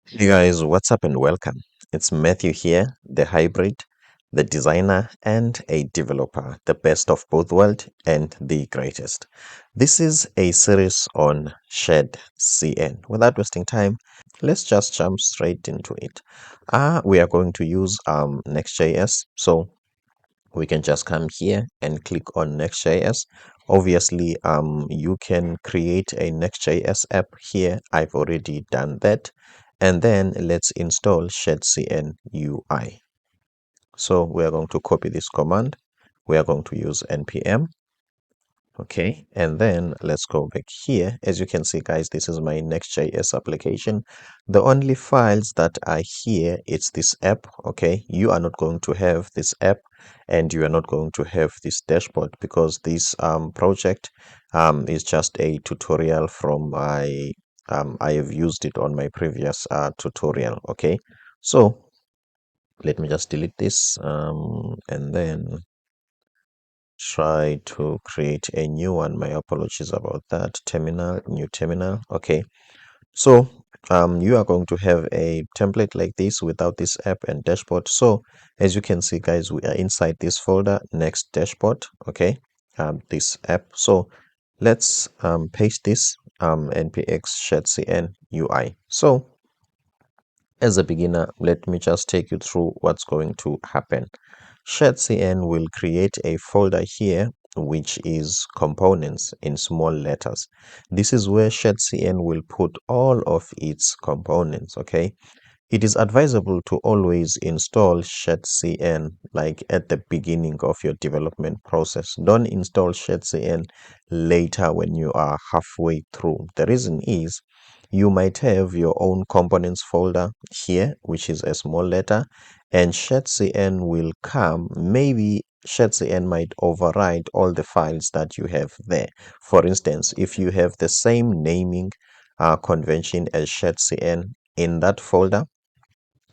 Hey guys, what's up and welcome. It's Matthew here, the hybrid, the designer, and a developer, the best of both worlds and the greatest. This is a series on SHADCN. Without wasting time, let's just jump straight into it. We are going to use Next.js, so we can just come here and click on Next.js. Obviously, you can create a Next.js app here. I've already done that. And then let's install SHADCN UI. So we are going to copy this command. We are going to use npm. Okay, and then let's go back here. As you can see, guys, this is my Next.js application. The only files that are here, it's this app. Okay, you are not going to have this app and you are not going to have this dashboard because this project is just a tutorial from my I have used it on my previous tutorial. Okay, so let me just delete this and then try to create a new one. My apologies about that. Terminal, new terminal. Okay, so you are going to have a template like this without this app and dashboard. So as you can see, guys, we are inside this folder, next dashboard. Okay, this app. So let's paste this npx SHADCN UI. So as a beginner, let me just take you through what's going to happen. SHADCN will create a folder here which is components in small letters. This is where SHADCN will put all of its components, okay? It is advisable to always install SHADCN like at the beginning of your development process. Don't install SHADCN later when you are halfway through. The reason is you might have your own components folder here, which is a small letter, and SHADCN will come. Maybe SHADCN might override all the files that you have there. For instance, if you have the same naming convention as SHADCN in that folder,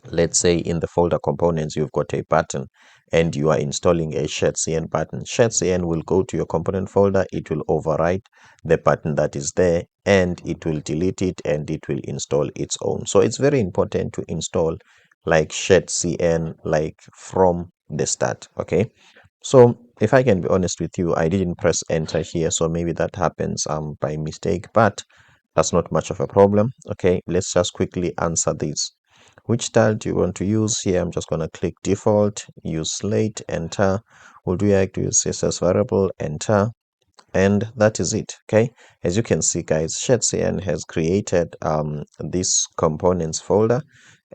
let's say in the folder components you've got a button and you are installing a SHADCN button. SHADCN will go to your component folder, it will override the button that is there and it will delete it and it will install its own. So it's very important to install like SHADCN like from the start. Okay, so if I can be honest with you, I didn't press enter here, so maybe that happens by mistake, but that's not much of a problem. Okay, let's just quickly answer this. Which style do you want to use? Here I'm just going to click default, use slate, enter. Would we like to use CSS variable, enter, and that is it. Okay, as you can see, guys, SHADCN has created this components folder,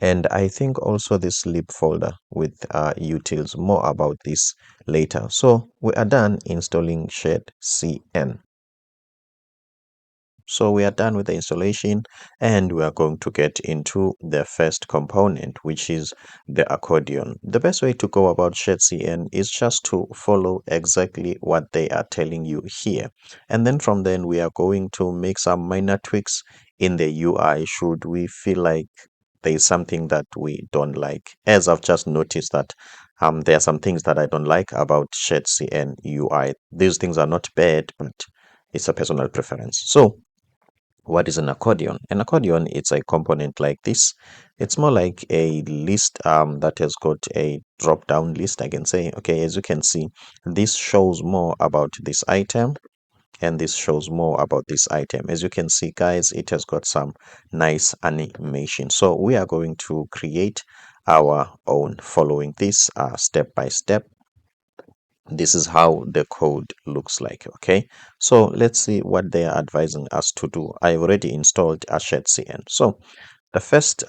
and I think also this lib folder with utils. More about this later. So we are done installing SHADCN. So we are done with the installation and we are going to get into the first component, which is the accordion. The best way to go about SHADCN is just to follow exactly what they are telling you here. And then from then we are going to make some minor tweaks in the UI should we feel like there is something that we don't like. As I've just noticed that there are some things that I don't like about SHADCN UI. These things are not bad, but it's a personal preference. So what is an accordion? An accordion is a component like this. It's more like a list that has got a drop down list, I can say. Okay, as you can see, this shows more about this item and this shows more about this item. As you can see, guys, it has got some nice animation. So we are going to create our own following this step by step. This is how the code looks like. Okay, so let's see what they are advising us to do. I already installed a SHADCN. So the first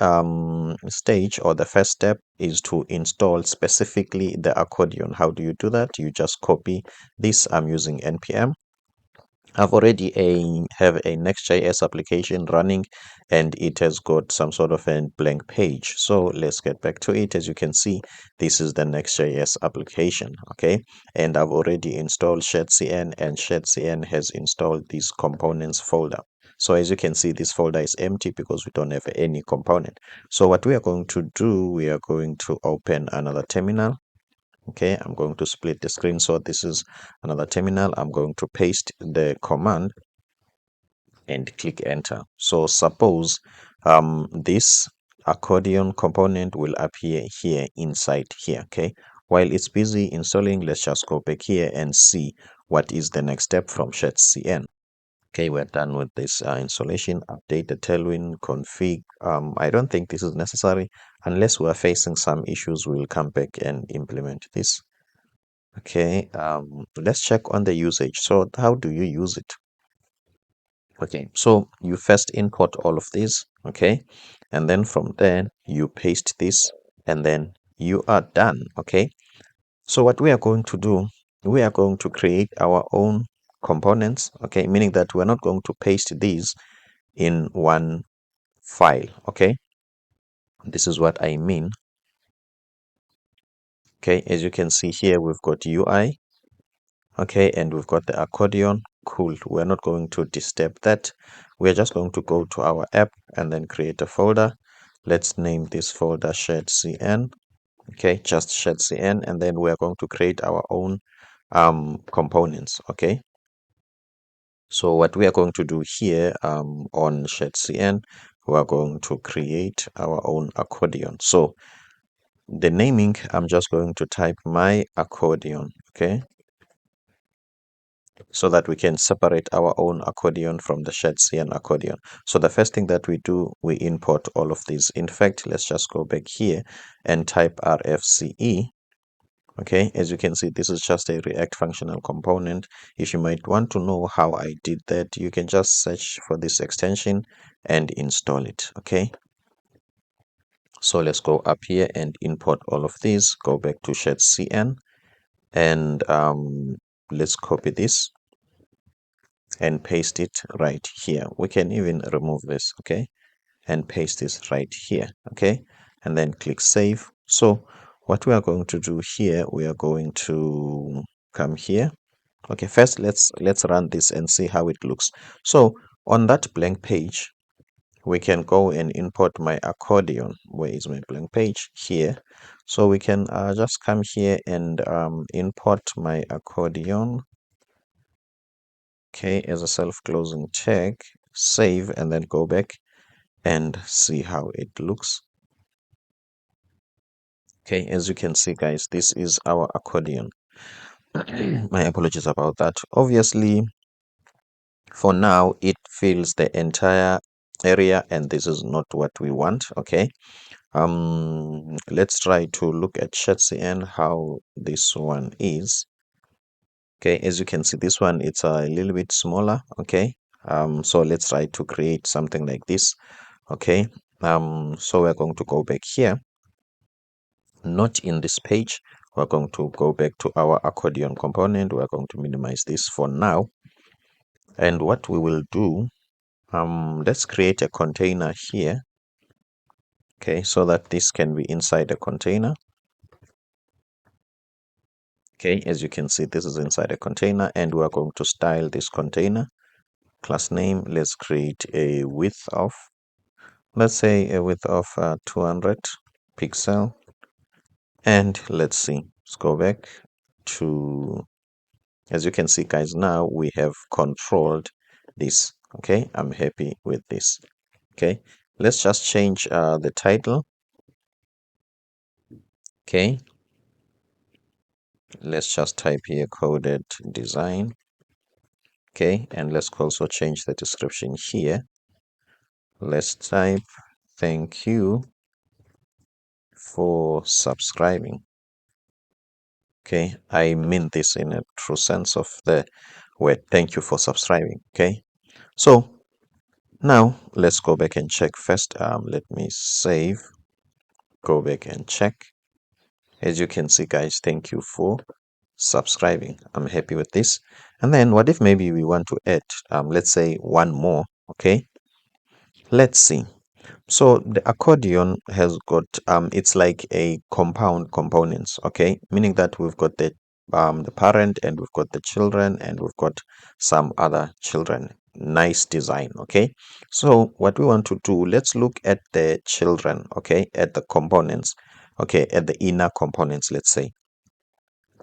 stage or the first step is to install specifically the accordion. How do you do that? You just copy this. I'm using npm. I've already have a Next.js application running and it has got some sort of a blank page. So let's get back to it. As you can see, this is the Next.js application. Okay, and I've already installed SHADCN and SHADCN has installed this components folder. So as you can see, this folder is empty because we don't have any component. So what we are going to do, we are going to open another terminal. Okay, I'm going to split the screen. So this is another terminal. I'm going to paste the command and click enter. So suppose this accordion component will appear here inside here. Okay, while it's busy installing, let's just go back here and see what is the next step from SHADCN. Okay, we're done with this installation. Update the tailwind config. I don't think this is necessary unless we're facing some issues. We'll come back and implement this. Okay, let's check on the usage. So how do you use it? Okay, so you first import all of these, okay, and then from there you paste this, and then you are done. Okay, so what we are going to do, we are going to create our own components, okay, meaning that we're not going to paste these in one file. Okay, this is what I mean. Okay, as you can see here, we've got UI, okay, and we've got the accordion. Cool, we're not going to disturb that. We're just going to go to our app and then create a folder. Let's name this folder SHADCN. Okay, just SHADCN, and then we're going to create our own components. Okay, so what we are going to do here on SHADCN, we are going to create our own accordion. So the naming, I'm just going to type my accordion. Okay, so that we can separate our own accordion from the SHADCN accordion. So the first thing that we do, we import all of these. In fact, let's just go back here and type RFCE. Okay, as you can see, this is just a React functional component. If you might want to know how I did that, you can just search for this extension and install it. Okay, so let's go up here and import all of these. Go back to SHADCN and let's copy this and paste it right here. We can even remove this, okay, and paste this right here, okay, and then click save. So what we are going to do here, we are going to come here. Okay, first let's run this and see how it looks. So on that blank page, we can go and import my accordion. Where is my blank page? Here. So we can just come here and import my accordion. Okay, as a self-closing check, save, and then go back and see how it looks. Okay, as you can see, guys, this is our accordion. My apologies about that. Obviously, for now, it fills the entire area, and this is not what we want. Okay, let's try to look at SHADCN, how this one is. Okay, as you can see, this one, it's a little bit smaller. Okay, so let's try to create something like this. Okay, so we're going to go back here, not in this page. We're going to go back to our accordion component. We're going to minimize this for now, and what we will do, let's create a container here. Okay, so that this can be inside a container. Okay, as you can see, this is inside a container, and we're going to style this container. Class name, let's create a width of, let's say a width of 200 pixel. And let's see, let's go back to, as you can see, guys, now we have controlled this. Okay, I'm happy with this. Okay, let's just change the title. Okay, let's just type here coded design. Okay, and let's also change the description here. Let's type thank you for subscribing. Okay, I mean this in a true sense of the word. Thank you for subscribing. Okay, so now let's go back and check first. Let me save, go back and check. As you can see, guys, thank you for subscribing. I'm happy with this. And then what if maybe we want to add, let's say one more. Okay, let's see. So the accordion has got it's like a compound components, okay, meaning that we've got the parent, and we've got the children, and we've got some other children. Nice design. Okay, so what we want to do, let's look at the children, okay, at the components, okay, at the inner components. Let's say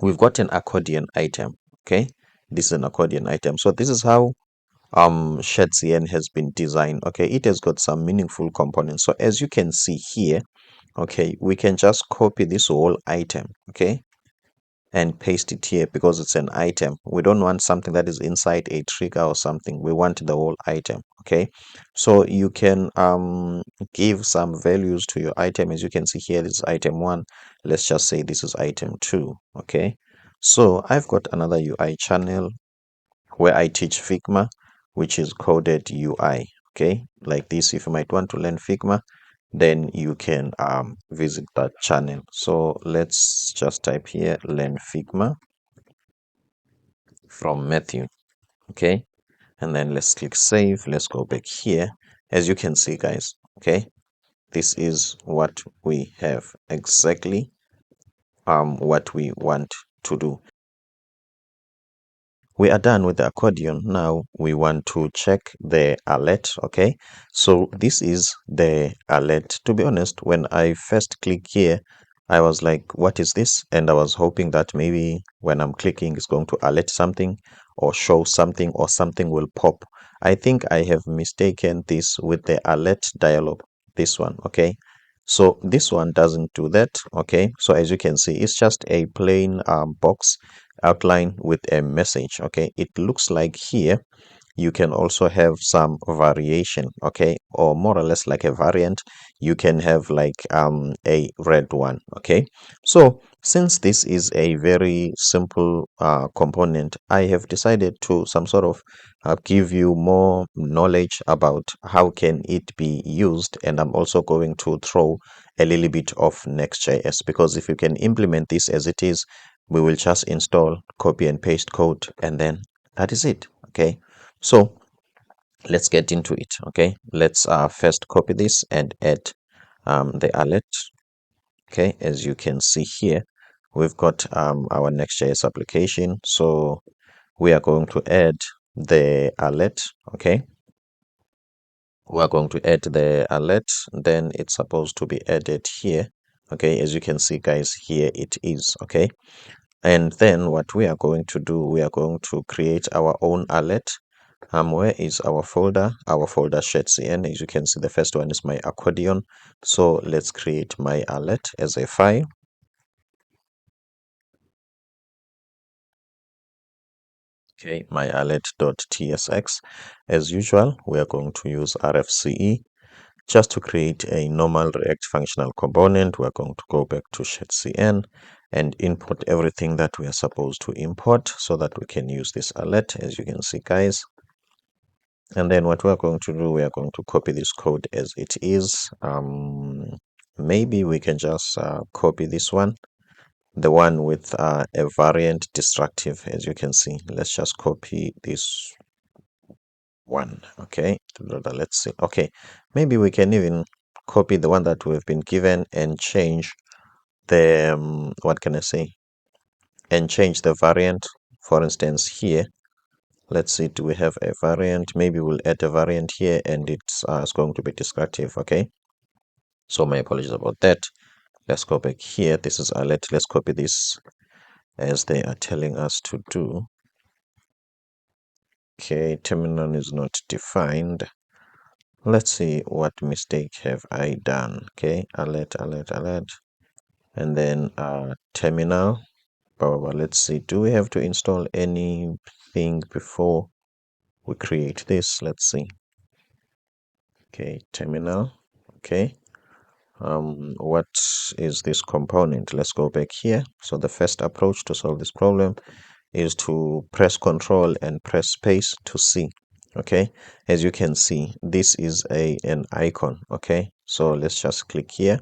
we've got an accordion item. Okay, this is an accordion item. So this is how SHADCN has been designed. Okay, it has got some meaningful components. So as you can see here, okay, we can just copy this whole item, okay, and paste it here because it's an item. We don't want something that is inside a trigger or something. We want the whole item. Okay, so you can give some values to your item. As you can see here, this is item 1. Let's just say this is item 2. Okay, so I've got another UI channel where I teach Figma, which is coded UI. Okay, like this. If you might want to learn Figma, then you can visit that channel. So let's just type here learn Figma from Matthew. Okay, and then let's click save. Let's go back here. As you can see, guys, okay, this is what we have, exactly what we want to do. We are done with the accordion. Now we want to check the alert. Okay, so this is the alert. To be honest, when I first click here, I was like, what is this? And I was hoping that maybe when I'm clicking, it's going to alert something or show something or something will pop. I think I have mistaken this with the alert dialog, this one. Okay, so this one doesn't do that. Okay, so as you can see, it's just a plain box outline with a message. Okay, it looks like here you can also have some variation, okay, or more or less like a variant. You can have like a red one. Okay, so since this is a very simple component, I have decided to some sort of give you more knowledge about how can it be used, and I'm also going to throw a little bit of Next.js, because if you can implement this as it is, we will just install, copy and paste code, and then that is it. Okay, so let's get into it. Okay, let's first copy this and add the alert. Okay, as you can see here, we've got our Next.js application. So we are going to add the alert. Okay, we are going to add the alert, then it's supposed to be added here. Okay, as you can see, guys, here it is. Okay, and then what we are going to do, we are going to create our own alert. Where is our folder? Our folder SHADCN. As you can see, the first one is my accordion. So let's create my alert as a file. Okay, my alert.tsx. As usual, we are going to use RFCE. Just to create a normal React functional component, we're going to go back to SHADCN and import everything that we are supposed to import so that we can use this alert, as you can see, guys. And then what we're going to do, we are going to copy this code as it is. Maybe we can just copy this one, the one with a variant destructive, as you can see. Let's just copy this one. Okay, let's see. Okay, maybe we can even copy the one that we've been given and change the what can I say, and change the variant. For instance, here, let's see, do we have a variant? Maybe we'll add a variant here, and it's going to be destructive. Okay, so my apologies about that. Let's go back here. This is alert. Let's copy this as they are telling us to do. Okay, terminal is not defined. Let's see, what mistake have I done. Okay, alert, and then terminal. But let's see, do we have to install anything before we create this? Let's see. Okay, terminal. Okay, what is this component? Let's go back here. So the first approach to solve this problem is to press Control and press space to see. Okay, as you can see, this is an icon. Okay, so let's just click here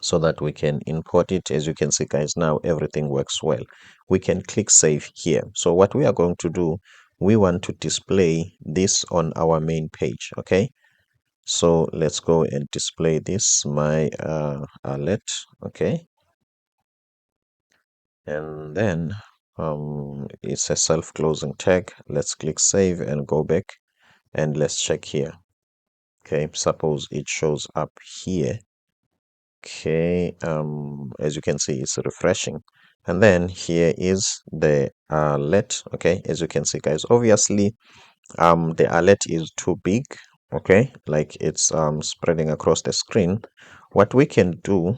so that we can import it. As you can see, guys, now everything works well. We can click save here. So what we are going to do, we want to display this on our main page. Okay, so let's go and display this, my alert. Okay, and then it's a self-closing tag. Let's click save and go back, and let's check here. Okay, suppose it shows up here. Okay, as you can see, it's refreshing, and then here is the alert. Okay, as you can see, guys, obviously the alert is too big, okay, like it's spreading across the screen, what we can do,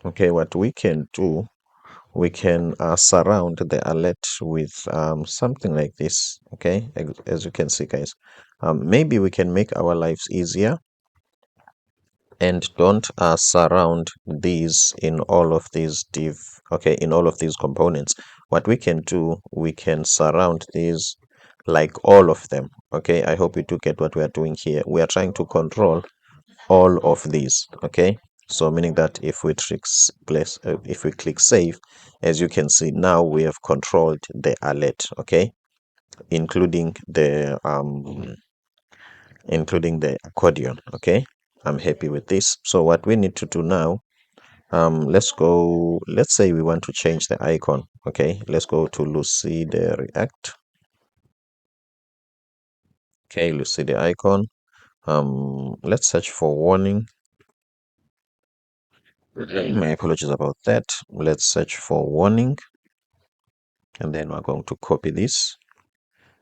okay, we can surround the alert with something like this, okay, as you can see, guys. Maybe we can make our lives easier and don't surround these in all of these in all of these components. What we can do, we can surround these like all of them, okay. I hope you do get what we are doing here. We are trying to control all of these, okay. So meaning that if we if we click save, as you can see now, we have controlled the alert, okay, including the accordion, okay. I'm happy with this. So what we need to do now, let's say we want to change the icon, okay. Let's go to Lucy the React, okay. Lucy the icon, let's search for warning. My apologies about that. Let's search for warning, and then we're going to copy this,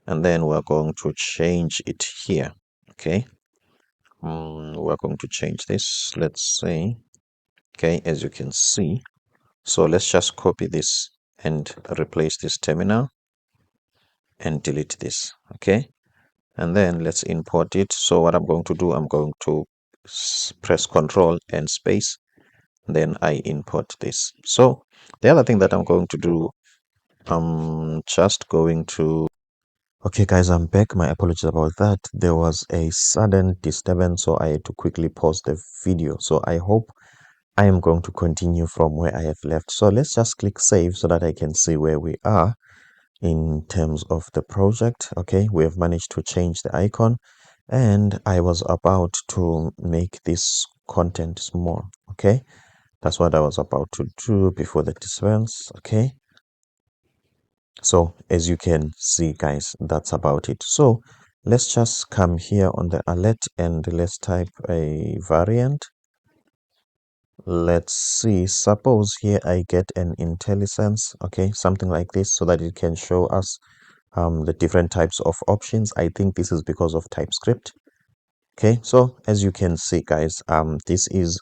and then we're going to change it here, okay. We're going to change this, let's say, okay, as you can see. So let's just copy this and replace this terminal and delete this, okay. And then let's import it. So what I'm going to do, I'm going to press Control and space, then I import this. So the other thing that I'm going to do, I'm just going to, okay guys, I'm back. My apologies about that. There was a sudden disturbance, so I had to quickly pause the video. So I hope I am going to continue from where I have left. So let's just click save so that I can see where we are in terms of the project. Okay, we have managed to change the icon, and I was about to make this content small, okay. That's what I was about to do before the disturbance, okay. So as you can see, guys, that's about it. So let's just come here on the alert and let's type a variant. Let's see, suppose here I get an IntelliSense, okay, something like this, so that it can show us the different types of options. I think this is because of TypeScript, okay. So as you can see, guys, this is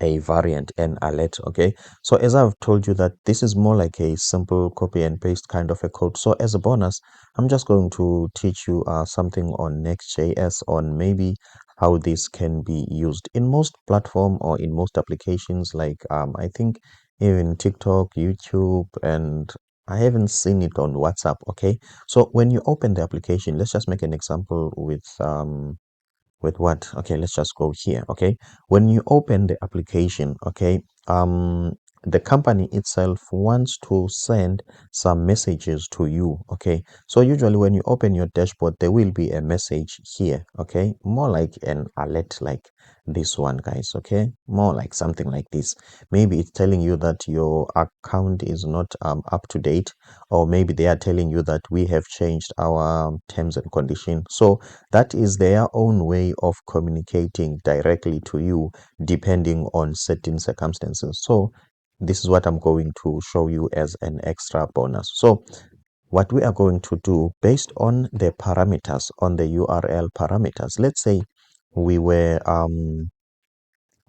a variant and alert, okay. So as I've told you that this is more like a simple copy and paste kind of a code. So as a bonus, I'm just going to teach you something on Next.js on maybe how this can be used in most platform or in most applications, like I think even TikTok, YouTube, and I haven't seen it on WhatsApp, okay. So when you open the application, let's just make an example with what, okay, let's just go here, okay. When you open the application, okay, the company itself wants to send some messages to you, okay. So usually when you open your dashboard, there will be a message here, okay, more like an alert like this one, guys, okay, more like something like this. Maybe it's telling you that your account is not up to date, or maybe they are telling you that we have changed our terms and conditions. So that is their own way of communicating directly to you depending on certain circumstances. So this is what I'm going to show you as an extra bonus. So what we are going to do based on the parameters, on the URL parameters, let's say we were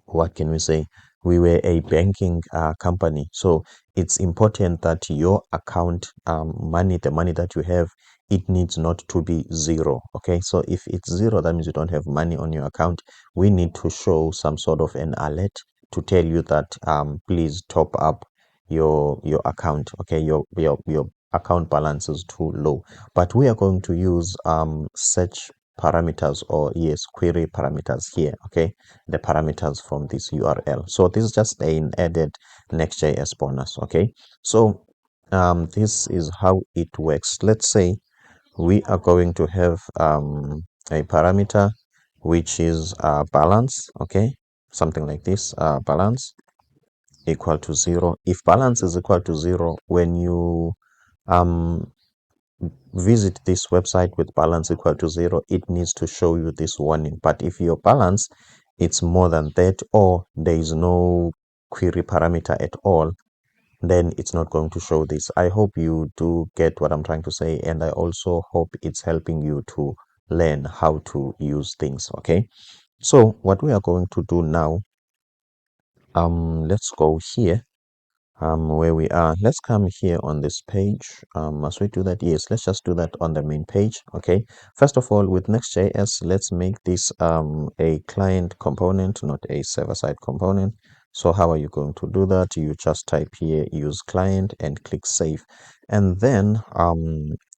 what can we say, we were a banking company. So it's important that your account money, the money that you have, it needs not to be zero, okay. So if it's zero, that means you don't have money on your account. We need to show some sort of an alert to tell you that please top up your account, okay. Your account balance is too low. But we are going to use search parameters, or yes, query parameters here, okay, the parameters from this URL. So this is just an added Next.js bonus, okay. So this is how it works. Let's say we are going to have a parameter which is balance, okay, something like this, balance equal to 0. If balance is equal to 0, when you um visit this website with balance equal to 0, it needs to show you this warning. But if your balance it's more than that, or there is no query parameter at all, then it's not going to show this. I hope you do get what I'm trying to say, and I also hope it's helping you to learn how to use things. Okay, so what we are going to do now, let's go here, where we are. Let's come here on this page. Must we do that? Yes, let's just do that on the main page. Okay, first of all, with Next.js, let's make this a client component, not a server-side component. So how are you going to do that? You just type here use client and click save, and then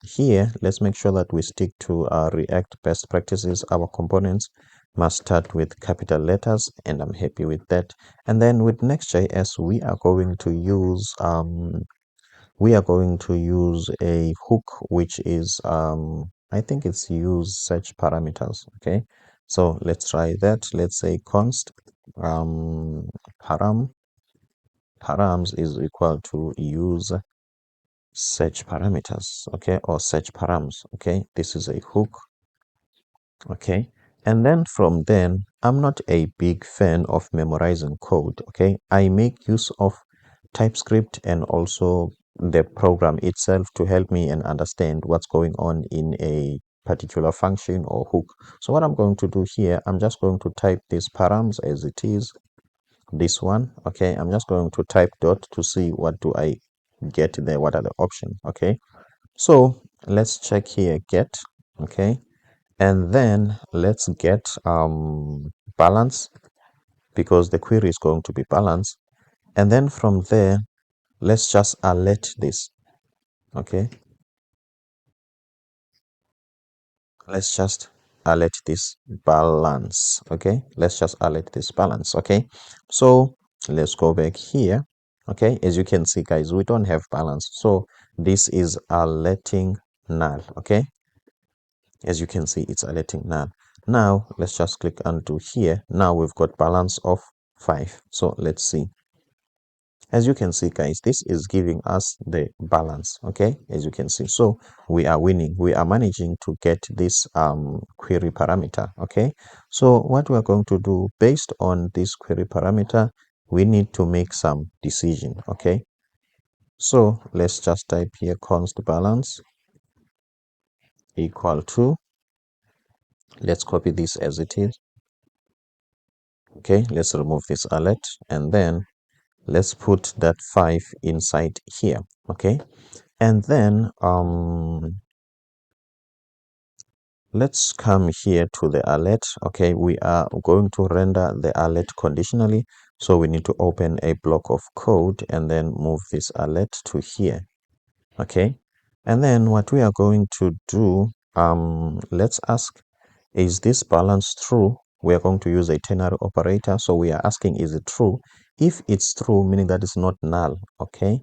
here let's make sure that we stick to our React best practices. Our components must start with capital letters, and I'm happy with that. And then with Next.js, we are going to use a hook, which is I think it's use search parameters. Okay, so let's try that. Let's say const params is equal to use search parameters. Okay, or search params. Okay, this is a hook. Okay, and then from then, I'm not a big fan of memorizing code. Okay, I make use of TypeScript and also the program itself to help me and understand what's going on in a particular function or hook. So what I'm going to do here, I'm just going to type this params as it is, this one. Okay, I'm just going to type dot to see what do I get there, what are the options. Okay, so let's check here get. Okay, and then let's get balance, because the query is going to be balanced. And then from there, let's just alert this. Okay, let's just alert this balance. Okay, let's just alert this balance. Okay, so let's go back here. Okay, as you can see, guys, we don't have balance, so this is alerting null. Okay, as you can see, it's alerting null. Now let's just click undo here. Now we've got balance of 5. So let's see. As you can see, guys, this is giving us the balance. Okay, as you can see, so we are winning. We are managing to get this query parameter. Okay, so what we're going to do based on this query parameter, we need to make some decision. Okay, so let's just type here const balance equal to, let's copy this as it is. Okay, let's remove this alert, and then let's put that 5 inside here. Okay, and then let's come here to the alert. Okay, we are going to render the alert conditionally, so we need to open a block of code and then move this alert to here. Okay, and then what we are going to do, let's ask, is this balance true? We are going to use a ternary operator, so we are asking, is it true? If it's true, meaning that it's not null. Okay,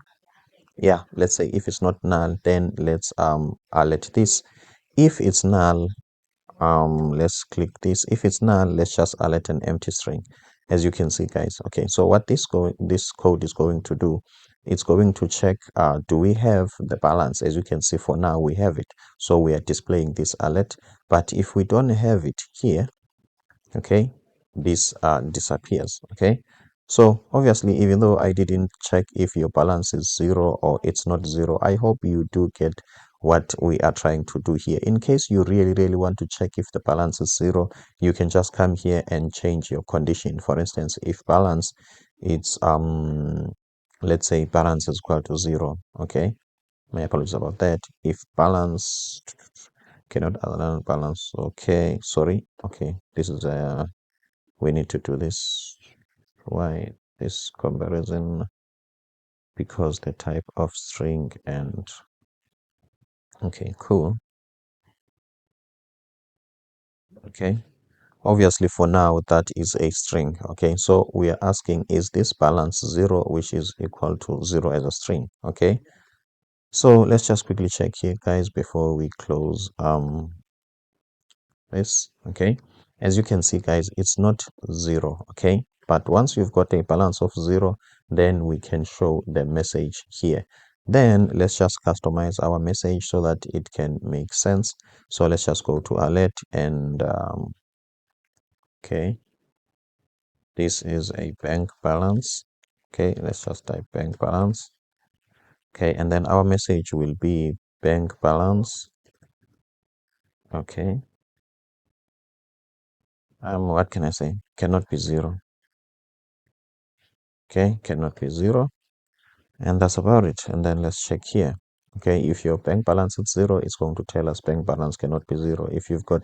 yeah, let's say if it's not null, then let's alert this. If it's null, let's click this. If it's null, let's just alert an empty string, as you can see, guys. Okay, so what this code is going to do, it's going to check, do we have the balance? As you can see, for now we have it, so we are displaying this alert. But if we don't have it here, okay, this disappears. Okay, so obviously, even though I didn't check if your balance is 0 or it's not 0, I hope you do get what we are trying to do here. In case you really want to check if the balance is 0, you can just come here and change your condition. For instance, if balance, it's let's say balance is equal to 0. Okay, my apologies about that. If balance cannot allow balance, okay, sorry. Okay, this is we need to do this. Why this comparison? Because the type of string and okay, cool. Okay, obviously for now that is a string. Okay, so we are asking, is this balance 0, which is equal to 0 as a string? Okay, so let's just quickly check here, guys, before we close this. Okay, as you can see, guys, it's not 0. Okay, but once you've got a balance of 0, then we can show the message here. Then let's just customize our message so that it can make sense. So let's just go to alert, and okay, this is a bank balance. Okay, let's just type bank balance. Okay, and then our message will be bank balance. Okay, what can I say? Cannot be zero. Okay, cannot be zero, and that's about it. And then let's check here. Okay, if your bank balance is zero, it's going to tell us bank balance cannot be zero. If you've got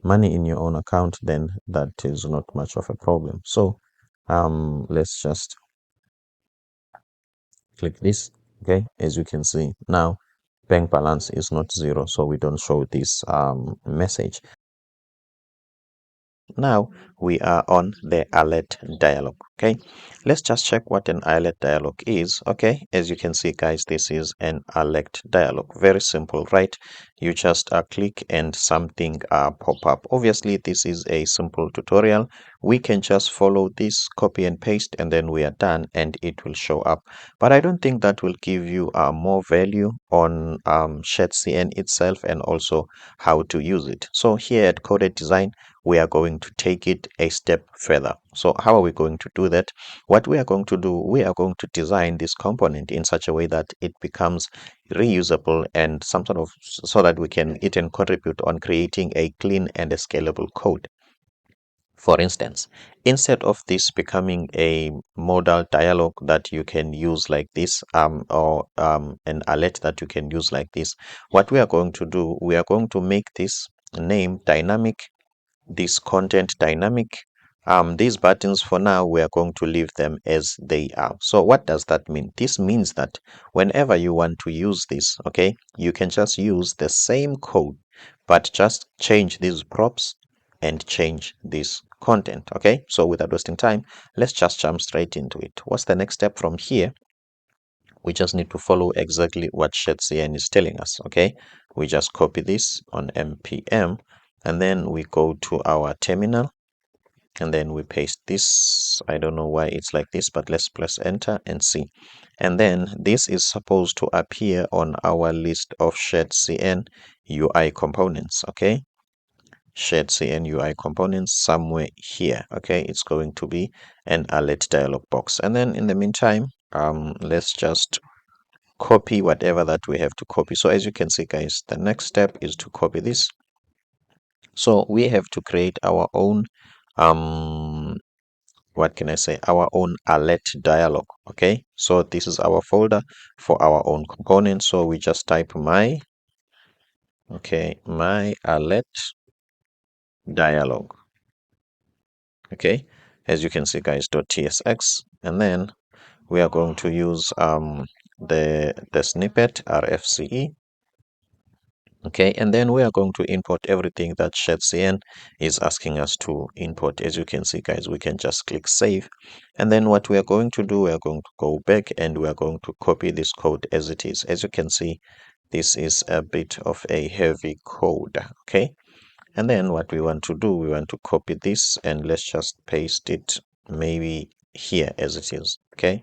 money in your own account, then that is not much of a problem. So let's just click this. Okay, as you can see now, bank balance is not zero, so we don't show this message. Now we are on the alert dialog. Okay, let's just check what an alert dialog is. Okay, as you can see, guys, this is an alert dialog. Very simple, right? You just click and something pop up. Obviously, this is a simple tutorial. We can just follow this, copy and paste, and then we are done, and it will show up. But I don't think that will give you more value on SHADCN itself and also how to use it. So here at Coded Design, we are going to take it a step further. So how are we going to do that? What we are going to do, we are going to design this component in such a way that it becomes reusable and some sort of, so that we can it and contribute on creating a clean and a scalable code. For instance, instead of this becoming a modal dialog that you can use like this, or an alert that you can use like this, what we are going to do, we are going to make this name dynamic, this content dynamic. These buttons for now, we are going to leave them as they are. So what does that mean? This means that whenever you want to use this, okay, you can just use the same code, but just change these props and change this content. Okay, so without wasting time, let's just jump straight into it. What's the next step from here? We just need to follow exactly what SHADCN is telling us. Okay, we just copy this on npm, and then we go to our terminal, and then we paste this. I don't know why it's like this, but let's press enter and see. And then this is supposed to appear on our list of SHADCN UI components. Okay, SHADCN UI components somewhere here. Okay, it's going to be an alert dialog box. And then in the meantime, let's just copy whatever that we have to copy. So as you can see, guys, the next step is to copy this. So we have to create our own what can I say, our own alert dialog. Okay, so this is our folder for our own component. So we just type my alert dialog. Okay, as you can see, guys, .tsx, and then we are going to use the snippet rfce. Okay, and then we are going to import everything that SHADCN is asking us to import. As you can see, guys, we can just click save. And then what we are going to do, we are going to go back and we are going to copy this code as it is. As you can see, this is a bit of a heavy code. Okay, and then what we want to do, we want to copy this and let's just paste it maybe here as it is. Okay.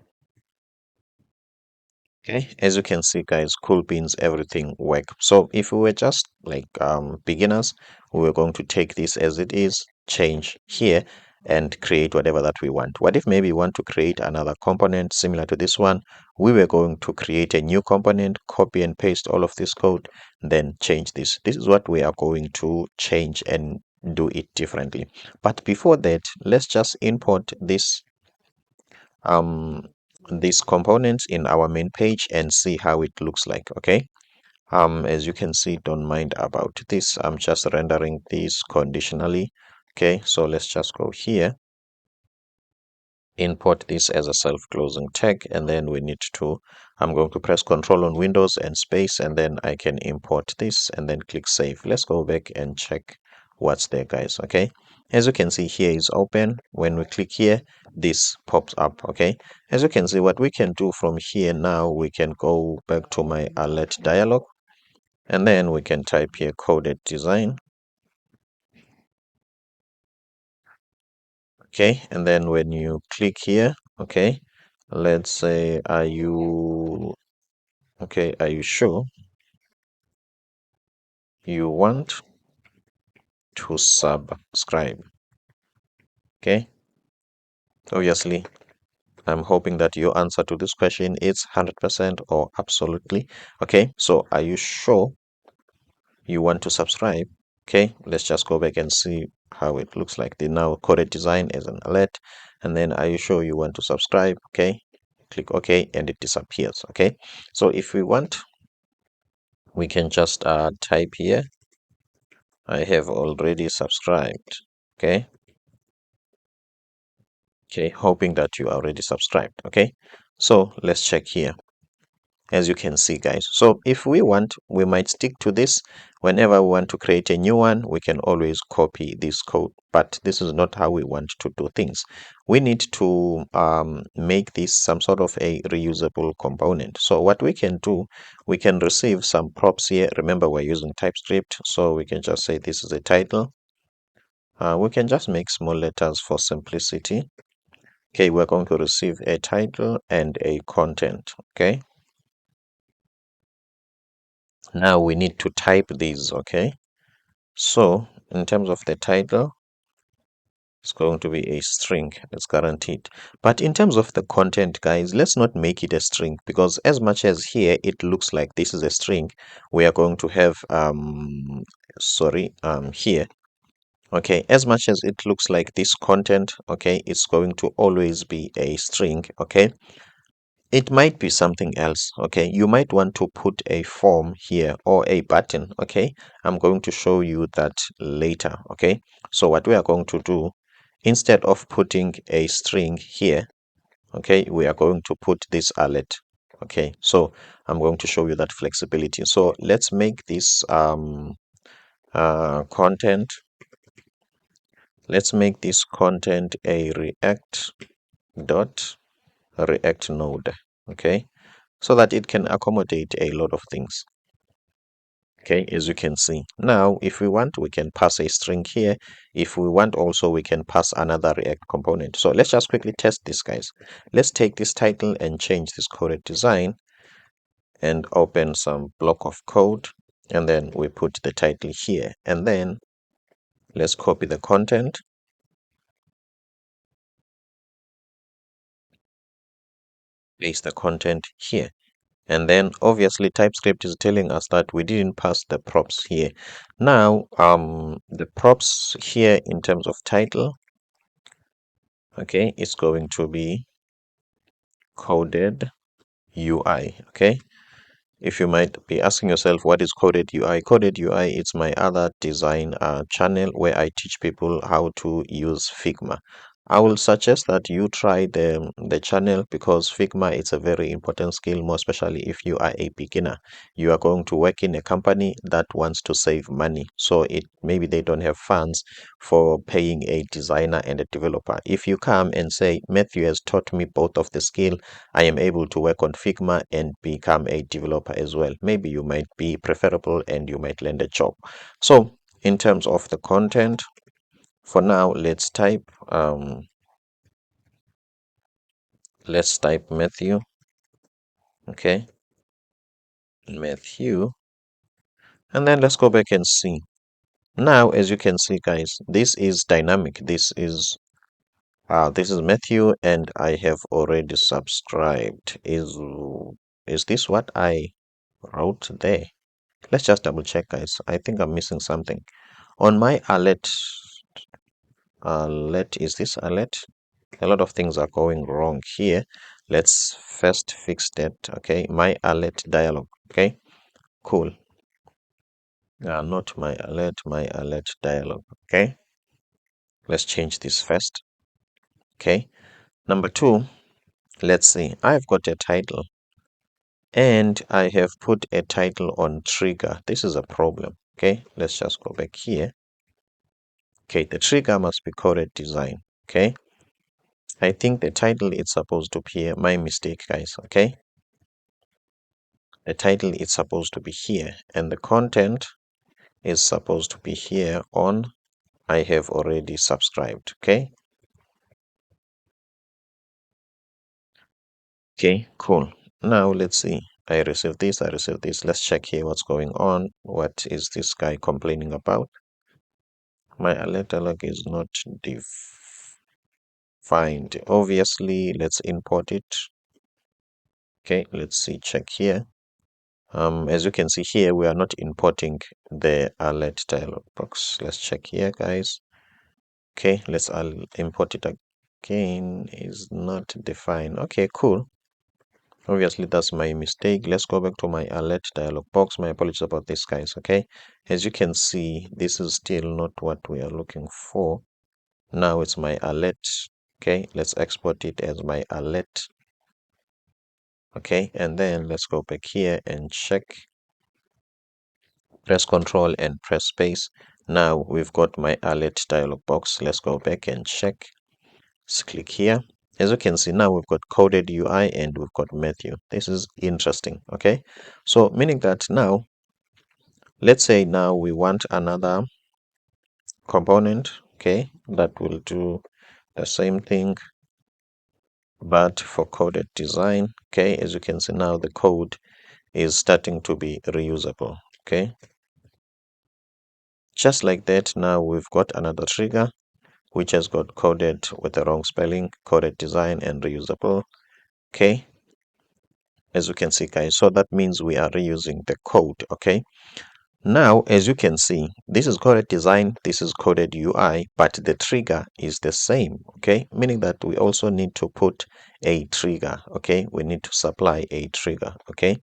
Okay, as you can see, guys, cool beans, everything work. So if we were just like beginners, we were going to take this as it is, change here, and create whatever that we want. What if maybe we want to create another component similar to this one? We were going to create a new component, copy and paste all of this code, then change this. This is what we are going to change and do it differently. But before that, let's just import this these components in our main page and see how it looks like. Okay, as you can see, don't mind about this, I'm just rendering this conditionally. Okay, so let's just go here, import this as a self-closing tag, and then we need to, I'm going to press Control on Windows and space, and then I can import this and then click save. Let's go back and check what's there, guys. Okay, as you can see, here is open. When we click here, this pops up. Okay, as you can see, what we can do from here now, we can go back to my alert dialog, and then we can type here coded design. Okay, and then when you click here, okay, let's say, are you sure you want to subscribe? Okay, obviously I'm hoping that your answer to this question is 100% or absolutely. Okay, so are you sure you want to subscribe? Okay, let's just go back and see how it looks like. The now coded design as an alert. And then are you sure you want to subscribe? Okay, click OK and it disappears. Okay, so if we want, we can just type here, I have already subscribed. Okay, hoping that you are already subscribed. Okay, so let's check here. As you can see, guys, so if we want, we might stick to this. Whenever we want to create a new one, we can always copy this code, but this is not how we want to do things. We need to make this some sort of a reusable component. So what we can do, we can receive some props here. Remember, we're using TypeScript, so we can just say this is a title. We can just make small letters for simplicity. Okay, we're going to receive a title and a content. Okay, now we need to type these. Okay, so in terms of the title, it's going to be a string. It's guaranteed. But in terms of the content, guys, let's not make it a string, because as much as here it looks like this is a string, we are going to have here. Okay, as much as it looks like this content, okay, it's going to always be a string. Okay, it might be something else. Okay, you might want to put a form here or a button. Okay, I'm going to show you that later. Okay, so what we are going to do, instead of putting a string here, okay, we are going to put this alert. Okay, so I'm going to show you that flexibility. So let's make this content. Let's make this content a React node. Okay, so that it can accommodate a lot of things. Okay, as you can see. Now, if we want, we can pass a string here. If we want also, we can pass another React component. So let's just quickly test this, guys. Let's take this title and change this coded design and open some block of code. And then we put the title here. And then let's copy the content. Paste the content here. And then obviously TypeScript is telling us that we didn't pass the props here. Now, the props here in terms of title, okay, it's going to be coded UI. Okay, if you might be asking yourself, what is coded UI? Coded UI, it's my other design channel where I teach people how to use Figma. I will suggest that you try the channel, because Figma is a very important skill, more especially if you are a beginner. You are going to work in a company that wants to save money, so maybe they don't have funds for paying a designer and a developer. If you come and say, Matthew has taught me both of the skill, I am able to work on Figma and become a developer as well, maybe you might be preferable and you might land a job. So in terms of the content, for now, let's type Matthew. Okay, Matthew, and then let's go back and see. Now, as you can see, guys, this is dynamic. This is Matthew, and I have already subscribed. Is this what I wrote there? Let's just double check, guys. I think I'm missing something on my alert. Is this alert? A lot of things are going wrong here. Let's first fix that. Okay, my alert dialog. Okay, cool. Not my alert dialog. Okay, let's change this first. Okay, number two, let's see, I've got a title and I have put a title on trigger. This is a problem. Okay, let's just go back here. Okay, the trigger must be coded design. Okay, I think the title is supposed to be here. My mistake, guys. Okay, the title is supposed to be here and the content is supposed to be here on I have already subscribed. Okay, cool. Now let's see. I received this. Let's check here what's going on. What is this guy complaining about? My alert dialog is not find. Obviously, let's import it. Okay, let's see, check here. As you can see here, we are not importing the alert dialog box. Let's check here, guys. Okay, let's import it again. Is not defined. Okay, cool. Obviously, that's my mistake. Let's go back to my alert dialog box. My apologies about this, guys. Okay, as you can see, this is still not what we are looking for. Now it's my alert. Okay, let's export it as my alert. Okay, and then let's go back here and check. Press Ctrl and press space. Now we've got my alert dialog box. Let's go back and check. Let's click here. As you can see, now we've got coded UI and we've got Matthew. This is interesting. Okay, so meaning that now, let's say now we want another component, okay, that will do the same thing but for coded design. Okay, as you can see now, the code is starting to be reusable. Okay, just like that, now we've got another trigger which has got coded with the wrong spelling, coded design, and reusable. Okay, as you can see, guys, so that means we are reusing the code. Okay, now as you can see, this is coded design, this is coded UI, but the trigger is the same. Okay, meaning that we also need to put a trigger. Okay, we need to supply a trigger. Okay,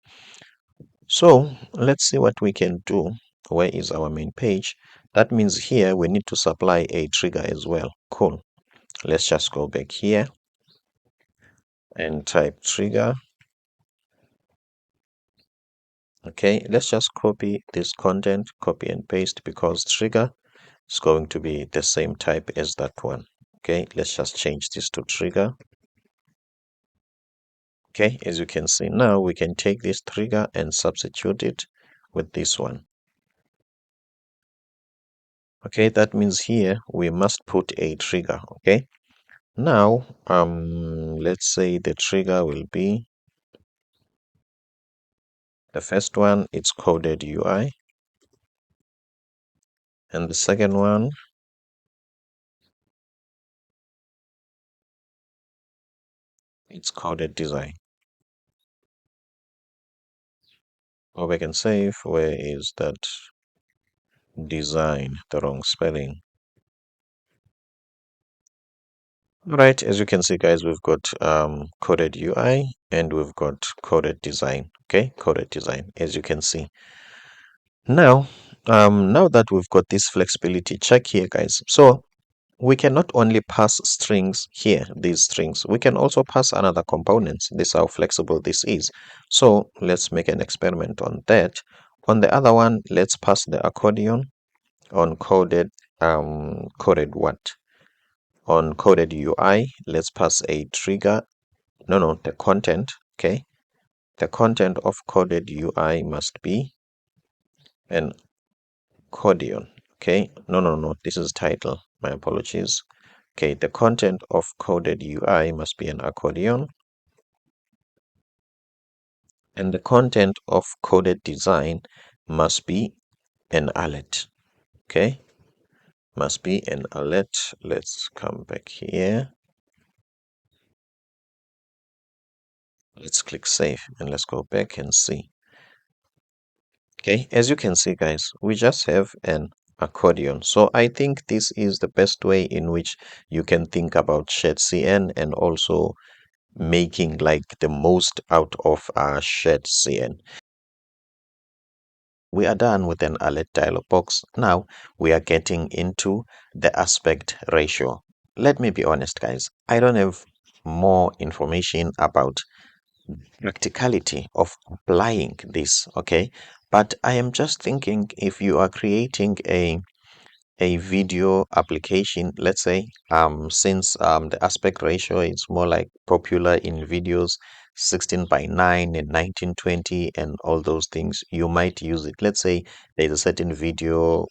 so let's see what we can do. Where is our main page? That means here we need to supply a trigger as well. Cool. Let's just go back here and type trigger. Okay, let's just copy this content, copy and paste, because trigger is going to be the same type as that one. Okay, let's just change this to trigger. Okay, as you can see now, we can take this trigger and substitute it with this one. Okay, that means here we must put a trigger. Okay, now let's say the trigger will be the first one, it's coded UI, and the second one, it's coded design. Or we can save, where is that design, the wrong spelling. Right, as you can see, guys, we've got coded UI and we've got coded design. Okay, coded design, as you can see. Now, now that we've got this flexibility, check here, guys. So we can not only pass strings here, these strings, we can also pass another components. This is how flexible this is. So let's make an experiment on that. On the other one, let's pass the accordion on coded coded what? On coded UI, let's pass a trigger. No, the content. Okay, the content of coded UI must be an accordion. Okay, no, this is title. My apologies. Okay, the content of coded UI must be an accordion, and the content of coded design must be an alert. Okay, must be an alert. Let's come back here. Let's click save and let's go back and see. Okay, as you can see, guys, we just have an accordion. So I think this is the best way in which you can think about SHADCN and also making like the most out of our SHADCN. We are done with an alert dialog box. Now we are getting into the aspect ratio. Let me be honest, guys, I don't have more information about practicality of applying this. Okay, but I am just thinking, if you are creating a video application, let's say, since the aspect ratio is more like popular in videos, 16:9 and 1920 and all those things, you might use it. Let's say there's a certain video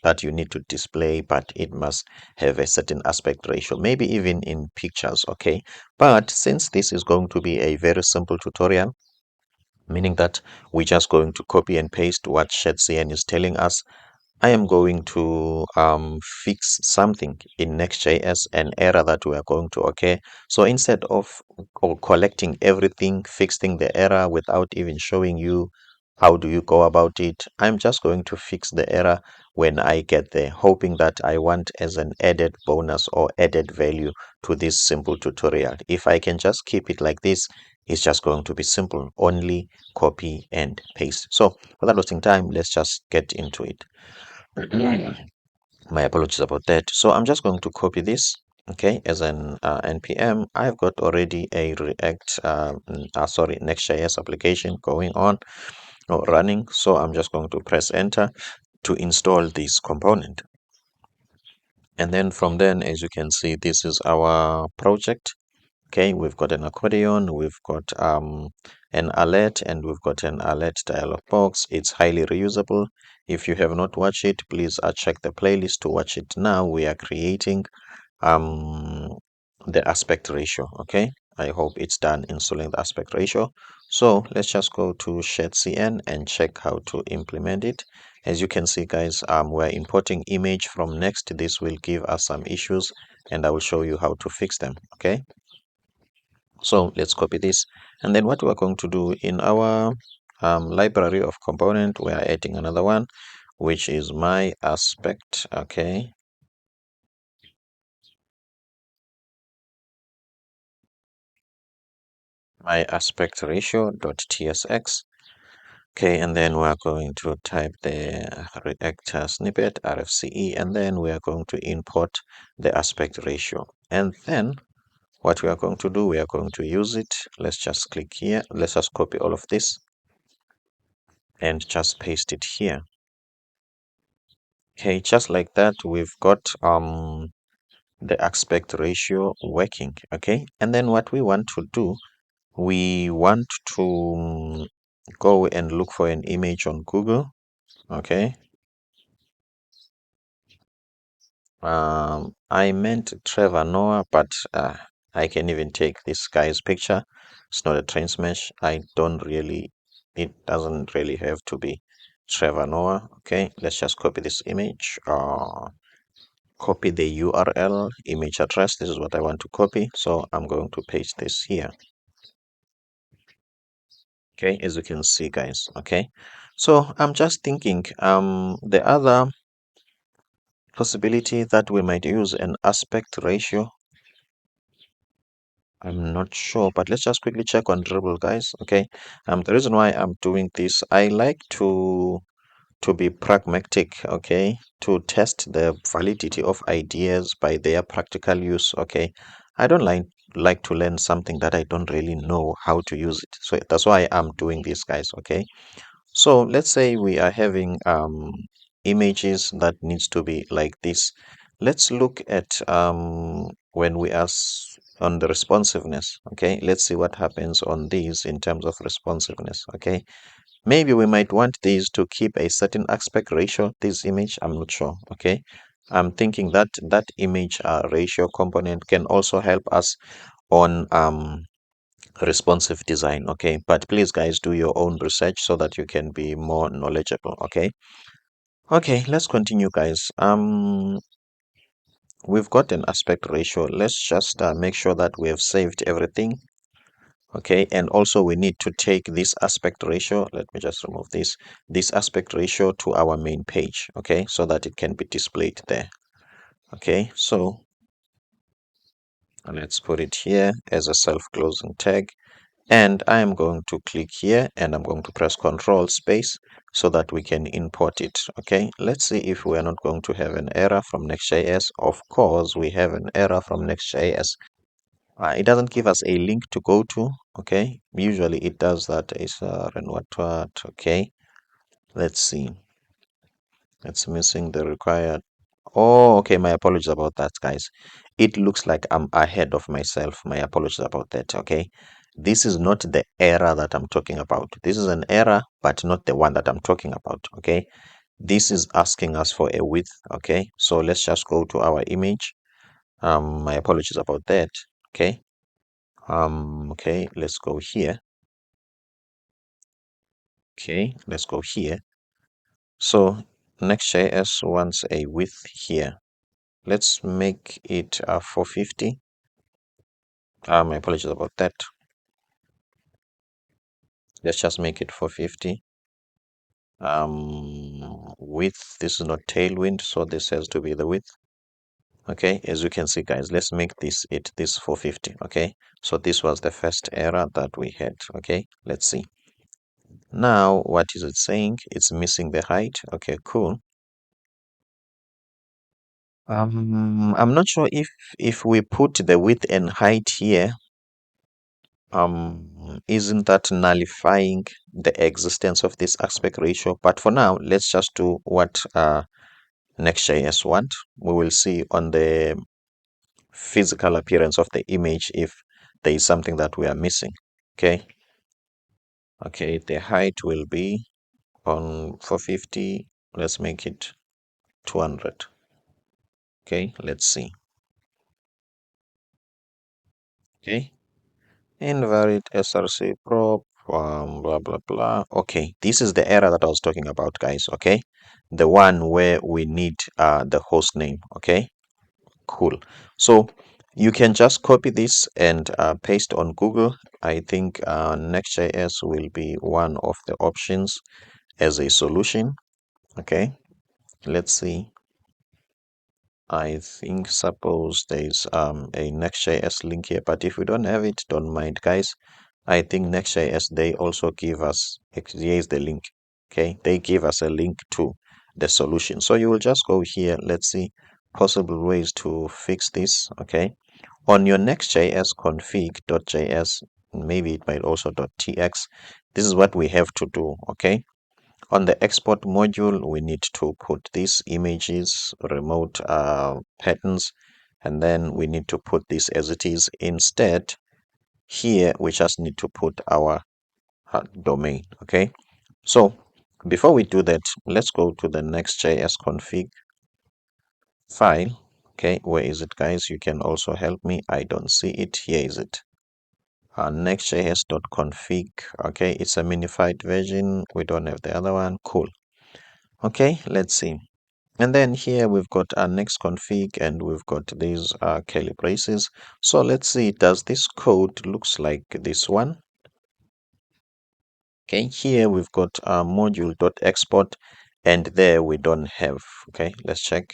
that you need to display, but it must have a certain aspect ratio, maybe even in pictures. Okay, but since this is going to be a very simple tutorial, meaning that we're just going to copy and paste what SHADCN is telling us, I am going to fix something in Next.js, an error that we are going to occur. So instead of collecting everything, fixing the error without even showing you how do you go about it, I'm just going to fix the error when I get there, hoping that I want as an added bonus or added value to this simple tutorial. If I can just keep it like this, it's just going to be simple, only copy and paste. So without wasting time, let's just get into it. My apologies about that. So I'm just going to copy this, okay, as an npm. I've got already a React, sorry, Next.js application going on or running. So I'm just going to press enter to install this component. And then from then, as you can see, this is our project. Okay, we've got an accordion, we've got an alert, and we've got an alert dialog box. It's highly reusable. If you have not watched it, please check the playlist to watch it now. We are creating um, the aspect ratio. Okay, I hope it's done installing the aspect ratio. So let's just go to SHADCN and check how to implement it. As you can see, guys, we're importing image from Next. This will give us some issues, and I will show you how to fix them. Okay. So let's copy this. And then what we're going to do in our library of component, we are adding another one, which is my aspect. Okay. My aspect ratio.tsx. Okay. And then we're going to type the React snippet RFCE, and then we are going to import the aspect ratio. And then what we are going to do, we are going to use it. Let's just click here. Let's just copy all of this and just paste it here. Okay, just like that, we've got the aspect ratio working. Okay, and then what we want to do, we want to go and look for an image on Google. Okay, I meant Trevor Noah, but I can even take this guy's picture. It's not a train smash. I don't really, it doesn't really have to be Trevor Noah. Okay, let's just copy this image. Copy the URL image address. This is what I want to copy. So I'm going to paste this here. Okay, as you can see, guys. Okay, so I'm just thinking the other possibility that we might use an aspect ratio. I'm not sure, but let's just quickly check on Dribble, guys. Okay, the reason why I'm doing this, I like to be pragmatic, okay, to test the validity of ideas by their practical use. Okay, I don't like to learn something that I don't really know how to use it. So that's why I'm doing this, guys. Okay, so let's say we are having images that needs to be like this. Let's look at when we are on the responsiveness. Okay, let's see what happens on these in terms of responsiveness. Okay, maybe we might want these to keep a certain aspect ratio, this image, I'm not sure. Okay, I'm thinking that that image ratio component can also help us on responsive design. Okay, but please, guys, do your own research so that you can be more knowledgeable. Okay, okay, let's continue, guys. We've got an aspect ratio. Let's just make sure that we have saved everything. Okay, and also we need to take this aspect ratio. Let me just remove this aspect ratio to our main page. Okay, so that it can be displayed there. Okay, so let's put it here as a self-closing tag, and I am going to click here and I'm going to press Control Space so that we can import it. Okay, let's see if we are not going to have an error from Next.js. Of course, we have an error from Next.js. It doesn't give us a link to go to. Okay, usually it does that. Is and what. Okay, let's see. It's missing the required. Oh, okay, my apologies about that, guys. It looks like I'm ahead of myself. My apologies about that. Okay, this is not the error that I'm talking about. This is an error, but not the one that I'm talking about. Okay, this is asking us for a width. Okay, so let's just go to our image. My apologies about that. Okay, okay, let's go here. Okay, let's go here. So Next.js wants a width here. Let's make it 450. My apologies about that. Let's just make it 450. Width, this is not tailwind, so this has to be the width. Okay, as you can see, guys, let's make this 450. Okay, so this was the first error that we had. Okay, let's see. Now, what is it saying? It's missing the height. Okay, cool. I'm not sure if we put the width and height here, isn't that nullifying the existence of this aspect ratio? But for now, let's just do what Next.js want. We will see on the physical appearance of the image if there is something that we are missing. Okay. Okay, the height will be on 450. Let's make it 200. Okay, let's see. Okay, invalid SRC prop, blah blah blah. Okay, this is the error that I was talking about, guys. Okay, the one where we need the host name. Okay, cool. So you can just copy this and paste on Google. I think Next.js will be one of the options as a solution. Okay, let's see. I think suppose there's a Next.js link here, but if we don't have it, don't mind, guys. I think Next.js, they also give us, here's the link. Okay, they give us a link to the solution. So you will just go here. Let's see possible ways to fix this. Okay, on your Next.js config.js, maybe it might also .tx. This is what we have to do. Okay, on the export module, we need to put these images, remote patterns, and then we need to put this as it is. Instead, here we just need to put our domain. Okay, so before we do that, let's go to the Next.js config file. Okay, where is it, guys? You can also help me. I don't see it. Here is it. Next.js.config. Okay, it's a minified version. We don't have the other one. Cool. Okay, let's see. And then here we've got our next config and we've got these curly braces. So let's see, does this code looks like this one? Okay, here we've got module.export and there we don't have. Okay, let's check.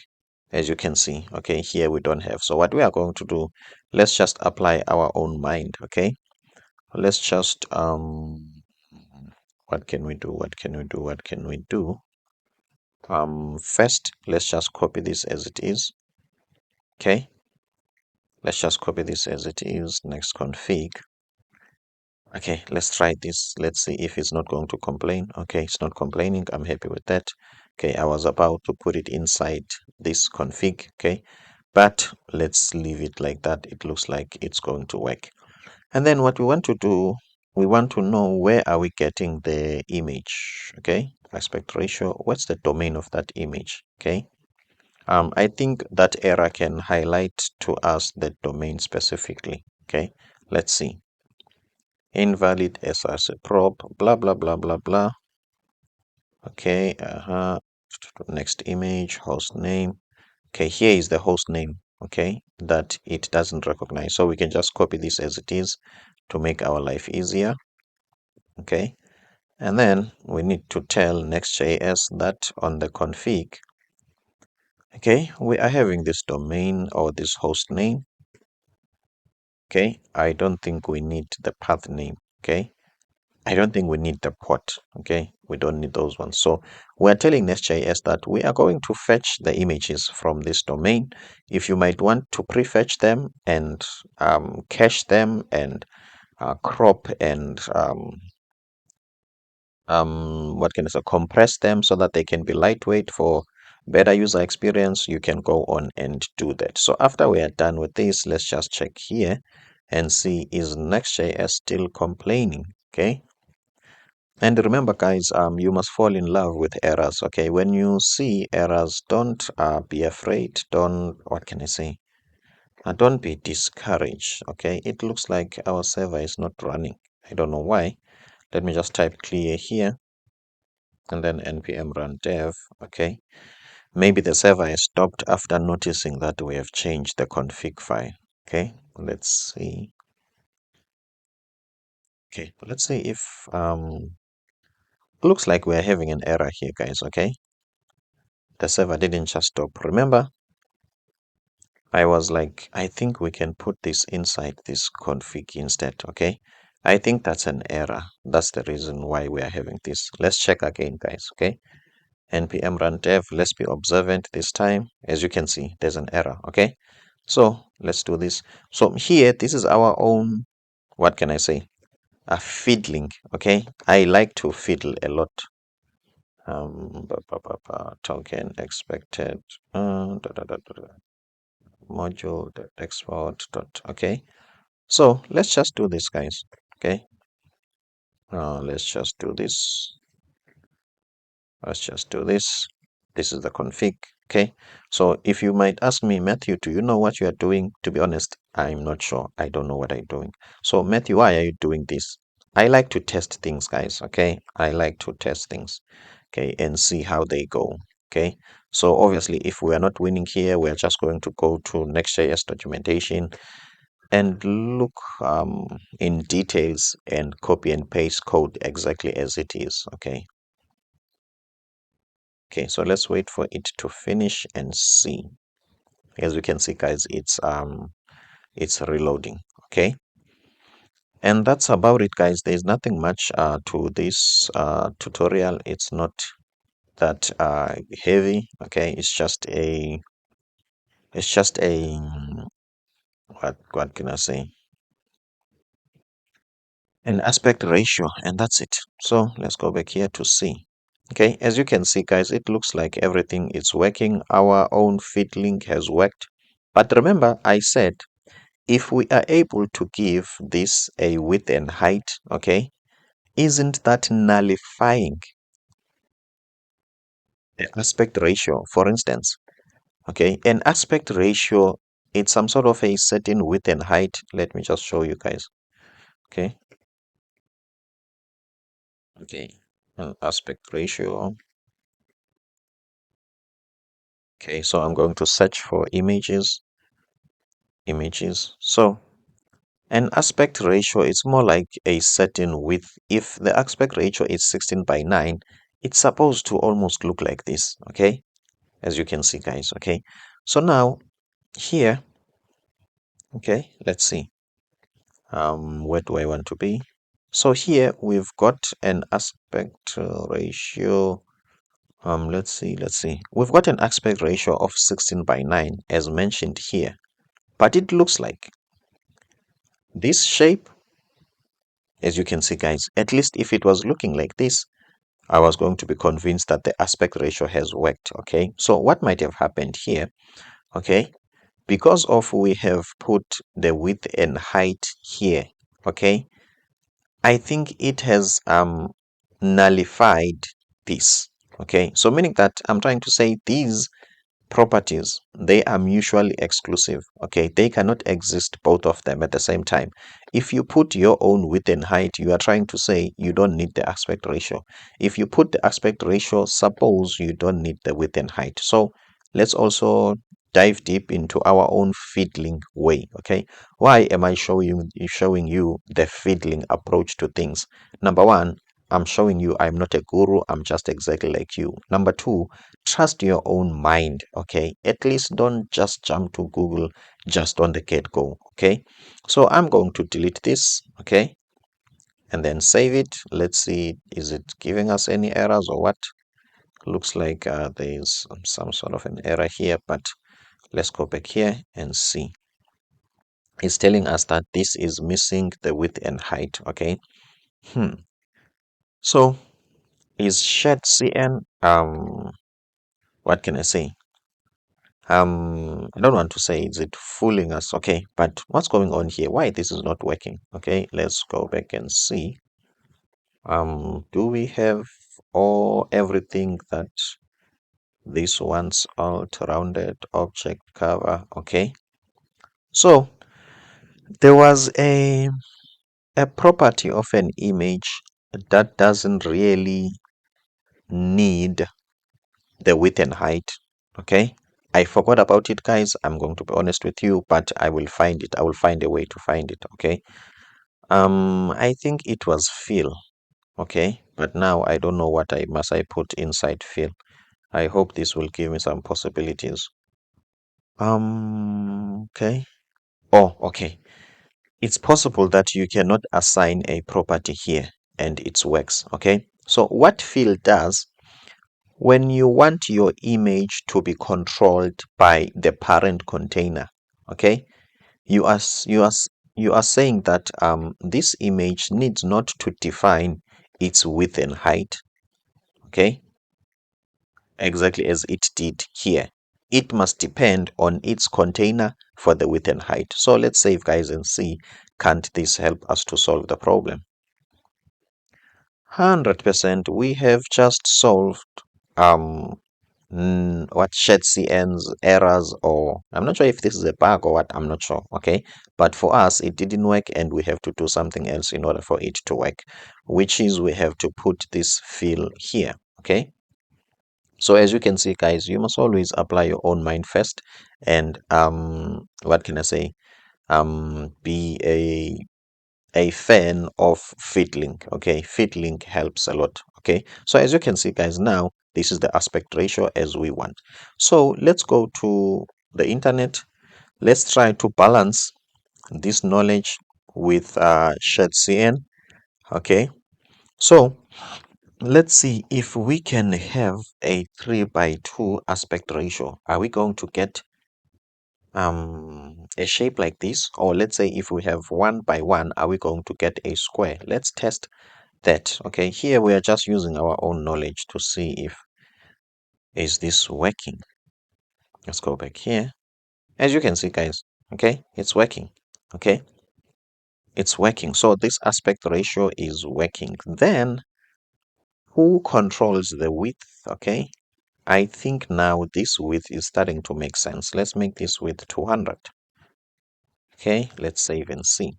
As you can see, okay, here we don't have. So what we are going to do, let's just apply our own mind. Okay, let's just what can we do? What can we do? What can we do? First, let's just copy this as it is. Okay, let's just copy this as it is. Next config. Okay, let's try this. Let's see if it's not going to complain. Okay, it's not complaining. I'm happy with that. Okay, I was about to put it inside this config. Okay, but let's leave it like that. It looks like it's going to work. And then what we want to do, we want to know where are we getting the image. Okay, aspect ratio. What's the domain of that image? Okay. I think that error can highlight to us the domain specifically. Okay, let's see. Invalid SRC prop, blah, blah, blah, blah, blah. Okay, next image, host name. Okay, here is the host name, okay, that it doesn't recognize. So we can just copy this as it is to make our life easier. Okay, and then we need to tell Next.js that on the config, okay, we are having this domain or this host name. Okay, I don't think we need the path name. Okay, I don't think we need the port. Okay, we don't need those ones. So we're telling Next.js that we are going to fetch the images from this domain. If you might want to prefetch them and cache them and crop and what can I say, compress them so that they can be lightweight for better user experience, you can go on and do that. So after we are done with this, let's just check here and see, is Next.js still complaining? Okay, and remember, guys, you must fall in love with errors. Okay, when you see errors, don't be afraid. Don't, what can I say, don't be discouraged. Okay, it looks like our server is not running. I don't know why. Let me just type clear here. and then npm run dev. Okay, maybe the server has stopped after noticing that we have changed the config file. Okay, let's see. Okay, let's see if looks like we're having an error here, guys. Okay, the server didn't just stop. Remember, I was like, I think we can put this inside this config instead. Okay, I think that's an error. That's the reason why we are having this. Let's check again, guys. Okay, npm run dev. Let's be observant this time. As you can see, there's an error. Okay, so let's do this. So here, this is our own, what can I say, a fiddling. Okay, I like to fiddle a lot. Token expected module export dot. Okay, so let's just do this, guys. Okay, let's just do this. Let's just do this. This is the config. Okay, so if you might ask me, Matthew, do you know what you are doing? To be honest, I'm not sure. I don't know what I'm doing. So Matthew, why are you doing this? I like to test things, guys. Okay, I like to test things. Okay, and see how they go. Okay, so obviously, if we are not winning here, we are just going to go to Next.js documentation and look in details and copy and paste code exactly as it is. Okay. Okay, so let's wait for it to finish and see. As we can see, guys, it's reloading. Okay, and that's about it, guys. There's nothing much to this tutorial. It's not that heavy. Okay, it's just a what can I say, an aspect ratio, and that's it. So let's go back here to see. Okay, as you can see, guys, it looks like everything is working. Our own feed link has worked, but remember I said if we are able to give this a width and height, okay, isn't that nullifying the aspect ratio? For instance, okay, an aspect ratio, it's some sort of a certain width and height. Let me just show you guys. Okay, okay, an aspect ratio. Okay, so I'm going to search for images. So an aspect ratio is more like a certain width. If the aspect ratio is 16:9, it's supposed to almost look like this. Okay, as you can see, guys. Okay, so now here, okay, let's see, where do I want to be? So here we've got an aspect ratio, let's see, we've got an aspect ratio of 16:9 as mentioned here, but it looks like this shape, as you can see, guys, at least if it was looking like this, I was going to be convinced that the aspect ratio has worked. Okay, so what might have happened here? Okay, because of we have put the width and height here, okay, I think it has nullified this. Okay, so meaning that I'm trying to say these properties, they are mutually exclusive. Okay, they cannot exist both of them at the same time. If you put your own width and height, you are trying to say you don't need the aspect ratio. If you put the aspect ratio, suppose you don't need the width and height. So let's also dive deep into our own fiddling way. Okay, why am I showing you the fiddling approach to things? Number one, I'm showing you I'm not a guru, I'm just exactly like you. Number two, trust your own mind. Okay, at least don't just jump to Google just on the get-go. Okay, so I'm going to delete this. Okay, and then save it. Let's see, is it giving us any errors or what? Looks like there's some sort of an error here, but let's go back here and see. It's telling us that this is missing the width and height. Okay, so is SHADCN what can I say, I don't want to say is it fooling us. Okay, but what's going on here? Why this is not working? Okay, let's go back and see. Do we have all everything that this one's alt-rounded object cover? Okay, so there was a property of an image that doesn't really need the width and height. Okay, I forgot about it, guys. I'm going to be honest with you, but I will find it. I will find a way to find it. Okay, I think it was fill. Okay, but now I don't know what I put inside fill. I hope this will give me some possibilities. Okay. Oh, okay. It's possible that you cannot assign a property here and it works. Okay. So what fill does, when you want your image to be controlled by the parent container, okay, you are you are saying that this image needs not to define its width and height. Okay, exactly as it did here. It must depend on its container for the width and height. So let's save, guys, and see, can't this help us to solve the problem? 100%, we have just solved what SHADCN's errors, or I'm not sure if this is a bug or what, I'm not sure. Okay, but for us it didn't work and we have to do something else in order for it to work, which is we have to put this fill here. Okay, so as you can see, guys, you must always apply your own mind first, and what can I say, be a fan of fiddling. Okay, fiddling helps a lot. Okay, so as you can see, guys, now this is the aspect ratio as we want. So let's go to the internet. Let's try to balance this knowledge with SHADCN. Okay, so let's see if we can have a 3:2 aspect ratio. Are we going to get a shape like this? Or let's say if we have 1:1, are we going to get a square? Let's test that. Okay, here we are just using our own knowledge to see if is this working. Let's go back here. As you can see, guys, okay, it's working. Okay, it's working. So this aspect ratio is working. Then who controls the width? Okay, I think now this width is starting to make sense. Let's make this width 200. Okay, let's save and see.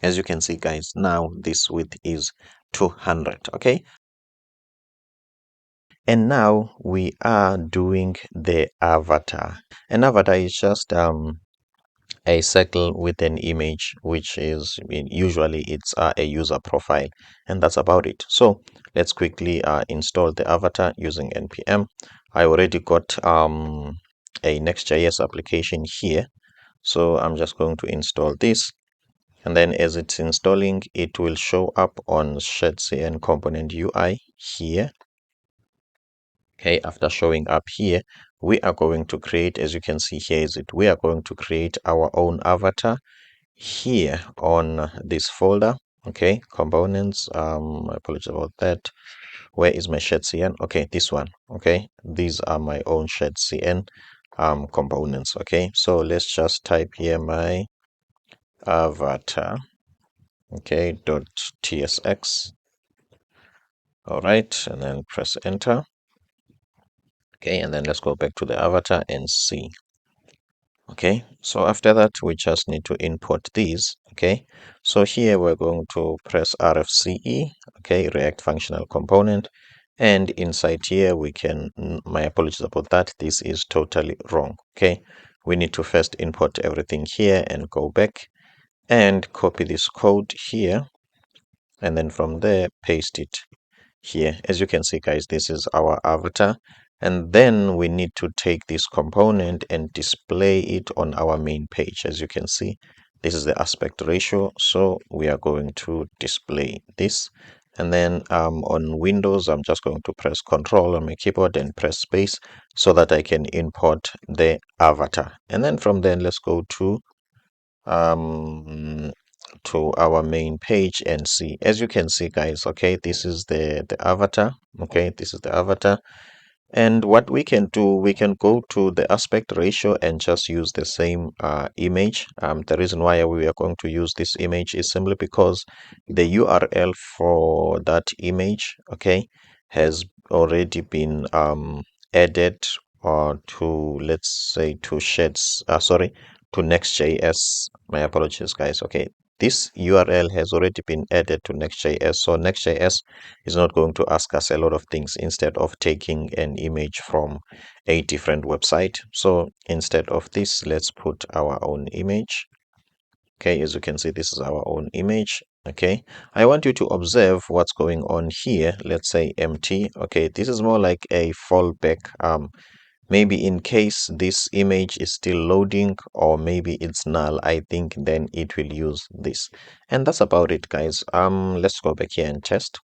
As you can see, guys, now this width is 200. Okay, and now we are doing the avatar. An avatar is just a circle with an image, which is, I mean, usually it's a user profile, and that's about it. So let's quickly install the avatar using npm. I already got a Next.js application here, so I'm just going to install this, and then as it's installing, it will show up on SHADCN component UI here. Okay, after showing up here, we are going to create, as you can see here, we are going to create our own avatar here on this folder. Okay, components. I apologize about that. Where is my SHADCN? Okay, this one. Okay, these are my own SHADCN components. Okay, so let's just type here my avatar. Okay, .tsx. All right, and then press enter. Okay, and then let's go back to the avatar and see. Okay, so after that, we just need to import these. Okay, so here we're going to press RFCE, okay, React Functional Component, and inside here we can, my apologies about that, this is totally wrong. Okay, we need to first import everything here and go back and copy this code here, and then from there paste it here. As you can see, guys, this is our avatar, and then we need to take this component and display it on our main page. As you can see, this is the aspect ratio, so we are going to display this. And then on Windows, I'm just going to press Control on my keyboard and press space so that I can import the avatar. And then from there, let's go to our main page and see. As you can see, guys, okay, this is the avatar. Okay, this is the avatar, and what we can do, we can go to the aspect ratio and just use the same image. The reason why we are going to use this image is simply because the URL for that image, okay, has already been added to, let's say, to to Next.js. My apologies, guys. Okay, this URL has already been added to Next.js. So Next.js is not going to ask us a lot of things instead of taking an image from a different website. So instead of this, let's put our own image. Okay, as you can see, this is our own image. Okay, I want you to observe what's going on here. Let's say empty. Okay, this is more like a fallback. Maybe in case this image is still loading, or maybe it's null, I think then it will use this. And that's about it, guys. Let's go back here and test.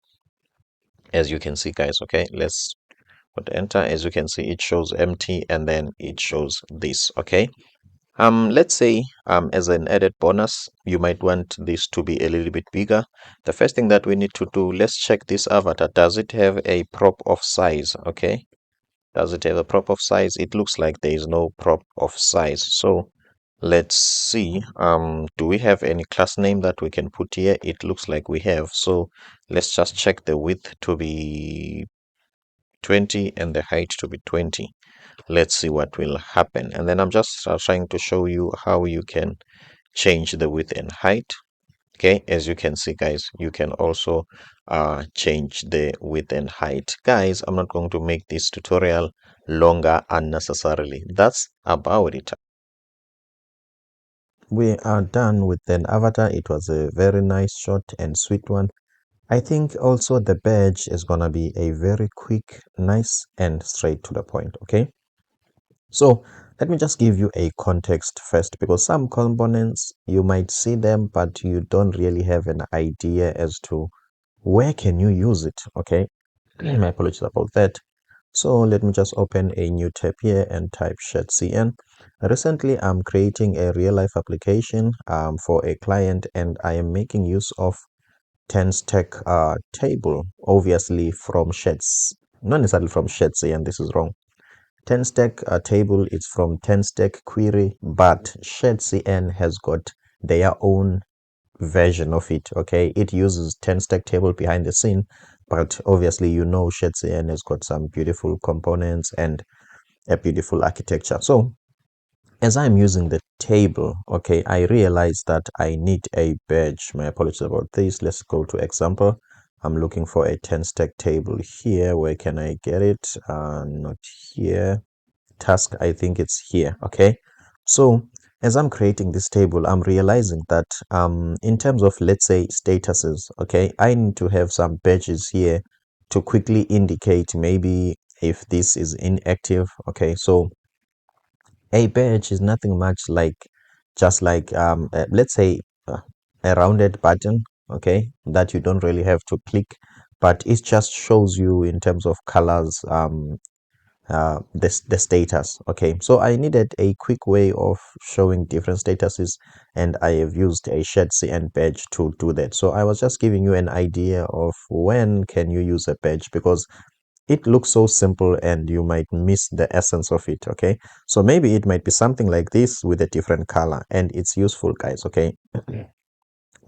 As you can see, guys, okay, let's put enter. As you can see, it shows empty and then it shows this. Okay, let's say as an added bonus, you might want this to be a little bit bigger. The first thing that we need to do, let's check this avatar. Does it have a prop of size? Okay, does it have a prop of size? It looks like there is no prop of size. So let's see. Do we have any class name that we can put here? It looks like we have. So let's just check the width to be 20 and the height to be 20. Let's see what will happen. And then I'm just trying to show you how you can change the width and height. Okay, as you can see, guys, you can also change the width and height. Guys, I'm not going to make this tutorial longer unnecessarily. That's about it. We are done with an avatar. It was a very nice, short and sweet one. I think also the badge is gonna be a very quick, nice and straight to the point. Okay, so let me just give you a context first, because some components you might see them but you don't really have an idea as to where can you use it. Okay, my apologies about that. So let me just open a new tab here and type SHADCN. Recently I'm creating a real life application for a client, and I am making use of 10 stack table, obviously from Shads, not necessarily from SHADCN, this is wrong. 10 stack table is from 10 stack query, but SHADCN has got their own version of it. Okay, it uses 10 stack table behind the scene, but obviously you know SHADCN has got some beautiful components and a beautiful architecture. So as I'm using the table, okay, I realize that I need a badge. My apologies about this. Let's go to example. I'm looking for a 10 stack table here. Where can I get it? Not here. Task, I think it's here. Okay, so as I'm creating this table, I'm realizing that in terms of, let's say, statuses, okay, I need to have some badges here to quickly indicate maybe if this is inactive. Okay, so a badge is nothing much like just like let's say a rounded button, okay, that you don't really have to click, but it just shows you in terms of colors the status. Okay, so I needed a quick way of showing different statuses, and I have used a SHADCN badge to do that. So I was just giving you an idea of when can you use a badge, because it looks so simple and you might miss the essence of it. Okay, so maybe it might be something like this with a different color, and it's useful, guys. Okay,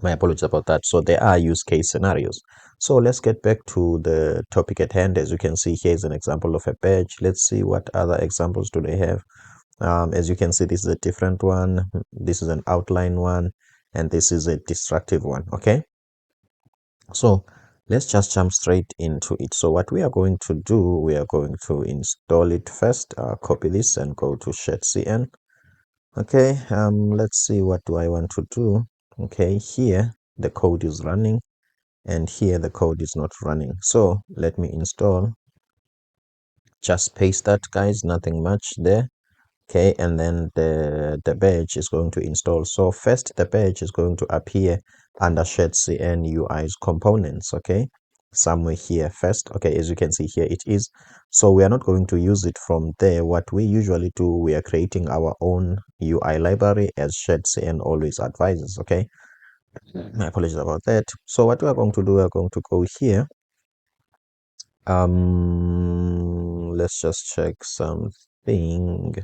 my apologies about that. So there are use case scenarios. So let's get back to the topic at hand. As you can see, here's an example of a badge. Let's see what other examples do they have. As you can see, this is a different one, this is an outline one, and this is a destructive one. Okay, so let's just jump straight into it. So what we are going to do, we are going to install it first. Copy this and go to SHADCN. Okay, let's see, what do I want to do. Okay, here the code is running and here the code is not running. So let me install, just paste that, guys, nothing much there. Okay, and then the badge is going to install. So first the badge is going to appear under SHADCN UI's components. Okay, somewhere here first. Okay, as you can see here it is. So we are not going to use it from there. What we usually do, we are creating our own UI library, as SHADCN always advises. Okay, my apologies about that. So what we are going to do, we are going to go here. Let's just check something.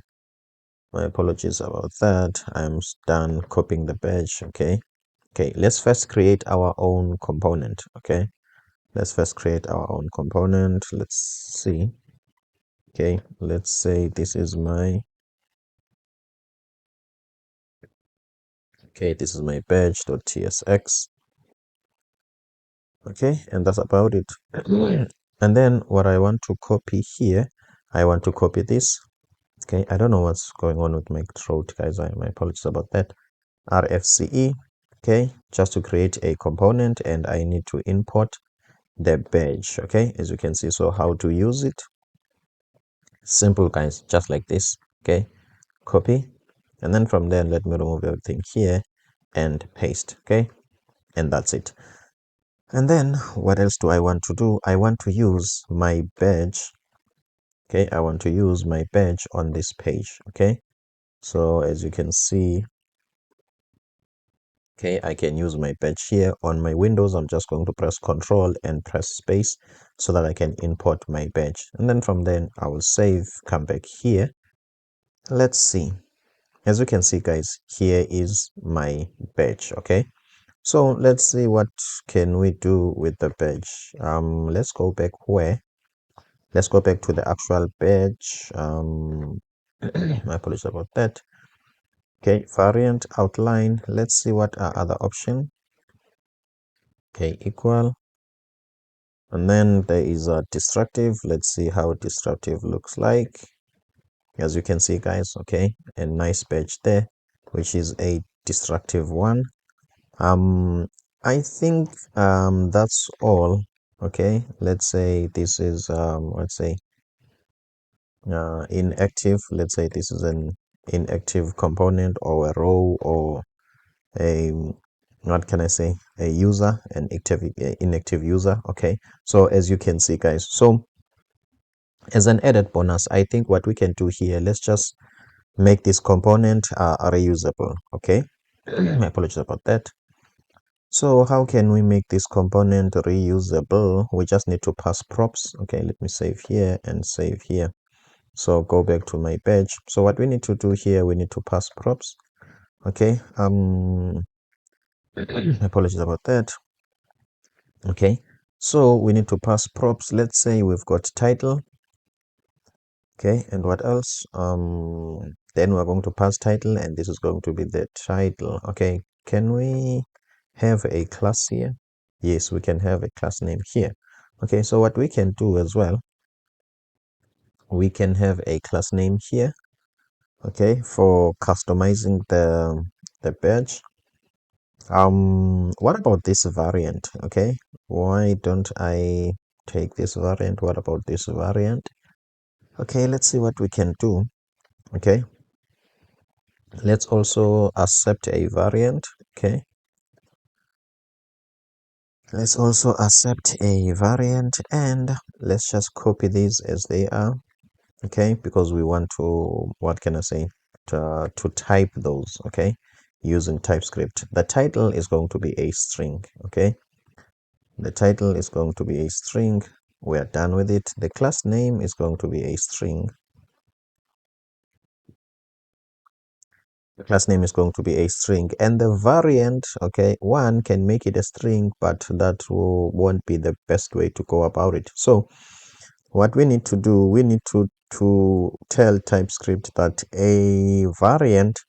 My apologies about that. I'm done copying the badge. Okay, let's first create our own component. Okay, let's first create our own component. Let's see. Okay, let's say this is my Okay, this is my badge.tsx. Okay, and that's about it. And then what I want to copy here, I want to copy this. Okay, I don't know what's going on with my throat, guys. My apologies about that. RFCE, okay, just to create a component, and I need to import the badge. Okay, as you can see. So how to use it? Simple, guys, just like this. Okay, copy, and then from there, let me remove everything here and paste. Okay, and that's it. And then what else do I want to do? I want to use my badge. Okay, I want to use my badge on this page. Okay, so as you can see, okay, I can use my badge here on my Windows. I'm just going to press Control and press space so that I can import my badge. And then from then I will save, come back here. Let's see. As you can see, guys, here is my badge. Okay, so let's see what can we do with the badge. Let's go back where let's go back to the actual badge. My apologies about that. Okay, variant outline. Let's see what are other options. Okay, equal. And then there is a destructive. Let's see how destructive looks like. As you can see, guys, okay, a nice badge there, which is a destructive one. I think that's all. Okay, let's say this is let's say inactive. Let's say this is an inactive component or a row or a what can I say, a user, an inactive user. Okay, so as you can see, guys, so as an added bonus, I think what we can do here, let's just make this component reusable. Okay, my apologies about that. So how can we make this component reusable? We just need to pass props. Okay, let me save here and save here. So go back to my badge. So what we need to do here, we need to pass props. Okay, apologies about that. Okay, so we need to pass props. Let's say we've got title. Okay, and what else? Then we're going to pass title, and this is going to be the title. Okay, can we have a class here? Yes, we can have a class name here. Okay, so what we can do as well, we can have a class name here. Okay, for customizing the badge. What about this variant? Okay, why don't I take this variant? What about this variant? Okay, let's see what we can do. Okay, let's also accept a variant. Okay, let's also accept a variant, and let's just copy these as they are. Okay, because we want to, what can I say, to type those. Okay, using TypeScript. The title is going to be a string. Okay, the title is going to be a string. We are done with it. The class name is going to be a string. The class name is going to be a string, and the variant, okay, one can make it a string, but that won't be the best way to go about it. So what we need to do, we need to tell TypeScript that a variant,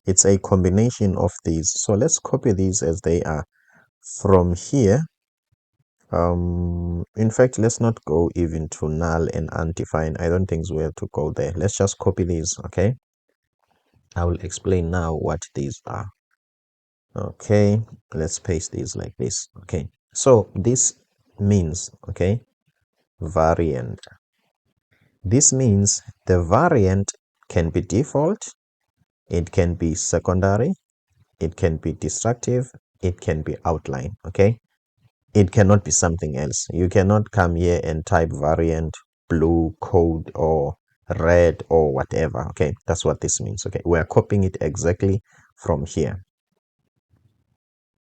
it's a combination of these. So let's copy these as they are from here. In fact, let's not go even to null and undefined. I don't think we have to go there. Let's just copy these. Okay, I will explain now what these are. Okay, let's paste these like this. Okay, so this means, okay, variant. This means the variant can be default, it can be secondary, it can be destructive, it can be outline. Okay, it cannot be something else. You cannot come here and type variant blue code or red or whatever. Okay, that's what this means. Okay, we're copying it exactly from here.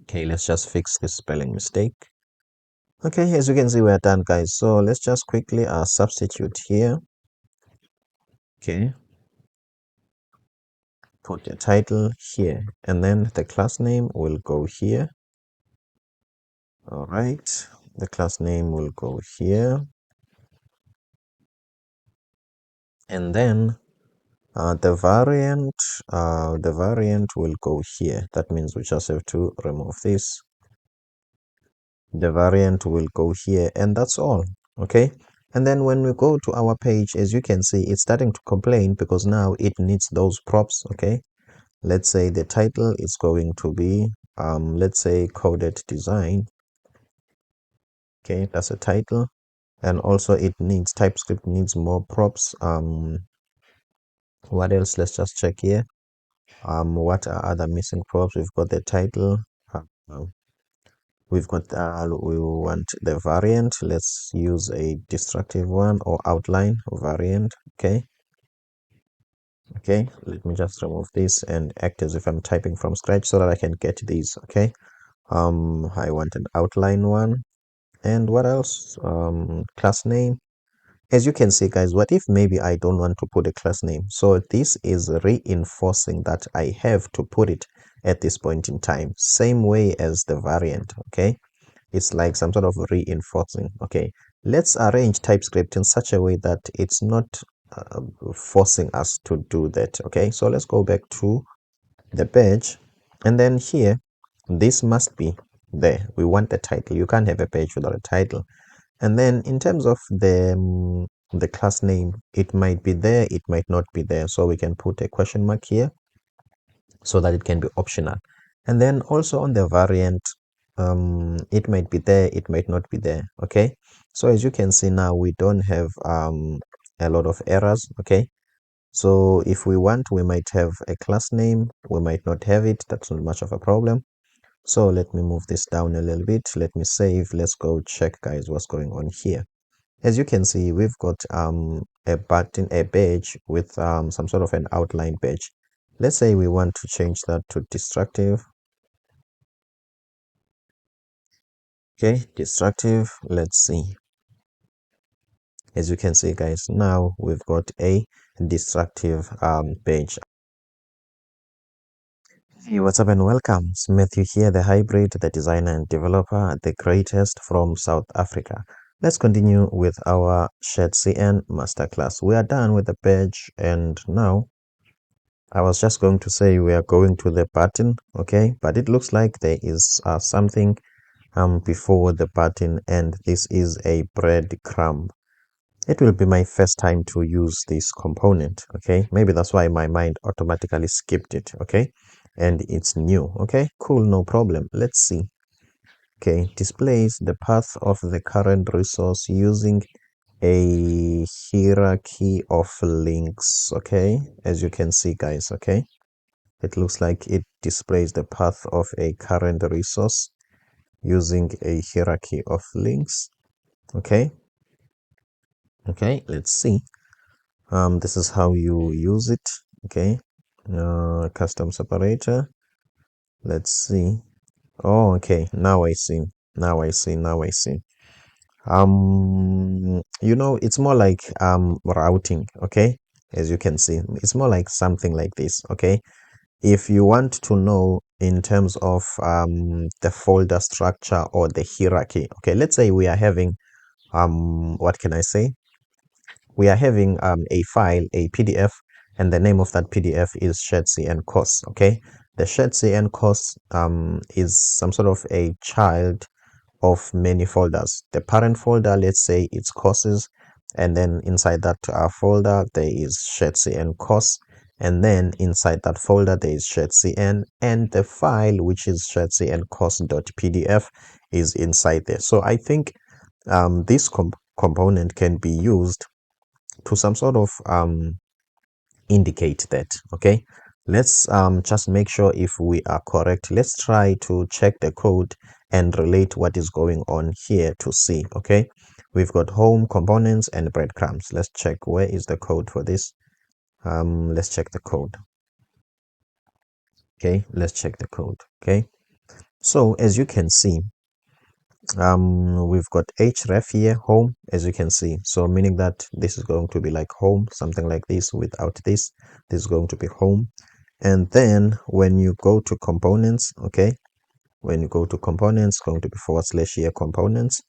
Okay, let's just fix this spelling mistake. Okay, as you can see, we're done, guys. So let's just quickly substitute here. Okay, put the title here, and then the class name will go here. All right, the class name will go here, and then The variant will go here. That means we just have to remove this. The variant will go here, and that's all. Okay, and then when we go to our page, as you can see, it's starting to complain because now it needs those props. Okay, let's say the title is going to be let's say coded design. Okay, that's a title. And also it needs TypeScript needs more props. What else? Let's just check here. What are other missing props? We've got the title. uh, we've got we want the variant. Let's use a destructive one or outline variant. Okay, let me just remove this and act as if I'm typing from scratch so that I can get these. Okay, I want an outline one. And what else? Class name. As you can see, guys, what if maybe I don't want to put a class name? So this is reinforcing that I have to put it at this point in time. Same way as the variant. Okay, it's like some sort of reinforcing. Okay, let's arrange TypeScript in such a way that it's not forcing us to do that. Okay, so let's go back to the badge, and then here this must be there. We want the title. You can't have a page without a title. And then in terms of the class name, it might be there, it might not be there, so we can put a question mark here so that it can be optional. And then also on the variant, it might be there, it might not be there. Okay, so as you can see now, we don't have a lot of errors. Okay, so if we want, we might have a class name, we might not have it. That's not much of a problem. So let me move this down a little bit. Let me save. Let's go check, guys, what's going on here. As you can see, we've got a button, a badge with some sort of an outline badge. Let's say we want to change that to destructive. Okay, destructive. Let's see. As you can see, guys, now we've got a destructive badge. Hey, what's up and welcome. It's Matthew here, the hybrid, the designer and developer, the greatest from South Africa. Let's continue with our SHADCN masterclass. We are done with the badge, and now I was just going to say we are going to the button. Okay, but it looks like there is something before the button, and this is a breadcrumb. It will be my first time to use this component. Okay, maybe that's why my mind automatically skipped it. Okay, and it's new. Okay, cool, no problem. Let's see. Okay, displays the path of the current resource using a hierarchy of links. Okay, as you can see, guys. Okay, it looks like it displays the path of a current resource using a hierarchy of links. Okay, let's see. This is how you use it. Okay, custom separator. Let's see. Oh, okay, now I see. Now I see. It's more like routing. Okay, as you can see, it's more like something like this. Okay, if you want to know in terms of the folder structure or the hierarchy. Okay, let's say we are having what can I say, we are having a file, a PDF, and the name of that PDF is SHADCN course. Okay, the SHADCN course is some sort of a child of many folders. The parent folder, let's say it's courses, and then inside that folder there is SHADCN course, and then inside that folder there is SHADCN, and the file, which is SHADCN course.pdf, is inside there. So I think this component can be used to some sort of indicate that. Okay, let's just make sure if we are correct. Let's try to check the code and relate what is going on here to see. Okay, we've got home, components, and breadcrumbs. Let's check where is the code for this. Let's check the code. Okay, let's check the code. Okay, so as you can see, we've got href here, home, as you can see, so meaning that this is going to be like home, something like this. Without this is going to be home. And then when you go to components, okay, when you go to components, going to be / here components,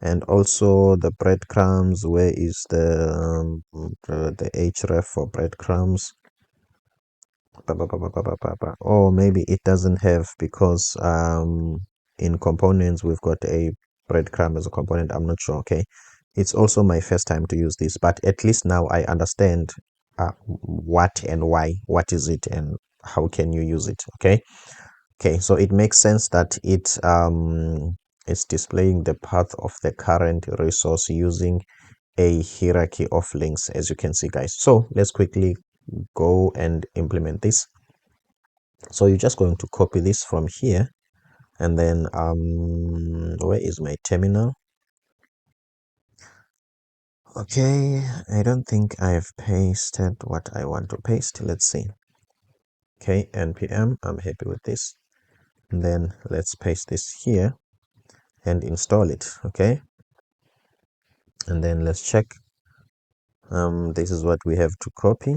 And also the breadcrumbs, where is the href for breadcrumbs? Or maybe it doesn't have, because in components we've got a breadcrumb as a component. I'm not sure. Okay, it's also my first time to use this, but at least now I understand what and why, what is it and how can you use it. Okay, so it makes sense that it's displaying the path of the current resource using a hierarchy of links, as you can see, guys. So let's quickly go and implement this. So you're just going to copy this from here, and then where is my terminal? Okay, I don't think I've pasted what I want to paste. Let's see. Okay, npm, I'm happy with this. And then let's paste this here and install it. Okay, and then let's check. This is what we have to copy.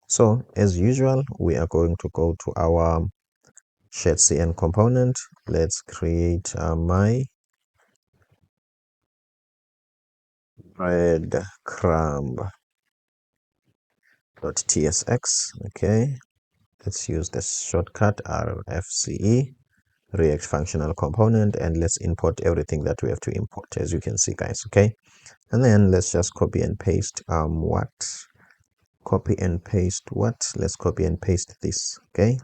So as usual, we are going to go to our SHADCN component. Let's create my breadcrumb.tsx. Okay, let's use the shortcut rfce, react functional component, and let's import everything that we have to import, as you can see, guys. Okay, and then let's just copy and paste let's copy and paste this. Okay,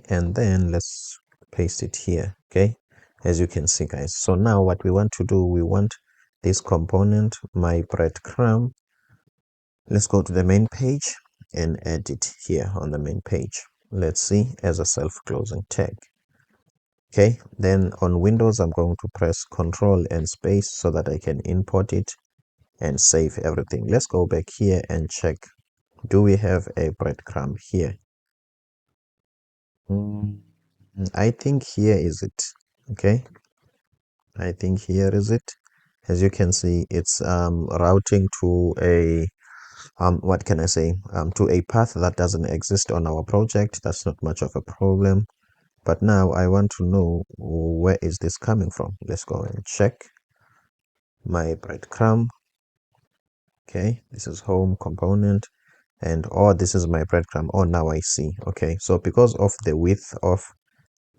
and then let's paste it here. Okay, as you can see, guys. So now what we want to do, we want this component, my breadcrumb. Let's go to the main page and add it here on the main page. Let's see, as a self-closing tag. Okay, then on Windows, I'm going to press Control and space so that I can import it and save everything. Let's go back here and check. Do we have a breadcrumb here? I think here is it. Okay, I think here is it. As you can see, it's routing to a what can I say, to a path that doesn't exist on our project. That's not much of a problem, but now I want to know, where is this coming from? Let's go and check my breadcrumb. Okay, this is home component, and this is my breadcrumb. Now I see. Okay, so because of the width of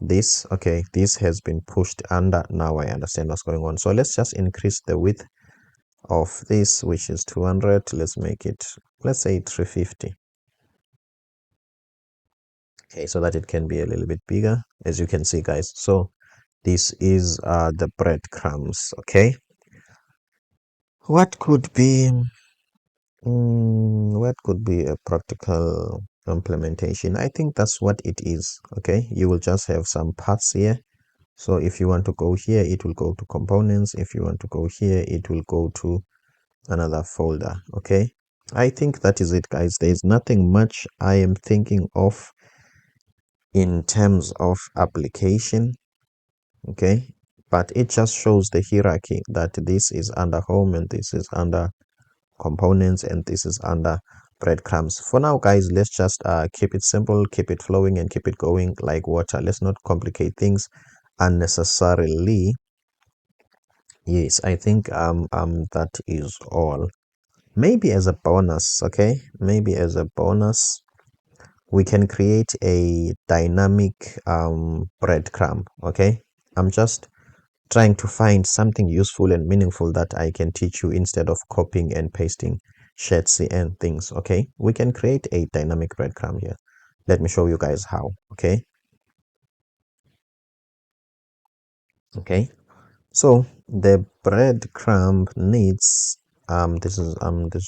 this, okay, this has been pushed under. Now I understand what's going on. So let's just increase the width of this, which is 200. Let's make it, let's say 350. Okay, so that it can be a little bit bigger, as you can see, guys. So this is the breadcrumbs. Okay, what could be a practical implementation? I think that's what it is. Okay, you will just have some paths here. So if you want to go here, it will go to components. If you want to go here, it will go to another folder. Okay, I think that is it, guys. There is nothing much I am thinking of in terms of application. Okay, but it just shows the hierarchy, that this is under home and this is under components and this is under breadcrumbs. For now, guys, let's just keep it simple, keep it flowing, and keep it going like water. Let's not complicate things unnecessarily. Yes, I think that is all. Maybe as a bonus, okay, maybe as a bonus, we can create a dynamic breadcrumb. Okay, I'm just trying to find something useful and meaningful that I can teach you instead of copying and pasting SHADCN things. Okay, we can create a dynamic breadcrumb here. Let me show you guys how. Okay, so the breadcrumb needs this is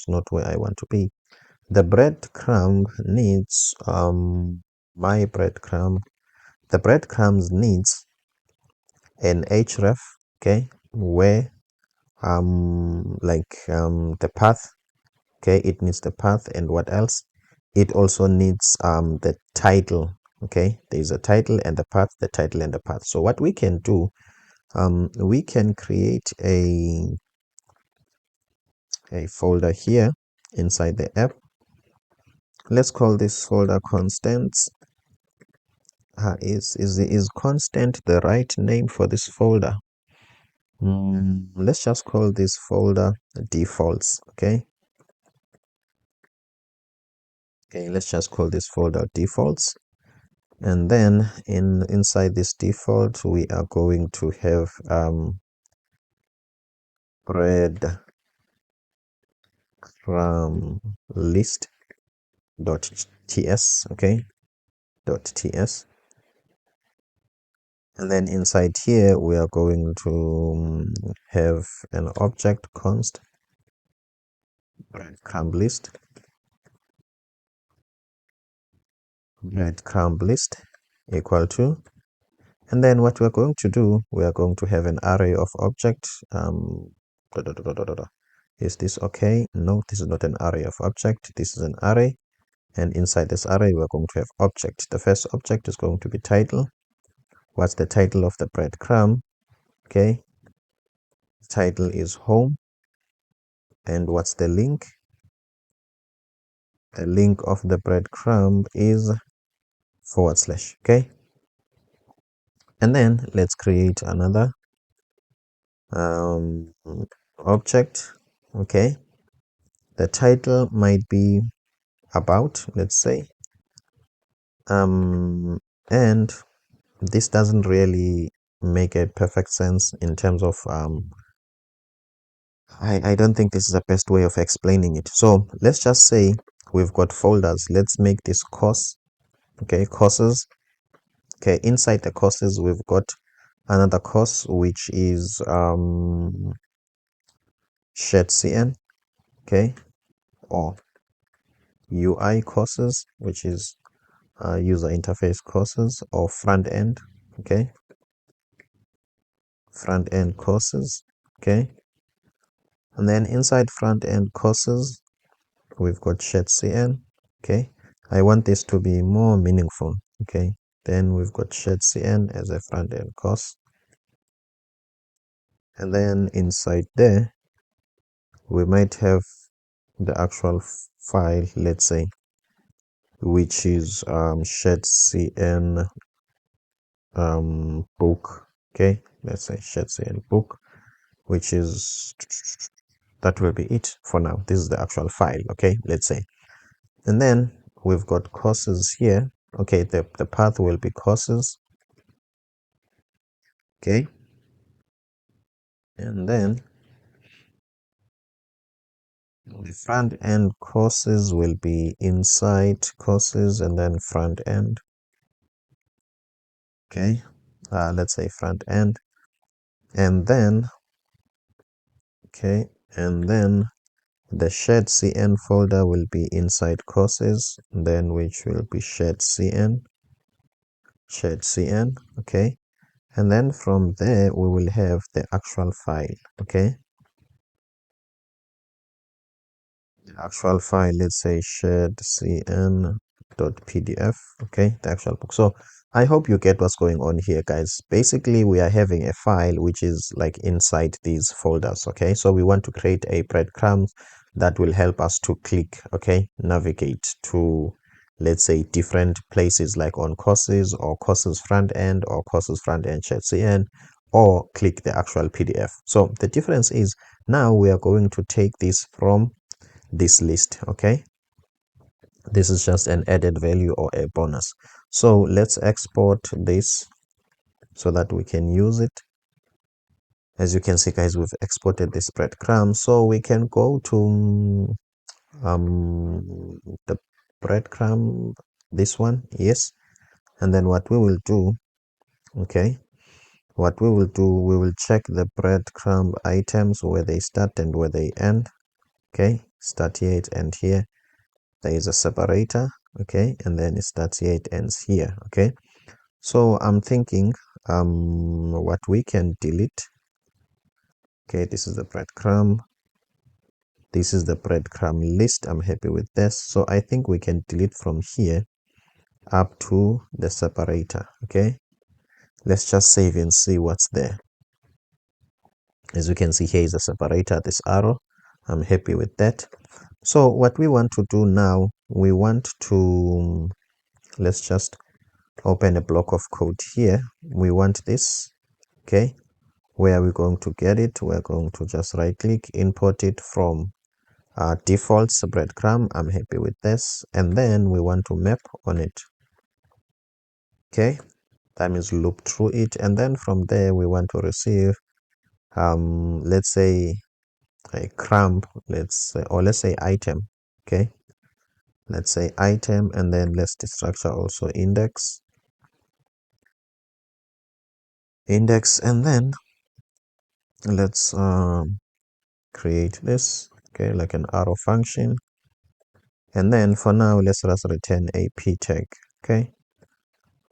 not where I want to be. The breadcrumb needs my breadcrumb the breadcrumbs needs an href, okay, where the path. Okay, it needs the path, and what else? It also needs the title. Okay, there's a title and the path, the title and the path. So what we can do, we can create a folder here inside the app. Let's call this folder constants, Is constant the right name for this folder? Let's just call this folder defaults. Okay, let's just call this folder defaults. And then inside this default, we are going to have breadcrumb list.ts. Okay, .ts. And then inside here, we are going to have an object const breadcrumb list equal to, and then what we're going to do, we are going to have an array of objects. Is this okay? No, this is not an array of object. This is an array, and inside this array, we're going to have object. The first object is going to be title. What's the title of the breadcrumb? Okay, title is home. And what's the link? The link of the breadcrumb is /. Okay, and then let's create another object. Okay, the title might be about, let's say, and this doesn't really make a perfect sense in terms of I don't think this is the best way of explaining it. So let's just say we've got folders. Let's make this course. Okay, courses. Okay, inside the courses, we've got another course which is SHADCN. Okay, or UI courses, which is user interface courses, or front end. Okay, front end courses. Okay, and then inside front end courses, we've got SHADCN. Okay, I want this to be more meaningful. Okay, then we've got SHADCN as a front end course, and then inside there we might have the actual file, let's say, which is SHADCN book. Okay, let's say SHADCN book, which is, that will be it for now. This is the actual file. Okay, let's say, and then we've got courses here. Okay, the path will be courses. Okay, and then the front end courses will be inside courses, and then front end. Okay, let's say front end, and then okay, and then the SHADCN folder will be inside courses, then which will be SHADCN. Okay, and then from there we will have the actual file. Okay, the actual file, let's say SHADCN.pdf. Okay, the actual book. So I hope you get what's going on here, guys. Basically, we are having a file which is like inside these folders. Okay, so we want to create a breadcrumb that will help us to click, okay, navigate to, let's say, different places, like on courses or courses front end or courses front end SHADCN, or click the actual PDF. So the difference is now we are going to take this from this list. Okay, this is just an added value or a bonus. So let's export this so that we can use it. As you can see, guys, we've exported this breadcrumb, so we can go to the breadcrumb, this one, yes. And then what we will do, okay, what we will do, we will check the breadcrumb items, where they start and where they end. Okay, start here, it end here. There is a separator. Okay, and then it starts here, it ends here. Okay, so I'm thinking what we can delete. Okay, this is the breadcrumb, this is the breadcrumb list. I'm happy with this, so I think we can delete from here up to the separator. Okay, let's just save and see what's there. As you can see, here is a separator, this arrow. I'm happy with that. So what we want to do now, we want to, let's just open a block of code here. We want this. Okay, where are we going to get it? We're going to just right click, import it from defaults breadcrumb. I'm happy with this, and then we want to map on it. Okay, that means loop through it, and then from there we want to receive let's say a crumb, let's say item. Okay, let's say item, and then let's destructure also index, and then let's create this, okay, like an arrow function, and then for now let's just return a p tag. Okay,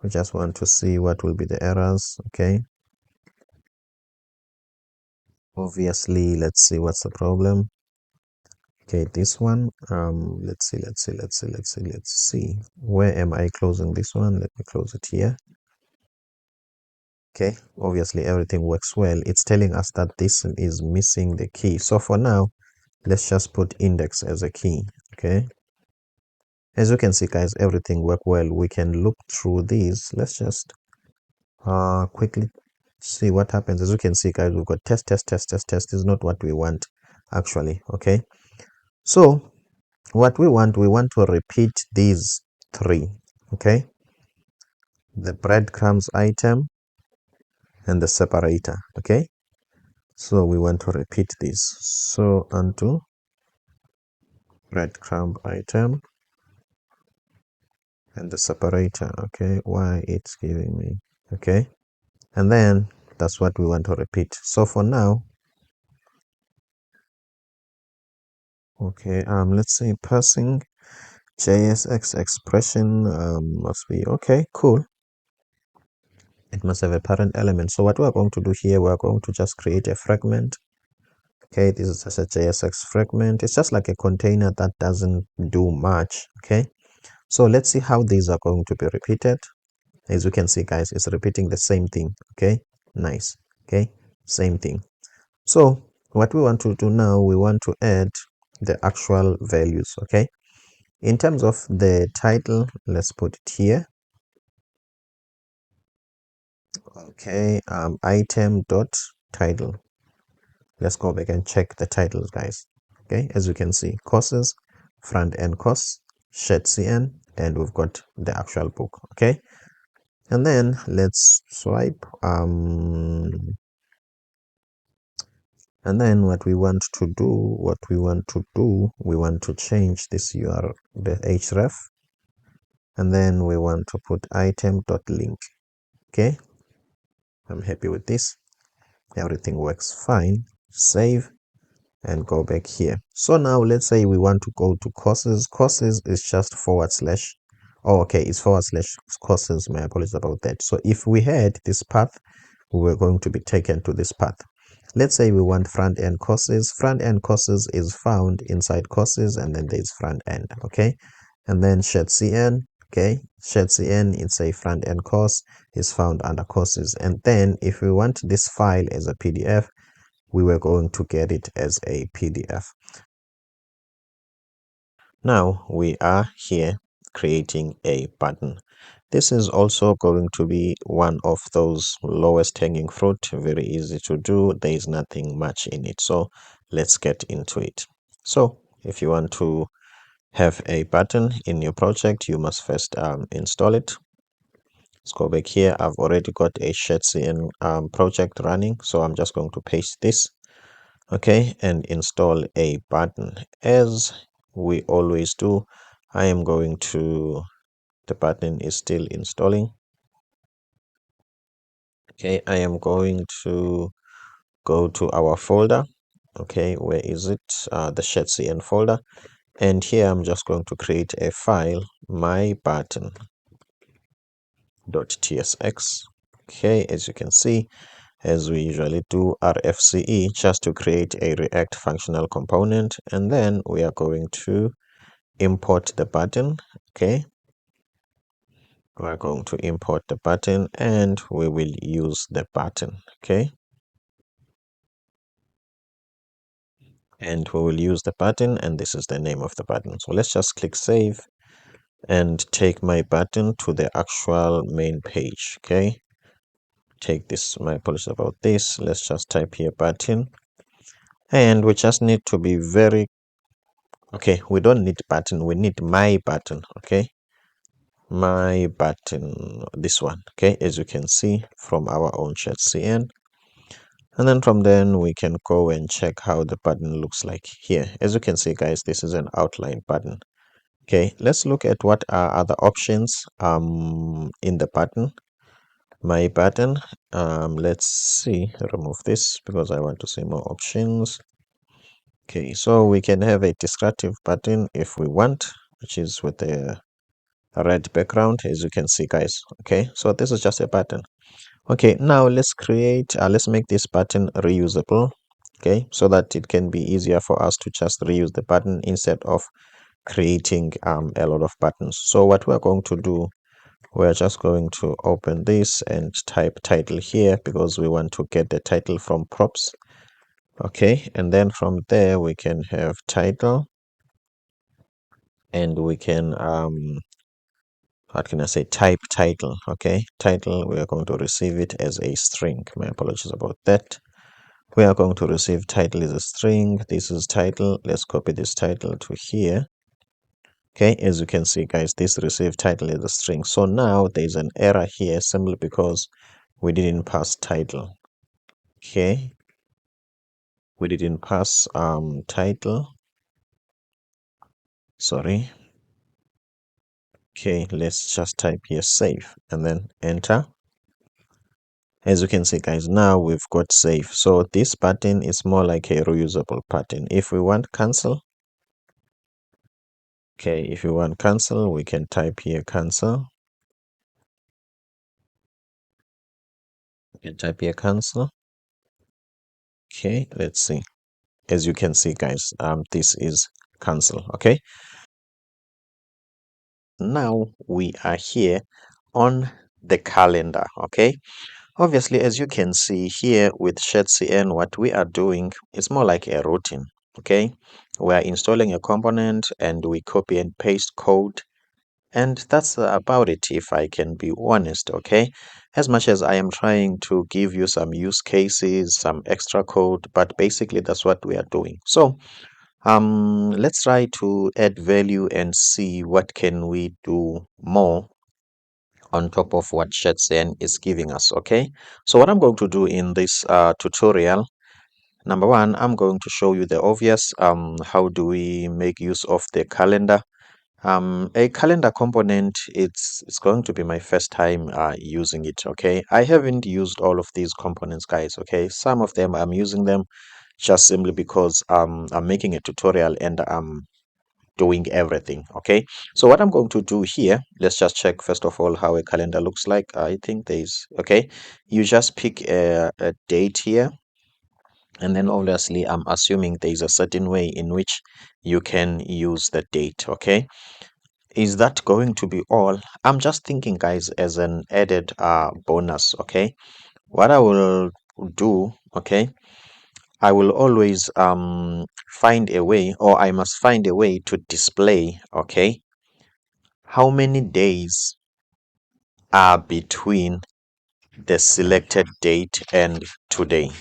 we just want to see what will be the errors. Okay, obviously let's see what's the problem. Okay, this one, let's see, where am I closing this one? Let me close it here. Okay, obviously everything works well. It's telling us that this is missing the key, so for now let's just put index as a key. Okay, as you can see guys, everything worked well. We can look through these. Let's just quickly see what happens. As you can see guys, we've got test. This is not what we want actually. Okay, so what we want to repeat these three. Okay, the breadcrumbs item and the separator. Okay, so we want to repeat this. So unto breadcrumb item and the separator. Okay, why it's giving me, okay, and then that's what we want to repeat. So for now, okay, let's say passing JSX expression must be okay, cool. It must have a parent element. So what we're going to do here, we're going to just create a fragment. Okay, this is just a JSX fragment. It's just like a container that doesn't do much. Okay, so let's see how these are going to be repeated. As you can see guys, it's repeating the same thing. Okay, nice. Okay, same thing. So what we want to do now, we want to add the actual values. Okay, in terms of the title, let's put it here. Okay, item dot title. Let's go back and check the titles guys. Okay, as you can see, courses, front end course, SHADCN, and we've got the actual book. Okay, and then let's swipe and then what we want to do, we want to change this URL, the href, and then we want to put item.link. Okay, I'm happy with this. Everything works fine. Save and go back here. So now let's say we want to go to courses. Courses is just /. Oh, okay, it's / courses. My apologies about that. So if we had this path, we were going to be taken to this path. Let's say we want front end courses. Front end courses is found inside courses, and then there's front end. Okay, and then SHADCN. Okay, SHADCN, it's a front end course, is found under courses. And then if we want this file as a PDF, we were going to get it as a PDF. Now we are here creating a button. This is also going to be one of those lowest hanging fruit, very easy to do. There is nothing much in it. So let's get into it. So if you want to have a button in your project, you must first install it. Let's go back here. I've already got a SHADCN project running, so I'm just going to paste this. Okay, and install a button. As we always do, I am going to, the button is still installing. Okay, I am going to go to our folder. Okay, where is it? The SHADCN folder. And here I'm just going to create a file, my button.tsx. Okay, as you can see, as we usually do, RFCE, just to create a React functional component, and then we are going to import the button. Okay, we're going to import the button, and we will use the button. Okay, and we will use the button, and this is the name of the button. So let's just click save, and take my button to the actual main page. Okay, take this, my apologies about this. Let's just type here button, and we just need to be very okay. We don't need button, we need my button. Okay, my button, this one. Okay, as you can see from our own SHADCN. And then from then we can go and check how the button looks like here. As you can see, guys, this is an outline button. Okay, let's look at what are other options in the button. My button. Let's see, remove this because I want to see more options. Okay, so we can have a descriptive button if we want, which is with a red background, as you can see, guys. Okay, so this is just a button. Okay, now let's make this button reusable. Okay, so that it can be easier for us to just reuse the button instead of creating a lot of buttons. So what we're going to do, we're just going to open this and type title here because we want to get the title from props. Okay, and then from there we can have title, and we can what can I say, type title. Okay, title, we are going to receive it as a string. My apologies about that. We are going to receive title as a string. This is title. Let's copy this title to here. Okay, as you can see, guys, this receive title as a string. So now there's an error here simply because we didn't pass title. Okay, we didn't pass title. Sorry. Okay, let's just type here save and then enter. As you can see, guys, now we've got save. So this button is more like a reusable button. If we want cancel, okay, if you want cancel, we can type here cancel. You can type here cancel. Okay, let's see. As you can see, guys, this is cancel. Okay, now we are here on the calendar. Okay, obviously, as you can see here with SHADCN, what we are doing is more like a routine. Okay, we are installing a component and we copy and paste code, and that's about it, if I can be honest. Okay, as much as I am trying to give you some use cases, some extra code, but basically that's what we are doing. So let's try to add value and see what can we do more on top of what SHADCN is giving us. Okay, so what I'm going to do in this tutorial, number one, I'm going to show you the obvious. How do we make use of the calendar? A calendar component, it's going to be my first time using it. Okay, I haven't used all of these components, guys. Okay, some of them I'm using them just simply because I'm making a tutorial and doing everything. Okay, so what I'm going to do here, let's just check first of all how a calendar looks like. I think there's okay, you just pick a date here, and then obviously I'm assuming there's a certain way in which you can use the date. Okay, is that going to be all? I'm just thinking, guys, as an added bonus. Okay, what I will do, okay, I will always find a way, or I must find a way to display, okay, how many days are between the selected date and today.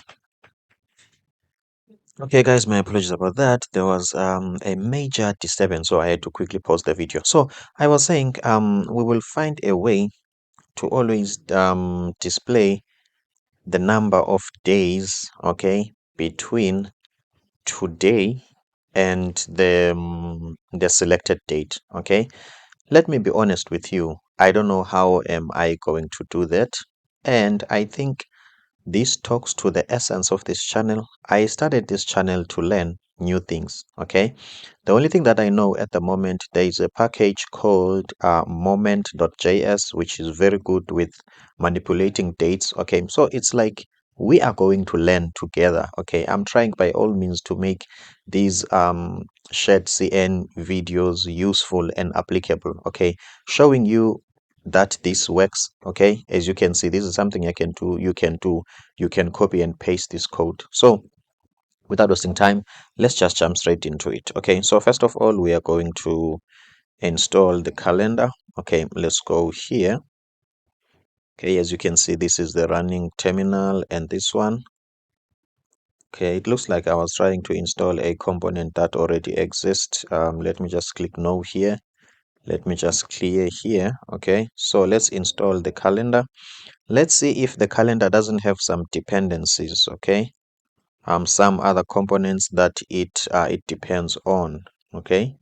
Okay, guys, my apologies about that. There was a major disturbance, so I had to quickly pause the video. So I was saying we will find a way to always display the number of days, okay, between today and the selected date. Okay, let me be honest with you, I don't know how am I going to do that, and I think this talks to the essence of this channel. I started this channel to learn new things. Okay, the only thing that I know at the moment, there is a package called moment.js, which is very good with manipulating dates. Okay, so it's like we are going to learn together. Okay, I'm trying by all means to make these SHADCN videos useful and applicable. Okay, showing you that this works. Okay, as you can see, this is something I can do, you can do, you can copy and paste this code. So without wasting time, let's just jump straight into it. Okay, so first of all, we are going to install the calendar. Okay, let's go here. Okay, as you can see, this is the running terminal and this one. Okay, it looks like I was trying to install a component that already exists. Let me just click no here. Let me just clear here. Okay, so let's install the calendar. Let's see if the calendar doesn't have some dependencies. Okay, some other components that it depends on. Okay.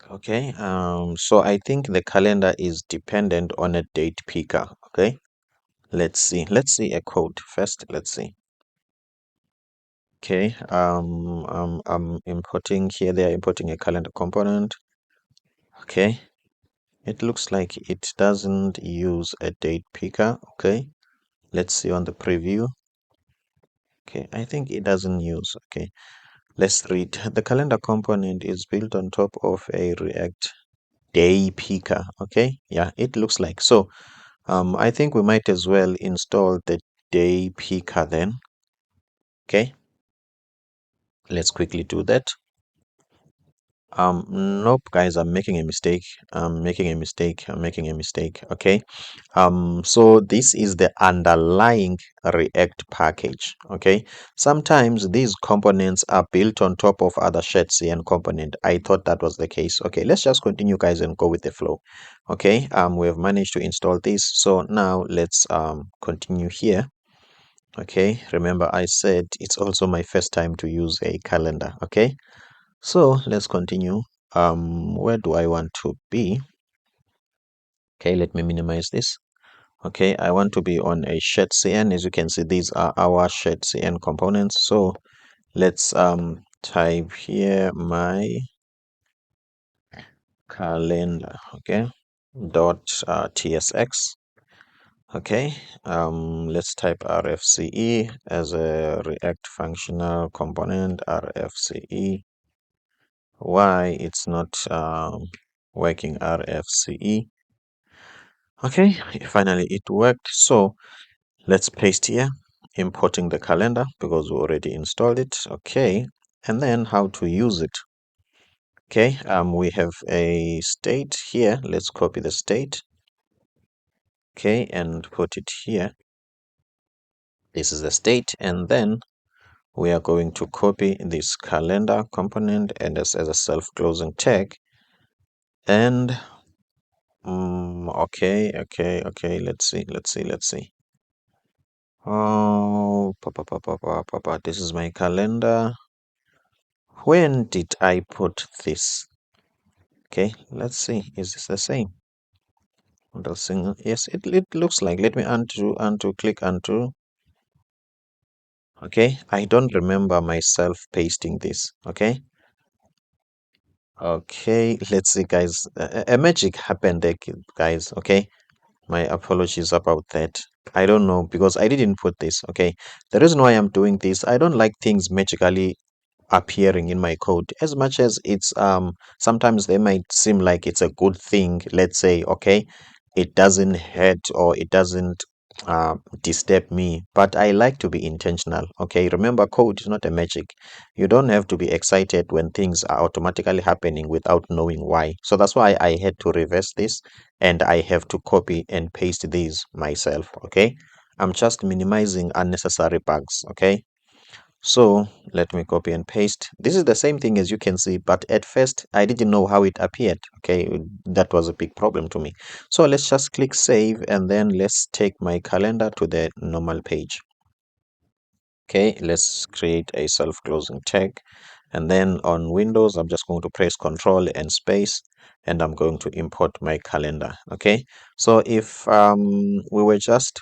Okay, so I think the calendar is dependent on a date picker. Okay, let's see a code first. Let's see. Okay, I'm importing here. They are importing a calendar component. Okay, it looks like it doesn't use a date picker. Okay, let's see on the preview. Okay, I think it doesn't use. Okay, let's read. The calendar component is built on top of a React day picker. Okay, yeah, it looks like so. I think we might as well install the day picker then. Okay, let's quickly do that. Nope, guys, I'm making a mistake. I'm making a mistake. I'm making a mistake. Okay. So this is the underlying React package. Okay. Sometimes these components are built on top of other SHADCN component. I thought that was the case. Okay, let's just continue, guys, and go with the flow. Okay. We have managed to install this. So now let's continue here. Okay. Remember, I said it's also my first time to use a calendar. Okay. So let's continue. Where do I want to be? Okay, let me minimize this. Okay, I want to be on a SHADCN. As you can see, these are our SHADCN components. So let's type here my calendar. Okay, dot tsx. Okay, let's type RFCE as a React functional component. RFCE. Why it's not working? RFCE. Okay, finally it worked. So let's paste here, importing the calendar because we already installed it. Okay, and then how to use it. Okay, we have a state here. Let's copy the state. Okay, and put it here. This is the state, and then we are going to copy this calendar component and as a self-closing tag. And okay. Let's see. Oh, this is my calendar. When did I put this? Okay, let's see. Is this the same? Yes, it looks like. Let me undo, click undo. Okay, I don't remember myself pasting this. Okay. Okay, let's see, guys. A magic happened there, guys. Okay, my apologies about that. I don't know because I didn't put this. Okay, the reason why I'm doing this, I don't like things magically appearing in my code. As much as it's sometimes they might seem like it's a good thing. Let's say, okay, it doesn't hurt or it doesn't disturb me, but I like to be intentional. Okay, remember, code is not a magic. You don't have to be excited when things are automatically happening without knowing why. So that's why I had to reverse this and I have to copy and paste these myself. Okay, I'm just minimizing unnecessary bugs. Okay, so let me copy and paste. This is the same thing as you can see, but at first I didn't know how it appeared. Okay, that was a big problem to me. So let's just click save and then let's take my calendar to the normal page. Okay, let's create a self-closing tag. And then on Windows, I'm just going to press Control and space, and I'm going to import my calendar. Okay, so if we were just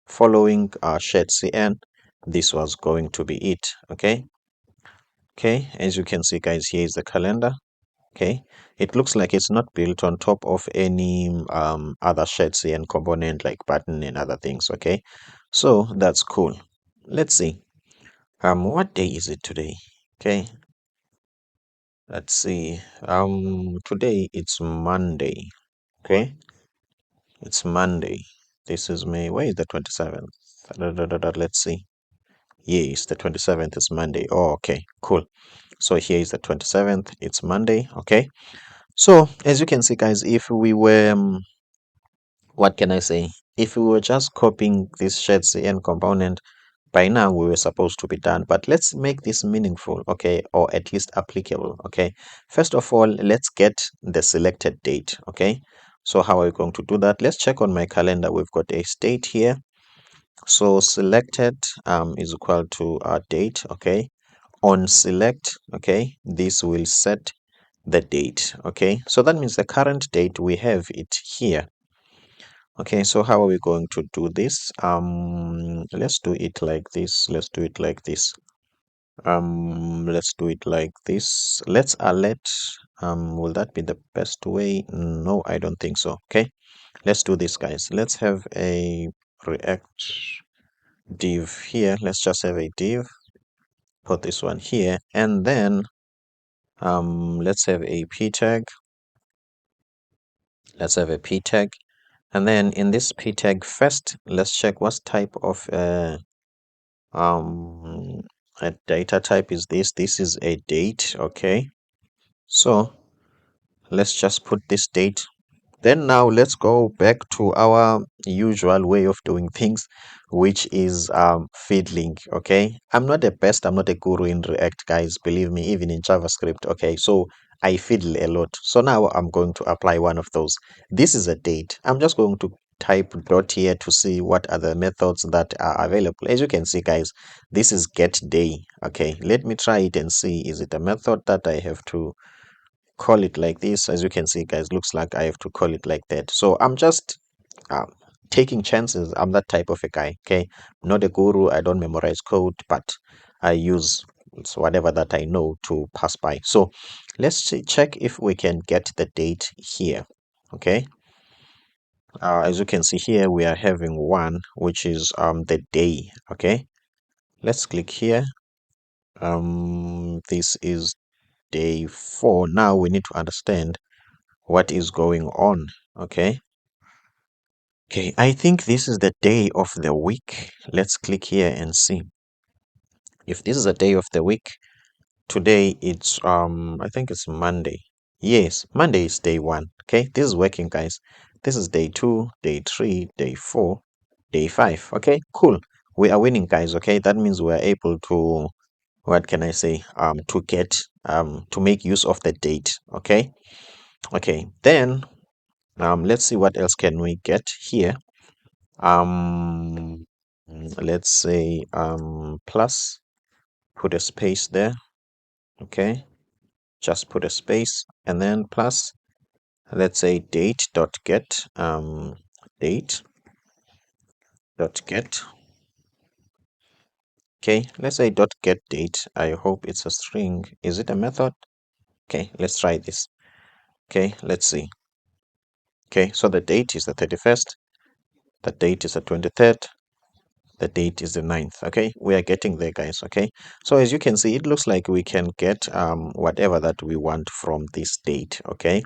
following our SHADCN, this was going to be it. Okay, as you can see, guys, here is the calendar. Okay, it looks like it's not built on top of any other SHADCN component like button and other things. Okay, so that's cool. Let's see. What day is it today? Okay, let's see. Today it's Monday. Okay, it's Monday. This is May. Where is the 27th? Let's see. Yes, the 27th is Monday. Oh, okay, cool. So here is the 27th, it's Monday. Okay, so as you can see guys, if we were what can I say, if we were just copying this SHADCN component, by now we were supposed to be done. But let's make this meaningful, okay, or at least applicable. Okay, first of all, let's get the selected date. Okay, so how are we going to do that? Let's check on my calendar. We've got a date here, so selected is equal to our date. Okay, on select, okay, this will set the date. Okay, so that means the current date, we have it here. Okay, so how are we going to do this? Let's do it like this. Let's do it like this. Let's do it like this. Let's alert. Will that be the best way? No, I don't think so. Okay, let's do this, guys. Let's have a React div here. Let's just have a div. Put this one here, and then let's have a p tag. Let's have a p tag, and then in this p tag first, let's check what type of a data type is this. This is a date. Okay, so let's just put this date. Then now let's go back to our usual way of doing things, which is fiddling. Okay, I'm not the best, I'm not a guru in React, guys, believe me, even in JavaScript. Okay, so I fiddle a lot. So now I'm going to apply one of those. This is a date. I'm just going to type dot here to see what are the methods that are available. As you can see, guys, this is get day. Okay, let me try it and see, is it a method that I have to call it like this? As you can see, guys, looks like I have to call it like that. So I'm just um, taking chances. I'm that type of a guy. Okay, not a guru, I don't memorize code, but I use whatever that I know to pass by. So let's check if we can get the date here. Okay, as you can see here, we are having one, which is the day. Okay, let's click here. This is day 4. Now we need to understand what is going on. Okay, I think this is the day of the week. Let's click here and see if this is a day of the week. Today it's I think it's Monday. Yes, Monday is day 1. Okay, this is working, guys. This is day 2, day 3, day 4, day 5. Okay, cool, we are winning, guys. Okay, that means we are able to, what can I say, to get to make use of the date. Okay, then let's see what else can we get here. um let's say plus, put a space there. Okay, just put a space and then plus, let's say date dot get date dot get. Okay, let's say dot get date. I hope it's a string. Is it a method? Okay, let's try this. Okay, let's see. Okay, so the date is the 31st, the date is the 23rd, the date is the 9th. Okay, we are getting there, guys. Okay, so as you can see, it looks like we can get whatever that we want from this date. Okay,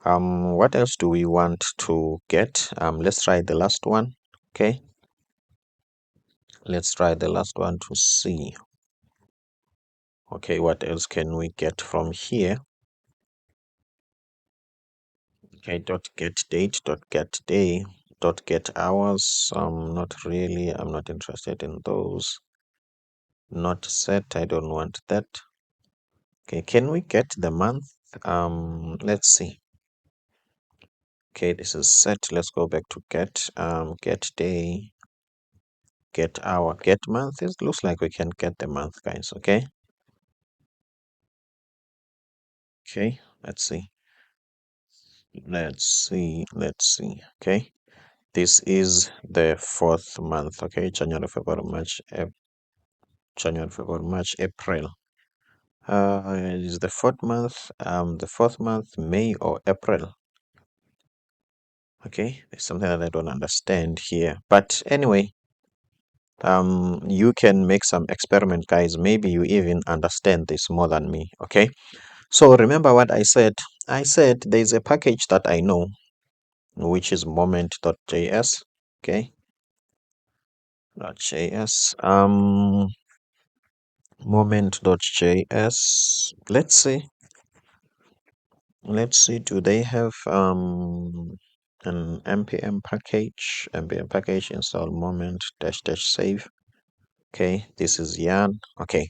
what else do we want to get? Let's try the last one. Okay, let's try the last one to see. Okay, what else can we get from here? Okay, dot get date, dot get day, dot get hours. Not really, I'm not interested in those. Not set, I don't want that. Okay, can we get the month? Let's see. Okay, this is set. Let's go back to get day, get hour, get month. It looks like we can get the month, guys. Okay, let's see. Okay, this is the 4th month. Okay, January, February, March, April. Is the 4th month the 4th month, May or April? Okay, there's something that I don't understand here, but anyway, you can make some experiment, guys. Maybe you even understand this more than me. Okay, so remember what I said. I said there's a package that I know, which is moment.js. Okay, .js. moment.js. Let's see, do they have an npm package install moment dash dash save. Okay, this is yarn. Okay,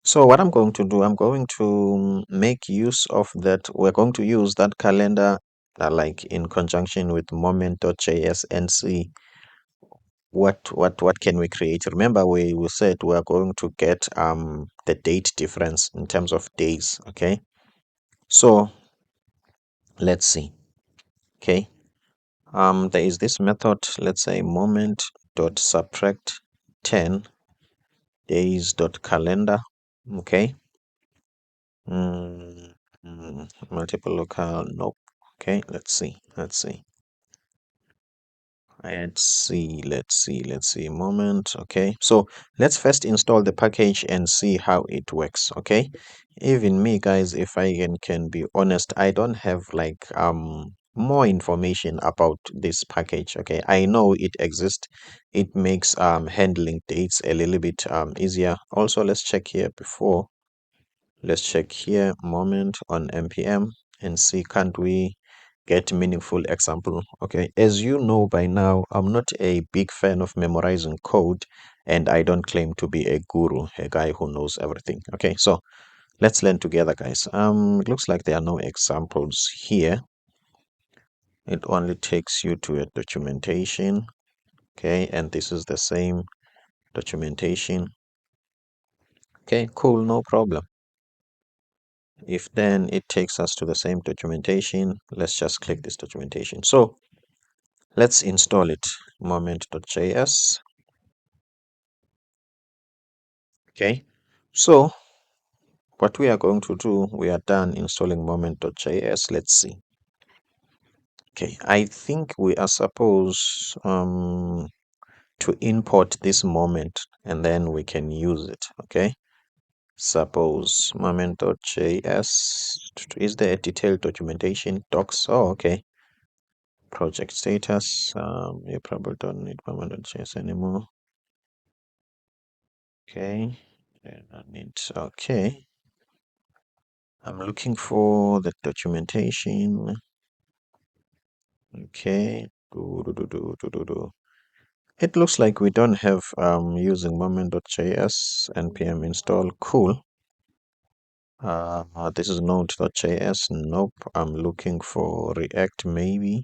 so what I'm going to do, I'm going to make use of that. We're going to use that calendar like in conjunction with moment.js and see what can we create. Remember, we said we're going to get the date difference in terms of days. Okay, so let's see. Okay, there is this method, let's say moment dot subtract 10 days dot calendar. Okay, mm, multiple local, nope. Okay, let's see. Let's see moment. Okay, so let's first install the package and see how it works. Okay, even me, guys, if I can be honest, I don't have like more information about this package. Okay, I know it exists. It makes handling dates a little bit easier. Also, let's check here moment on npm and see, can't we get meaningful example. Okay, as you know by now, I'm not a big fan of memorizing code, and I don't claim to be a guru, a guy who knows everything. Okay, so let's learn together, guys. It looks like there are no examples here. It only takes you to a documentation. Okay, and this is the same documentation. Okay, cool, no problem. If then it takes us to the same documentation, let's just click this documentation. So let's install it. Moment.js. Okay, so what we are going to do, we are done installing moment.js. Let's see. Okay, I think we are supposed to import this moment and then we can use it. Okay, suppose moment.js. Is there a detailed documentation docs? Oh, okay. Project status. You probably don't need moment.js anymore. Okay, okay. I'm looking for the documentation. Okay. It looks like we don't have using moment.js npm install. Cool. This is node.js. Nope. I'm looking for React maybe.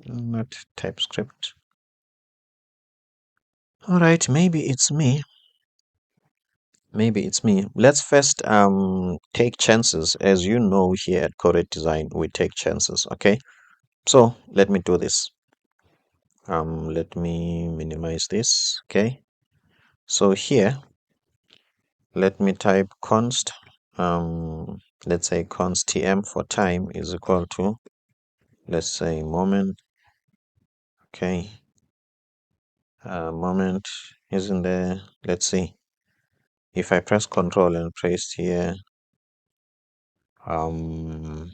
Not TypeScript. All right, maybe it's me. Let's first take chances. As you know, here at Core Design, we take chances. Okay, so let me do this. Let me minimize this. Okay, so here let me type const let's say const tm for time is equal to, let's say moment. Okay, moment isn't there. Let's see, if I press control and paste here, there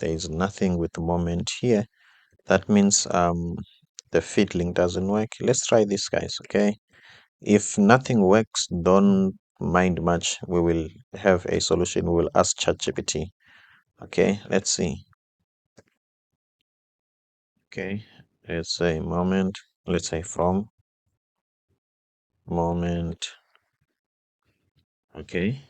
is nothing with the moment here. That means the fiddling doesn't work. Let's try this, guys. Okay, if nothing works, don't mind much. We will have a solution. We will ask ChatGPT. Okay, let's see. Okay, let's say moment. Let's say from moment. Okay,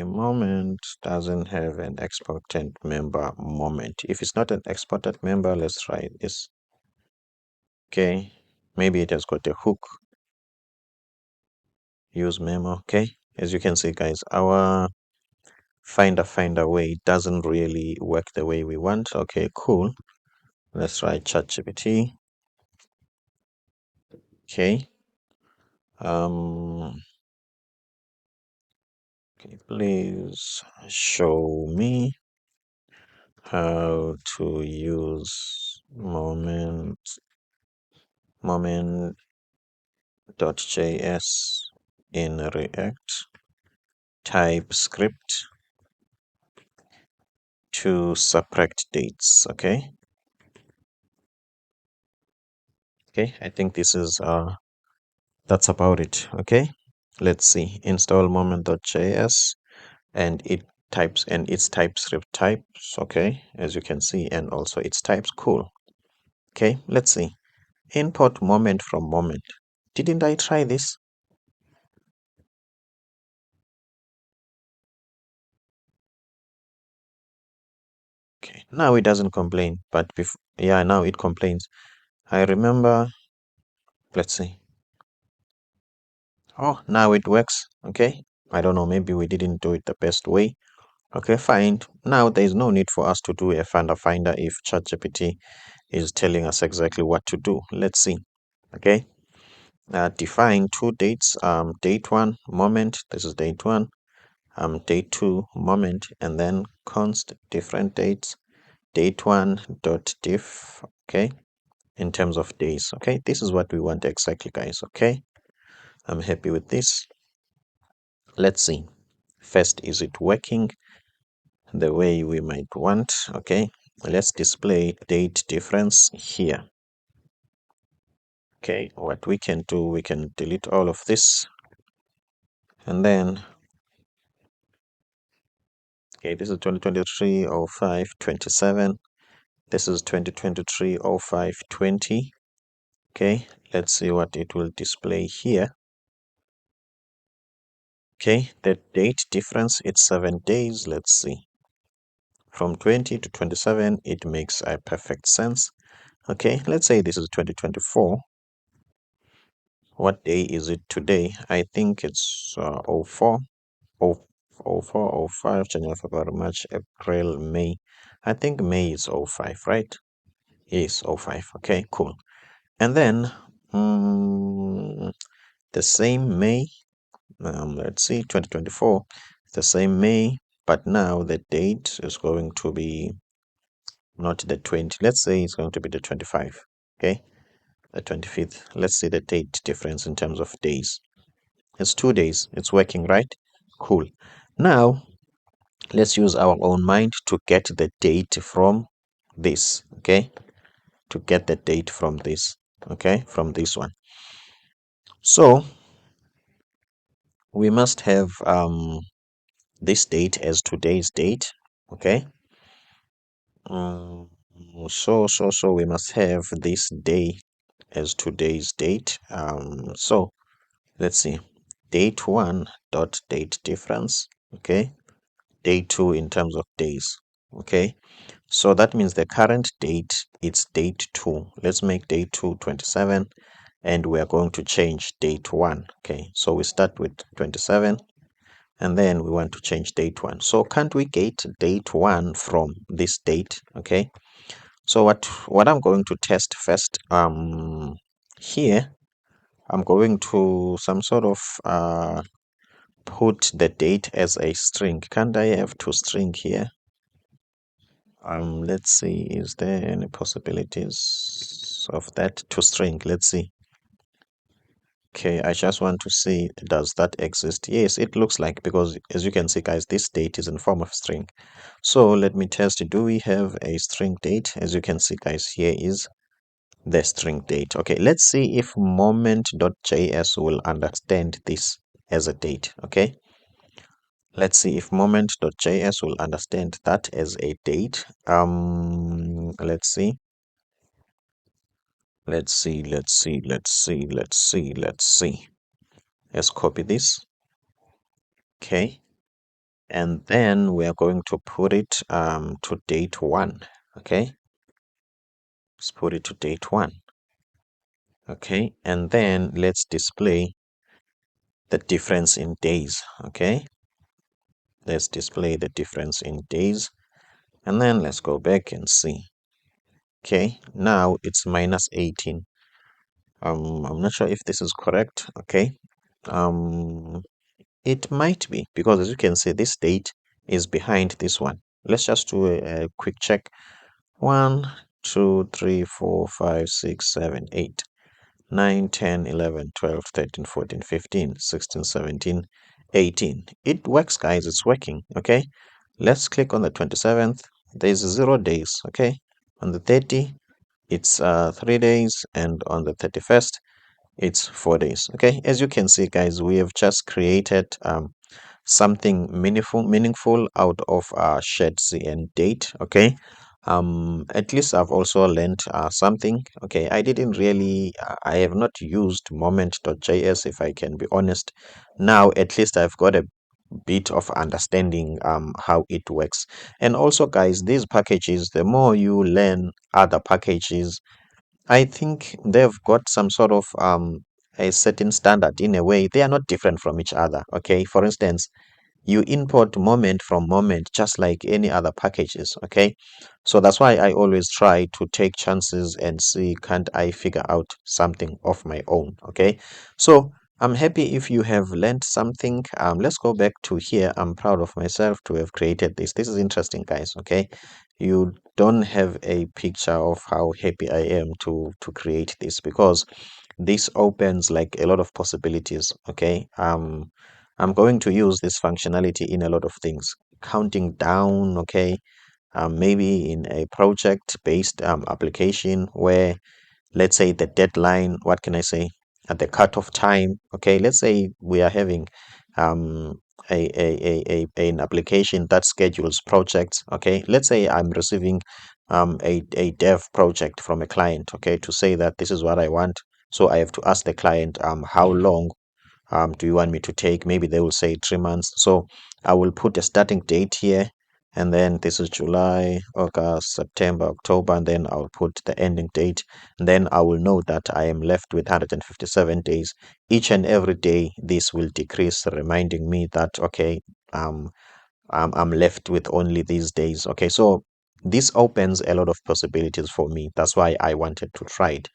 moment doesn't have an exported member moment. If it's not an exported member, let's try this. Okay, maybe it has got a hook. Use memo. Okay, as you can see, guys, our find a way doesn't really work the way we want. Okay, cool. Let's try ChatGPT. Okay. Okay, please show me how to use moment.js in React TypeScript to subtract dates. Okay. Okay, I think this is that's about it. Okay, let's see, install moment.js, and its TypeScript types. Okay, as you can see, and also its types. Cool. Okay, let's see, import moment from moment. Didn't I try this? Okay, now it doesn't complain, but before, yeah, now it complains. I remember, let's see. Oh, now it works. Okay, I don't know, maybe we didn't do it the best way. Okay, fine. Now there is no need for us to do a finder if ChatGPT is telling us exactly what to do. Let's see. Okay, define two dates. Date one moment. This is date one. Date two moment, and then const different dates. Date one dot diff. Okay, in terms of days. Okay, this is what we want exactly, guys. Okay, I'm happy with this. Let's see. First, is it working the way we might want? Okay, let's display date difference here. Okay, what we can do, we can delete all of this, and then, okay, this is 2023 05 27. This is 2023 05 20. Okay, let's see what it will display here. Okay, the date difference, it's 7 days. Let's see. From 20 to 27, it makes a perfect sense. Okay, let's say this is 2024. What day is it today? I think it's 04, 04, 05, January, February, March, April, May. I think May is 05, right? Yes, 05. Okay, cool. And then the same May, let's see, 2024, the same May, but now the date is going to be not the 20. Let's say it's going to be the 25. Okay, the 25th. Let's see the date difference in terms of days. It's 2 days. It's working, right? Cool. Now, let's use our own mind to get the date from this. Okay, to get the date from this. Okay, from this one. So we must have this date as today's date. Okay. So we must have this day as today's date. So let's see, date one dot date difference. Okay, day two in terms of days. Okay, so that means the current date, it's date two. Let's make date two 27, and we are going to change date one. Okay, so we start with 27, and then we want to change date one. So can't we get date one from this date? Okay, so what I'm going to test first, here I'm going to some sort of put the date as a string. Can't I have two string here? Let's see, is there any possibilities of that to string? Let's see. Okay, I just want to see, does that exist? Yes, it looks like, because as you can see, guys, this date is in form of string. So let me test, do we have a string date? As you can see, guys, here is the string date. Okay, let's see if moment.js will understand this as a date. Okay, let's see if moment.js will understand that as a date. Let's see. Let's see. Let's copy this. Okay, and then we are going to put it to date one. Okay, let's put it to date one. Okay, and then let's display the difference in days. Okay, let's display the difference in days, and then let's go back and see. Okay, now it's minus 18. I'm not sure if this is correct. Okay, it might be, because as you can see, this date is behind this one. Let's just do a quick check. 1 2 3 4 5 6 7 8 9 10 11 12 13 14 15 16 17 18. It works, guys. It's working. Okay, let's click on the 27th. There's 0 days. Okay, on the 30, it's 3 days, and on the 31st it's 4 days. Okay, as you can see, guys, we have just created something meaningful out of SHADCN date. Okay, at least I've also learned something. Okay, I didn't really I have not used moment.js, if I can be honest. Now at least I've got a bit of understanding how it works. And also, guys, these packages, the more you learn other packages, I think they've got some sort of a certain standard. In a way, they are not different from each other. Okay, for instance, you import moment from moment just like any other packages. Okay, so that's why I always try to take chances and see, can't I figure out something of my own. Okay, so I'm happy if you have learned something. Let's go back to here. I'm proud of myself to have created this is interesting, guys. Okay, you don't have a picture of how happy I am to create this, because this opens like a lot of possibilities. Okay, I'm going to use this functionality in a lot of things. Counting down, okay, maybe in a project based application where, let's say, the deadline, what can I say, at the cutoff time. Okay, let's say we are having um, an application that schedules projects. Okay, let's say I'm receiving a dev project from a client, okay, to say that this is what I want. So I have to ask the client, how long do you want me to take? Maybe they will say 3 months. So I will put a starting date here, and then this is July, August, September, October, and then I'll put the ending date. And then I will know that I am left with 157 days. Each and every day, this will decrease, reminding me that, okay, um, I'm left with only these days. Okay, so this opens a lot of possibilities for me. That's why I wanted to try it.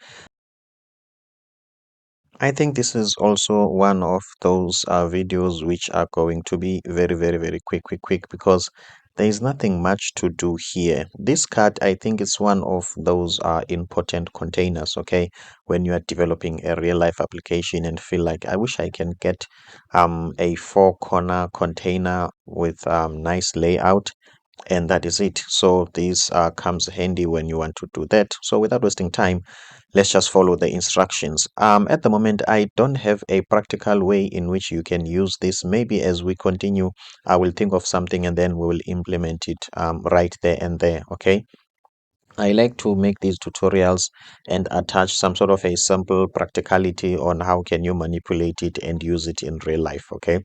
I think this is also one of those videos which are going to be very quick, because there is nothing much to do here. This card, I think, is one of those important containers. Okay, when you are developing a real life application and feel like, I wish I can get a 4 corner container with nice layout, and that is it. So this comes handy when you want to do that. So without wasting time, let's just follow the instructions. At the moment, I don't have a practical way in which you can use this. Maybe as we continue, I will think of something and then we will implement it right there and there. Okay, I like to make these tutorials and attach some sort of a simple practicality on how can you manipulate it and use it in real life. Okay,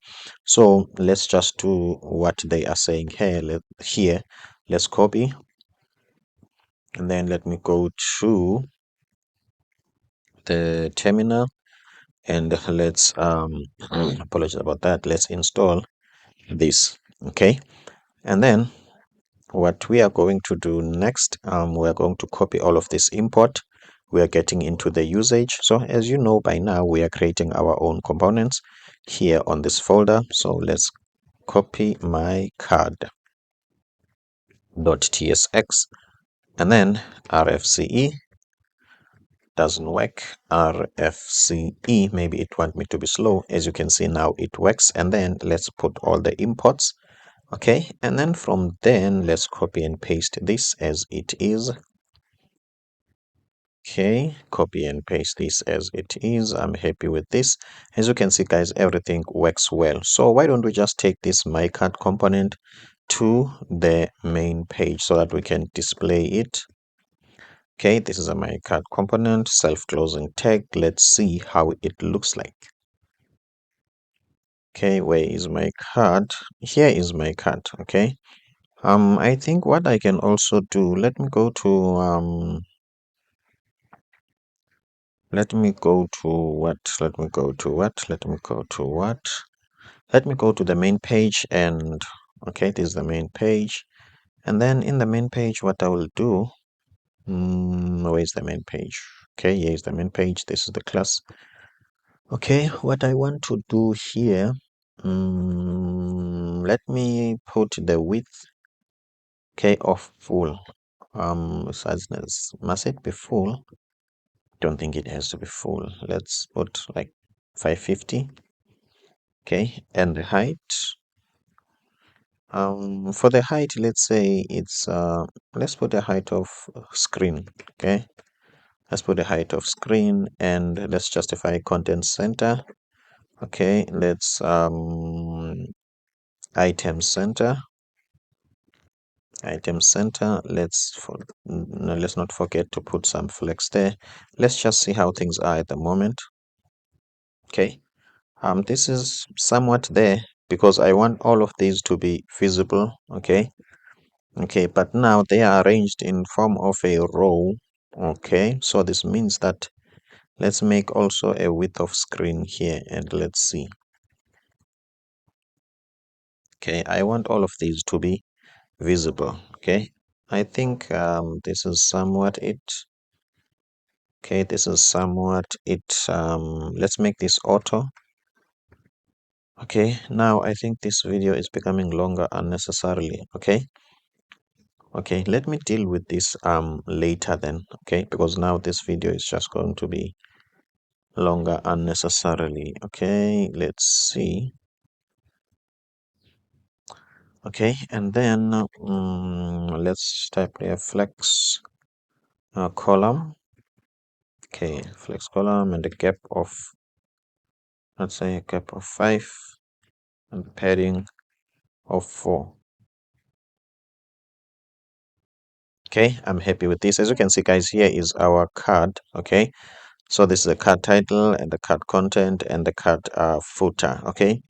so let's just do what they are saying here. Let's copy, and then let me go to the terminal, and let's apologize about that. Let's install this. Okay, and then what we are going to do next, we are going to copy all of this import. We are getting into the usage. So as you know by now, we are creating our own components here on this folder. So let's copy my card.tsx, and then rfce doesn't work. rfce, maybe it want me to be slow. As you can see now, it works. And then let's put all the imports. Okay, and then from then let's copy and paste this as it is. Okay, copy and paste this as it is. I'm happy with this. As you can see, guys, everything works well. So why don't we just take this my card component to the main page so that we can display it. Okay, this is a my card component, self-closing tag. Let's see how it looks like. Okay, where is my card? Here is my card. Okay, I think what I can also do, let me go to let me go to what? Let me go to what? Let me go to what? Let me go to the main page, and okay, this is the main page. And then in the main page, what I will do, where's the main page? Okay, here's the main page. This is the class. Okay, what I want to do here, let me put the width, okay, of full. Sizeness, must it be full? Don't think it has to be full. Let's put like 550. Okay, and the height, for the height, let's say it's let's put a height of screen. Okay, Let's put the height of screen and let's justify content center. Okay, let's item center. Let's not forget to put some flex there. Let's just see how things are at the moment. Okay, this is somewhat there because I want all of these to be visible. Okay, but now they are arranged in form of a row. Okay, so this means that let's make also a width of screen here and let's see. Okay, I want all of these to be visible. Okay, I think this is somewhat it. Okay, this is somewhat it. Let's make this auto. Okay, now I think this video is becoming longer unnecessarily. Okay, let me deal with this later then. Okay, because now this video is just going to be longer unnecessarily. Okay, let's see. Okay, and then let's type a flex column. Okay, flex column and a gap of, let's say, a gap of 5 and padding of 4. Okay, I'm happy with this. As you can see, guys, here is our card. Okay, so this is the card title and the card content and the card footer. Okay,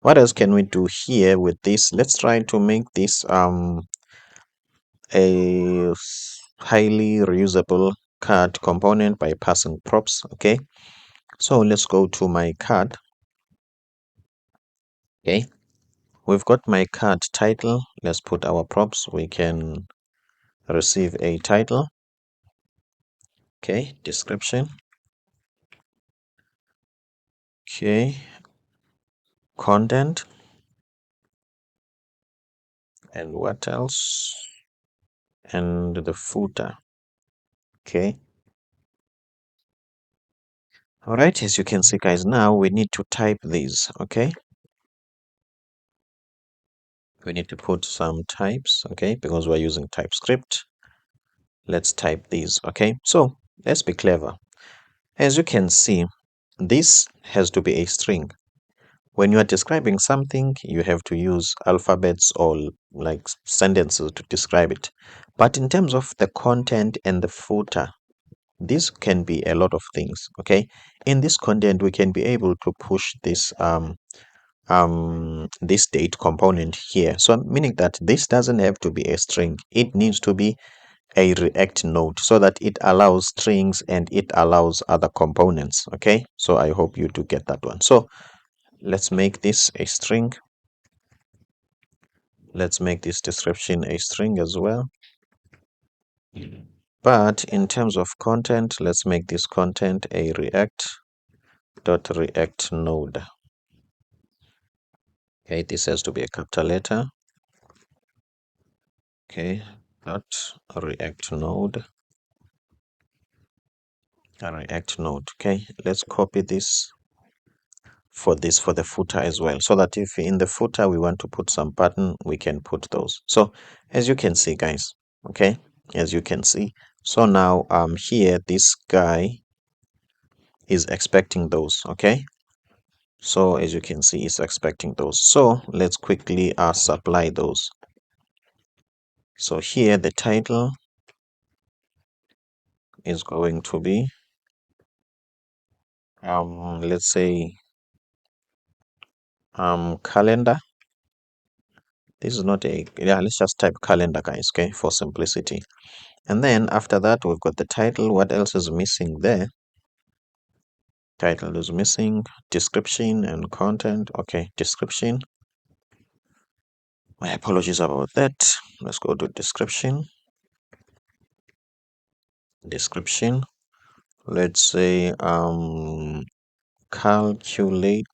what else can we do here with this? Let's try to make this a highly reusable card component by passing props. Okay, so let's go to my card. Okay, we've got my card title. Let's put our props. We can receive a title. Okay, description. Okay, content. And what else? And the footer. Okay, all right, as you can see, guys, now we need to type these. Okay, we need to put some types. Okay, because we're using TypeScript. Let's type these. Okay, so let's be clever. As you can see, this has to be a string. When you are describing something, you have to use alphabets or like sentences to describe it. But in terms of the content and the footer, this can be a lot of things. Okay, in this content we can be able to push this date component here, so meaning that this doesn't have to be a string, it needs to be a React node so that it allows strings and it allows other components. Okay, so I hope you do get that one. So let's make this a string. Let's make this description a string as well. But in terms of content, let's make this content a React node. Okay, this has to be a capital letter. Okay, dot React node. A React node. Okay, let's copy this for the footer as well, so that if in the footer we want to put some button, we can put those. So as you can see, guys, okay, as you can see, so now here this guy is expecting those. Okay, so as you can see, it's expecting those. So let's quickly supply those. So here the title is going to be let's say calendar. This is not a, yeah, let's just type calendar, guys, okay, for simplicity. And then after that we've got the title. What else is missing there? Title is missing, description and content. Okay, description. My apologies about that. Let's go to description. Let's say calculate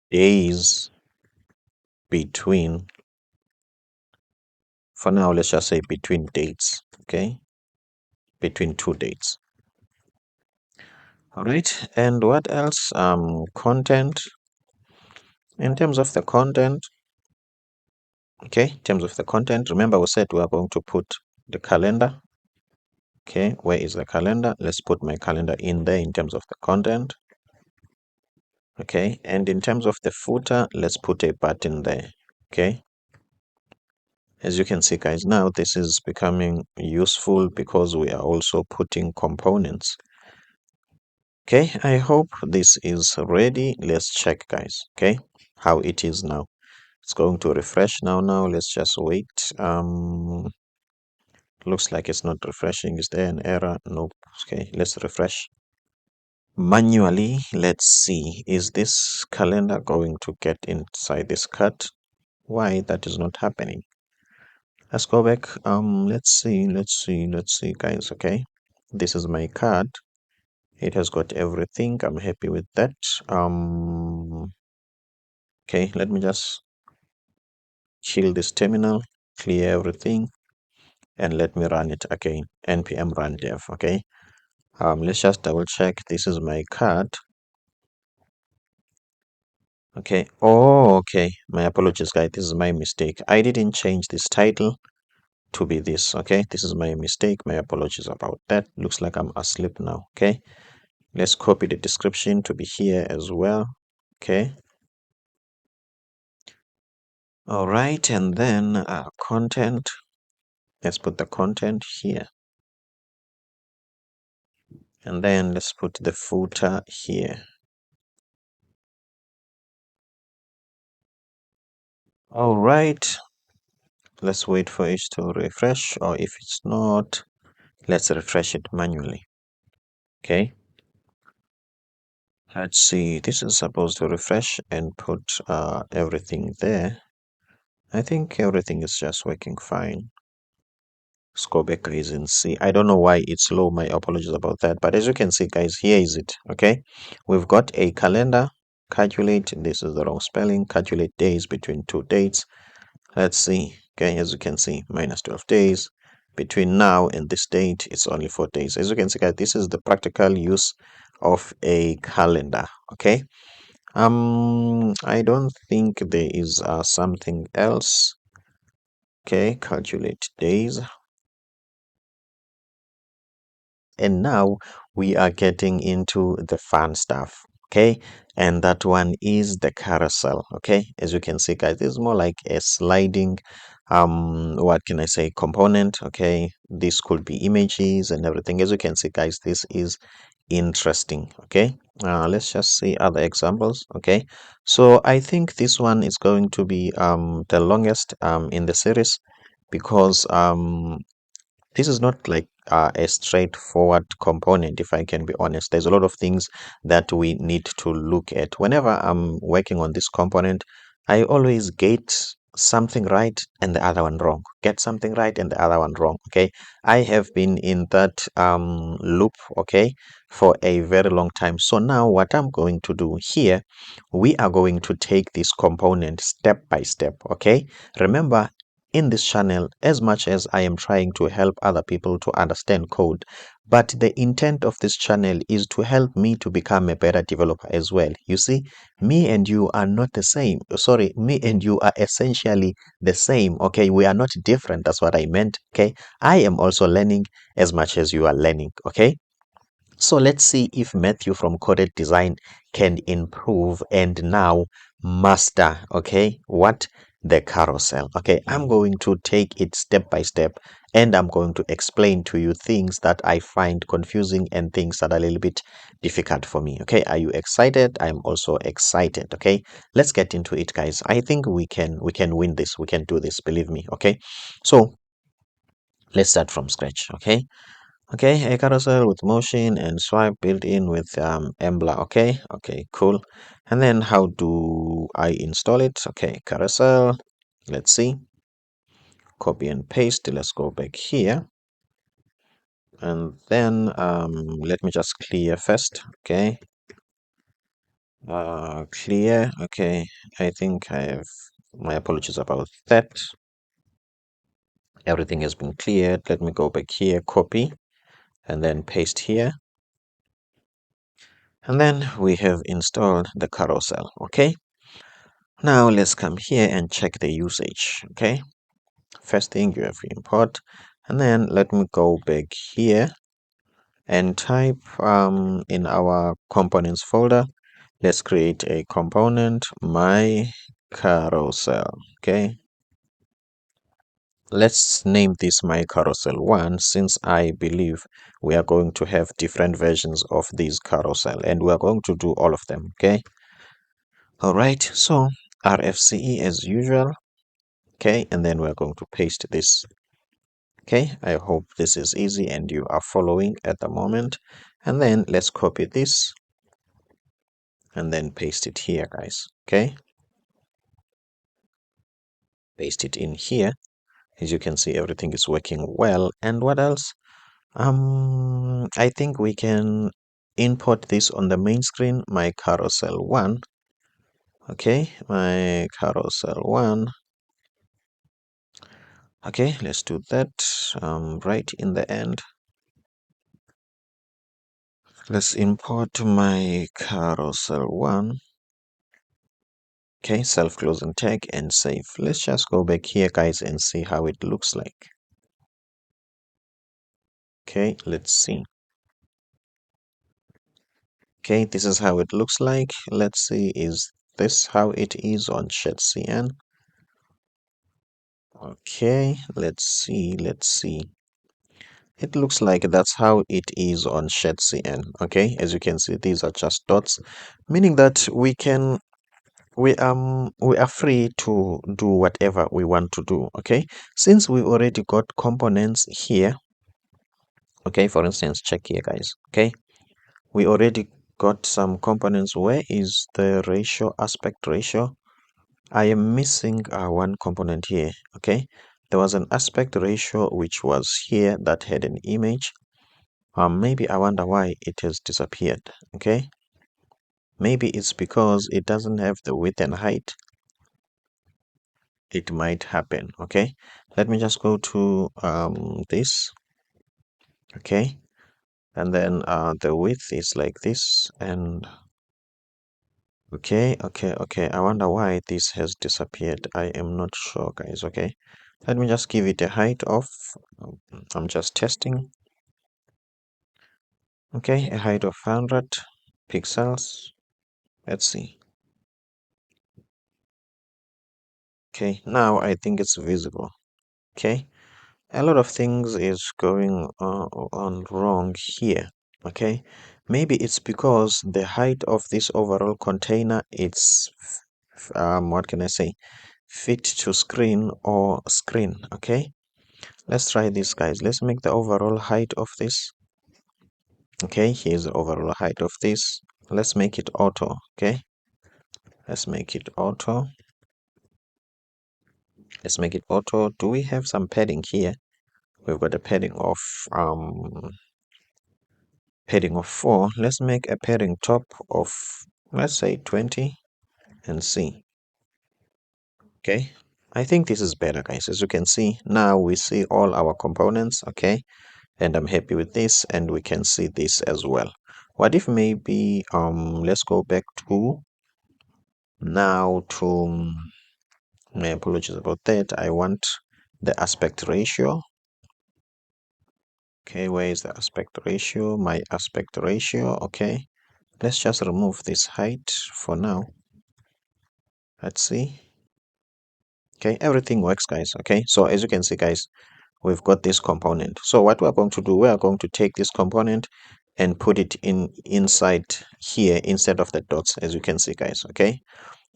days between, for now let's just say between dates. Okay, between two dates. All right, and what else? Content. In terms of the content, Okay, in terms of the content, remember we said we are going to put the calendar. Okay, where is the calendar? Let's put my calendar in there in terms of the content. Okay, and in terms of the footer, let's put a button there. Okay, as you can see, guys, now this is becoming useful because we are also putting components. Okay, I hope this is ready. Let's check, guys. Okay, how it is now. It's going to refresh now. Let's just wait. Looks like it's not refreshing. Is there an error? Nope. Okay, let's refresh manually. Let's see, is this calendar going to get inside this cut? Why that is not happening? Let's go back. Let's see, guys. Okay, this is my card. It has got everything. I'm happy with that. Okay, let me just kill this terminal, clear everything, and let me run it again. npm run dev. Okay, let's just double check. This is my card. Okay. Oh, okay. My apologies, guys. This is my mistake. I didn't change this title to be this. Okay. This is my mistake. My apologies about that. Looks like I'm asleep now. Okay. Let's copy the description to be here as well. Okay. All right. And then content. Let's put the content here. And then let's put the footer here. All right. Let's wait for it to refresh, or if it's not, let's refresh it manually. Okay. Let's see, this is supposed to refresh and put everything there. I think everything is just working fine. Let's go back, guys, and see. I don't know why it's low. My apologies about that. But as you can see, guys, here is it. Okay. We've got a calendar. Calculate. This is the wrong spelling. Calculate days between two dates. Let's see. Okay. As you can see, minus 12 days. Between now and this date, it's only 4 days. As you can see, guys, this is the practical use of a calendar. Okay. I don't think there is something else. Okay, calculate days. And now we are getting into the fun stuff. Okay, and that one is the carousel. Okay, as you can see, guys, this is more like a sliding what can I say, component. Okay, this could be images and everything. As you can see, guys, this is interesting. Okay, let's just see other examples. Okay, so I think this one is going to be the longest in the series, because this is not like a straightforward component. If I can be honest, there's a lot of things that we need to look at. Whenever I'm working on this component, I always get something right and the other one wrong, get something right and the other one wrong. Okay, I have been in that loop, okay, for a very long time. So now what I'm going to do here, we are going to take this component step by step. Okay, remember, in this channel, as much as I am trying to help other people to understand code, but the intent of this channel is to help me to become a better developer as well. You see, me and you are not the same. Sorry, me and you are essentially the same. Okay, we are not different. That's what I meant. Okay, I am also learning as much as you are learning. Okay, so let's see if Matthew from Coded Design can improve and now master, okay, what? The carousel. Okay, I'm going to take it step by step, and I'm going to explain to you things that I find confusing and things that are a little bit difficult for me. Okay, are you excited? I'm also excited. Okay, let's get into it, guys. I think we can win this. We can do this, believe me. Okay, so let's start from scratch. Okay, a carousel with motion and swipe built in with Embla. Okay, cool. And then how do I install it? Okay, carousel. Let's see. Copy and paste. Let's go back here. And then let me just clear first. Okay. Clear. Okay. I think I have, my apologies about that. Everything has been cleared. Let me go back here, copy, and then paste here. And then we have installed the carousel. Okay, Now let's come here and check the usage. Okay, first thing you have to import, and then let me go back here and type in our components folder. Let's create a component, my carousel. Okay, let's name this my carousel 1, since I believe we are going to have different versions of this carousel and we are going to do all of them. Okay, all right, so RFCE as usual. Okay, and then we're going to paste this. Okay, I hope this is easy and you are following at the moment. And then let's copy this and then paste it here, guys. Okay, paste it in here. As you can see, everything is working well. And what else? I think we can import this on the main screen, my carousel 1. Okay, my carousel 1. Okay, let's do that right in the end. Let's import my carousel 1. Okay, self-closing tag and save. Let's just go back here, guys, and see how it looks like. Okay, let's see. Okay, this is how it looks like. Let's see, is this how it is on SHADCN? Okay, let's see. It looks like that's how it is on SHADCN. Okay, as you can see, these are just dots, meaning that we are free to do whatever we want to do. Okay, since we already got components here. Okay, for instance, check here, guys. Okay, we already got some components. Where is the ratio, aspect ratio? I am missing one component here. Okay, there was an aspect ratio which was here that had an image. Maybe I wonder why it has disappeared. Okay, maybe it's because it doesn't have the width and height. It might happen. Okay, let me just go to this. Okay, and then the width is like this, and okay. I wonder why this has disappeared. I am not sure, guys. Okay, let me just give it a height of, I'm just testing. Okay, a height of 100 pixels. Let's see. Okay, now I think it's visible. Okay, a lot of things is going on wrong here. Okay, maybe it's because the height of this overall container, it's what can I say, fit to screen or screen. Okay, let's try this, guys. Let's make the overall height of this. Okay, here's the overall height of this. Let's make it auto. Okay, let's make it auto. Let's make it auto. Do we have some padding here? We've got a padding of 4. Let's make a padding top of, let's say, 20 and see. Okay, I think this is better, guys. As you can see, now we see all our components. Okay, and I'm happy with this, and we can see this as well. What if maybe let's go back to now to my apologies about that. I want the aspect ratio. Okay, where is the aspect ratio? My aspect ratio. Okay, let's just remove this height for now. Let's see. Okay, everything works, guys. Okay, so as you can see, guys, we've got this component. So what we're going to do, we are going to take this component and put it inside here instead of the dots, as you can see, guys. Okay,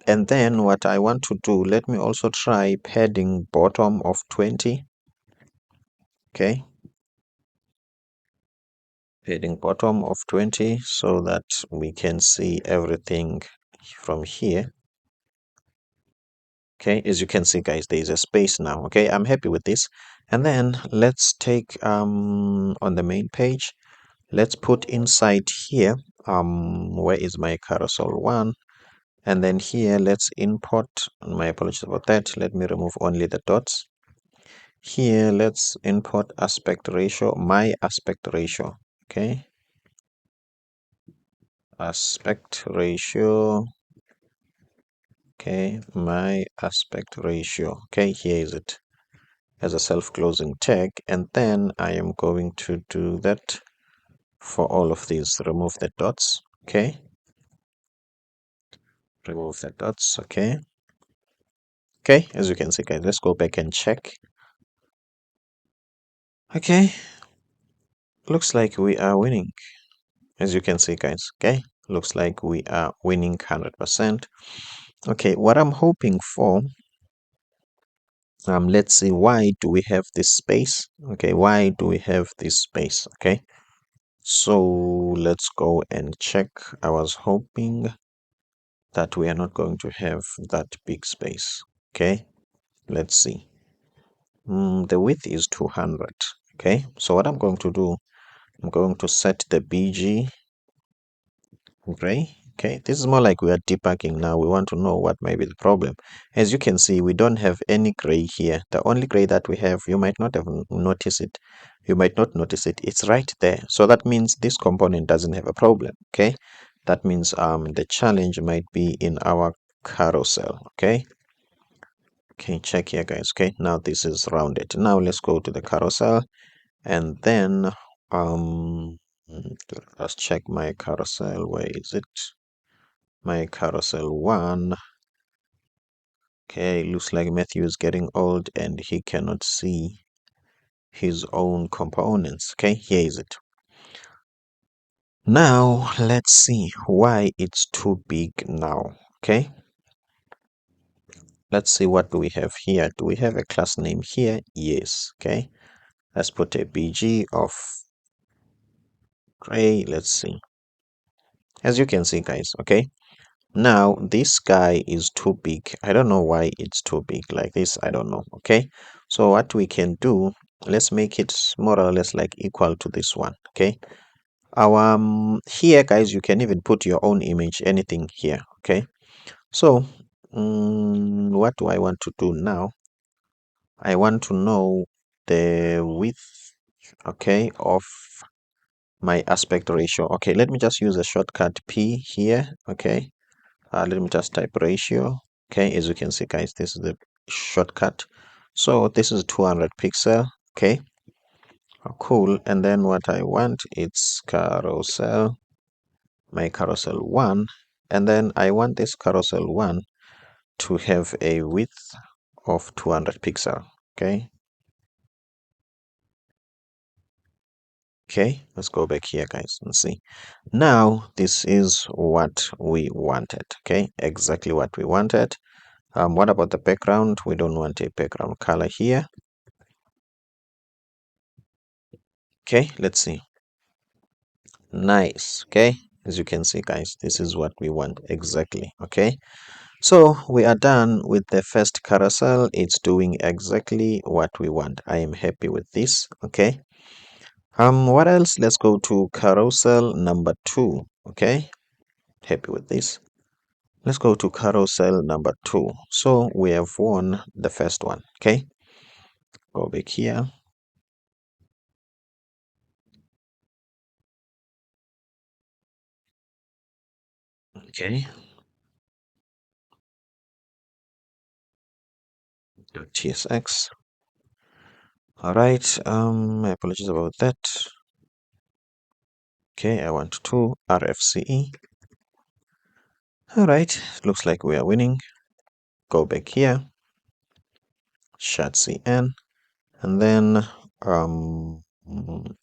and then what I want to do, let me also try padding bottom of 20. Okay, padding bottom of 20 so that we can see everything from here. Okay, as you can see, guys, there is a space now. Okay, I'm happy with this. And then let's take on the main page, let's put inside here where is my carousel 1, and then here let's import, my apologies about that, let me remove only the dots. Here let's import aspect ratio, my aspect ratio. Okay, aspect ratio. Okay, my aspect ratio. Okay, here is it as a self-closing tag, and then I am going to do that for all of these. Remove the dots. Okay, remove the dots. Okay, as you can see, guys, let's go back and check. Okay, looks like we are winning, as you can see, guys. Okay, looks like we are winning 100%. Okay, what I'm hoping for, let's see, why do we have this space? Okay, why do we have this space? Okay, so let's go and check. I was hoping that we are not going to have that big space. Okay, let's see. The width is 200. Okay, so what I'm going to do, I'm going to set the BG gray. Okay, this is more like we are debugging now. We want to know what may be the problem. As you can see, we don't have any gray here. The only gray that we have, you might not have noticed it. You might not notice it. It's right there. So that means this component doesn't have a problem. Okay, that means the challenge might be in our carousel. Okay, check here, guys. Okay, now this is rounded. Now let's go to the carousel, and then let's check my carousel. Where is it? My carousel 1. Okay, looks like Matthew is getting old and he cannot see his own components. Okay, here is it. Now let's see why it's too big now. Okay, let's see, what do we have here? Do we have a class name here? Yes. Okay, let's put a BG of gray. Let's see. As you can see, guys, okay, now this guy is too big. I don't know why it's too big like this. I don't know. Okay, so what we can do, let's make it more or less like equal to this one. Okay, our here, guys, you can even put your own image, anything here. Okay, so what do I want to do now? I want to know the width, okay, of my aspect ratio. Okay, let me just use a shortcut P here. Okay, let me just type ratio. Okay, as you can see, guys, this is the shortcut. So this is 200 pixel. Okay, cool. And then what I want, it's carousel, my carousel 1, and then I want this carousel 1 to have a width of 200 pixel. Okay, let's go back here, guys, and see. Now this is what we wanted. Okay, exactly what we wanted. What about the background? We don't want a background color here. Okay, let's see. Nice. Okay, as you can see, guys, this is what we want exactly. Okay, so we are done with the first carousel. It's doing exactly what we want. I am happy with this. Okay, what else? Let's go to carousel number 2. Okay, happy with this. Let's go to carousel number 2. So we have won the first one. Okay, go back here. Okay, .tsx. All right, my apologies about that. Okay, I want to RFCE. All right, looks like we are winning. Go back here, SHADCN, and then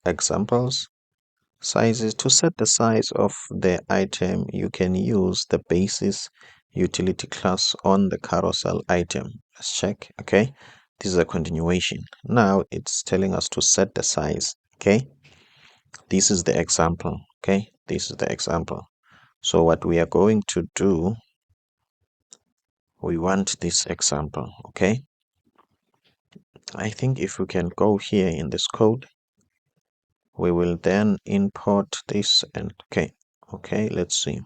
examples, sizes. To set the size of the item, you can use the basis utility class on the carousel item. Let's check. Okay, this is a continuation. Now it's telling us to set the size. Okay, this is the example. Okay, this is the example. So what we are going to do, we want this example. Okay, I think if we can go here in this code, we will then import this. And okay, let's see.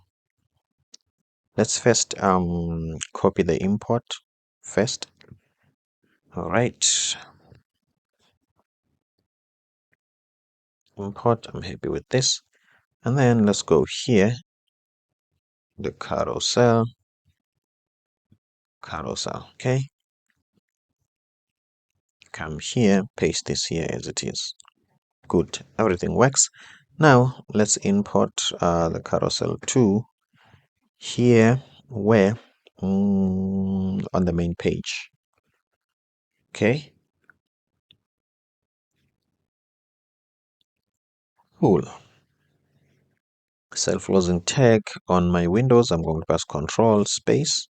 Let's first copy the import first. All right, import. I'm happy with this. And then let's go here, the carousel. carousel. Okay, come here, paste this here as it is. Good, everything works. Now let's import the carousel 2 here, where on the main page. Okay, cool. Self-closing tag on my Windows, I'm going to press Control Space,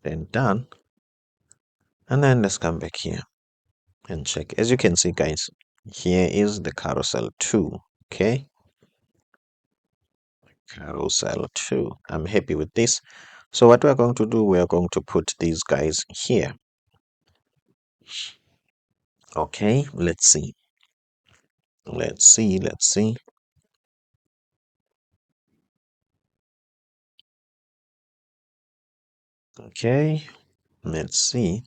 then done. And then let's come back here and check. As you can see, guys, here is the carousel 2. Okay, carousel 2. I'm happy with this. So what we're going to do, we are going to put these guys here. Okay, let's see. Let's see. Okay, let's see.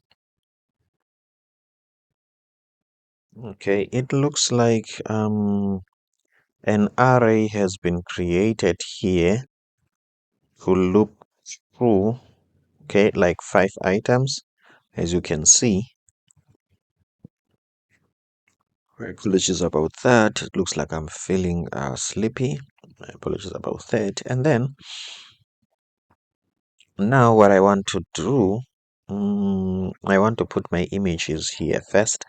Okay, it looks like an array has been created here to loop through, okay, like 5 items, as you can see. Apologies about that. It looks like I'm feeling sleepy. Apologies about that. And then now what I want to do, I want to put my images here first.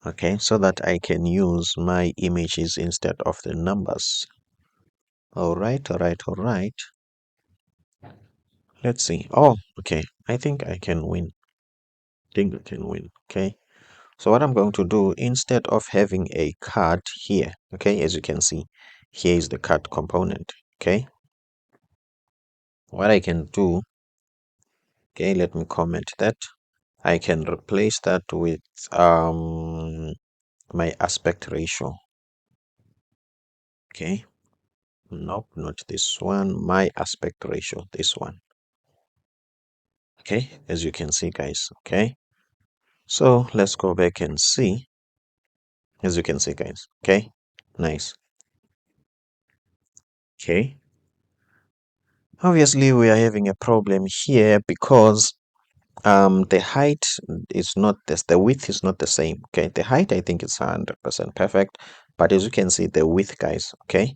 Okay, so that I can use my images instead of the numbers. All right. Let's see. Oh, okay. I think I can win. Okay. So what I'm going to do, instead of having a card here, okay, as you can see, here is the card component. Okay. What I can do, okay, let me comment that. I can replace that with my aspect ratio. Okay. Nope, not this one. My aspect ratio, this one. Okay, as you can see, guys. Okay. So let's go back and see. As you can see, guys. Okay. Nice. Okay. Obviously, we are having a problem here because the height is not this, the width is not the same. Okay, the height I think is 100% perfect, but as you can see, the width, guys. Okay,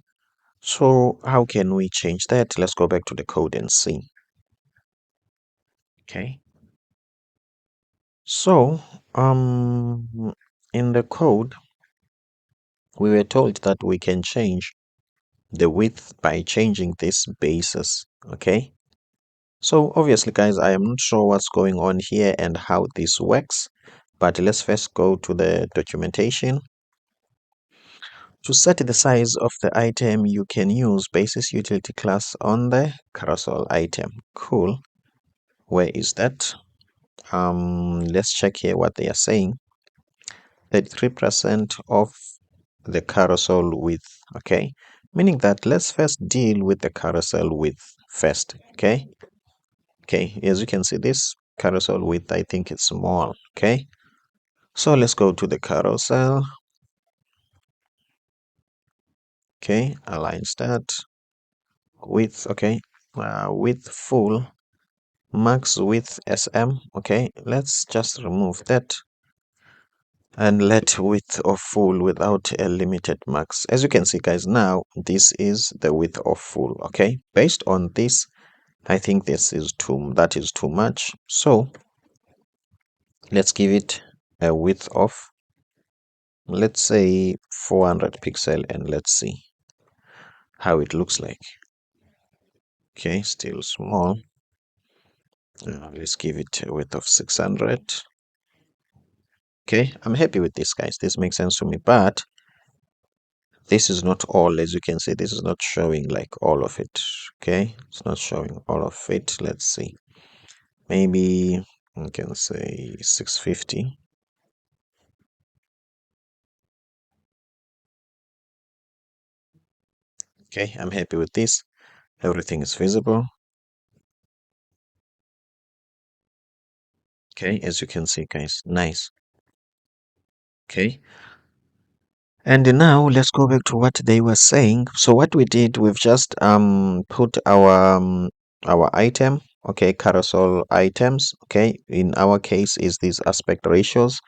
so how can we change that? Let's go back to the code and see. Okay, so in the code we were told that we can change the width by changing this basis. Okay, so obviously, guys, I am not sure what's going on here and how this works, but let's first go to the documentation. To set the size of the item, you can use basis utility class on the carousel item. Cool. Where is that? Let's check here what they are saying. 33% of the carousel width. Okay, meaning that let's first deal with the carousel width first. Okay. Okay, as you can see, this carousel width, I think it's small. Okay, so let's go to the carousel. Okay, align start width. Okay, width full, max width SM. Okay, let's just remove that and let width of full without a limited max. As you can see, guys, now this is the width of full. Okay, based on this, I think that is too much. So let's give it a width of, let's say, 400 pixel, and let's see how it looks like. Okay, still small. Let's give it a width of 600. Okay, I'm happy with this, guys. This makes sense to me, but this is not all. As you can see, this is not showing like all of it. Okay, it's not showing all of it. Let's see, maybe I can say 650. Okay, I'm happy with this. Everything is visible. Okay, as you can see, guys, nice. Okay, and now let's go back to what they were saying. So what we did, we've just put our item okay, carousel items. Okay, in our case is these aspect ratios,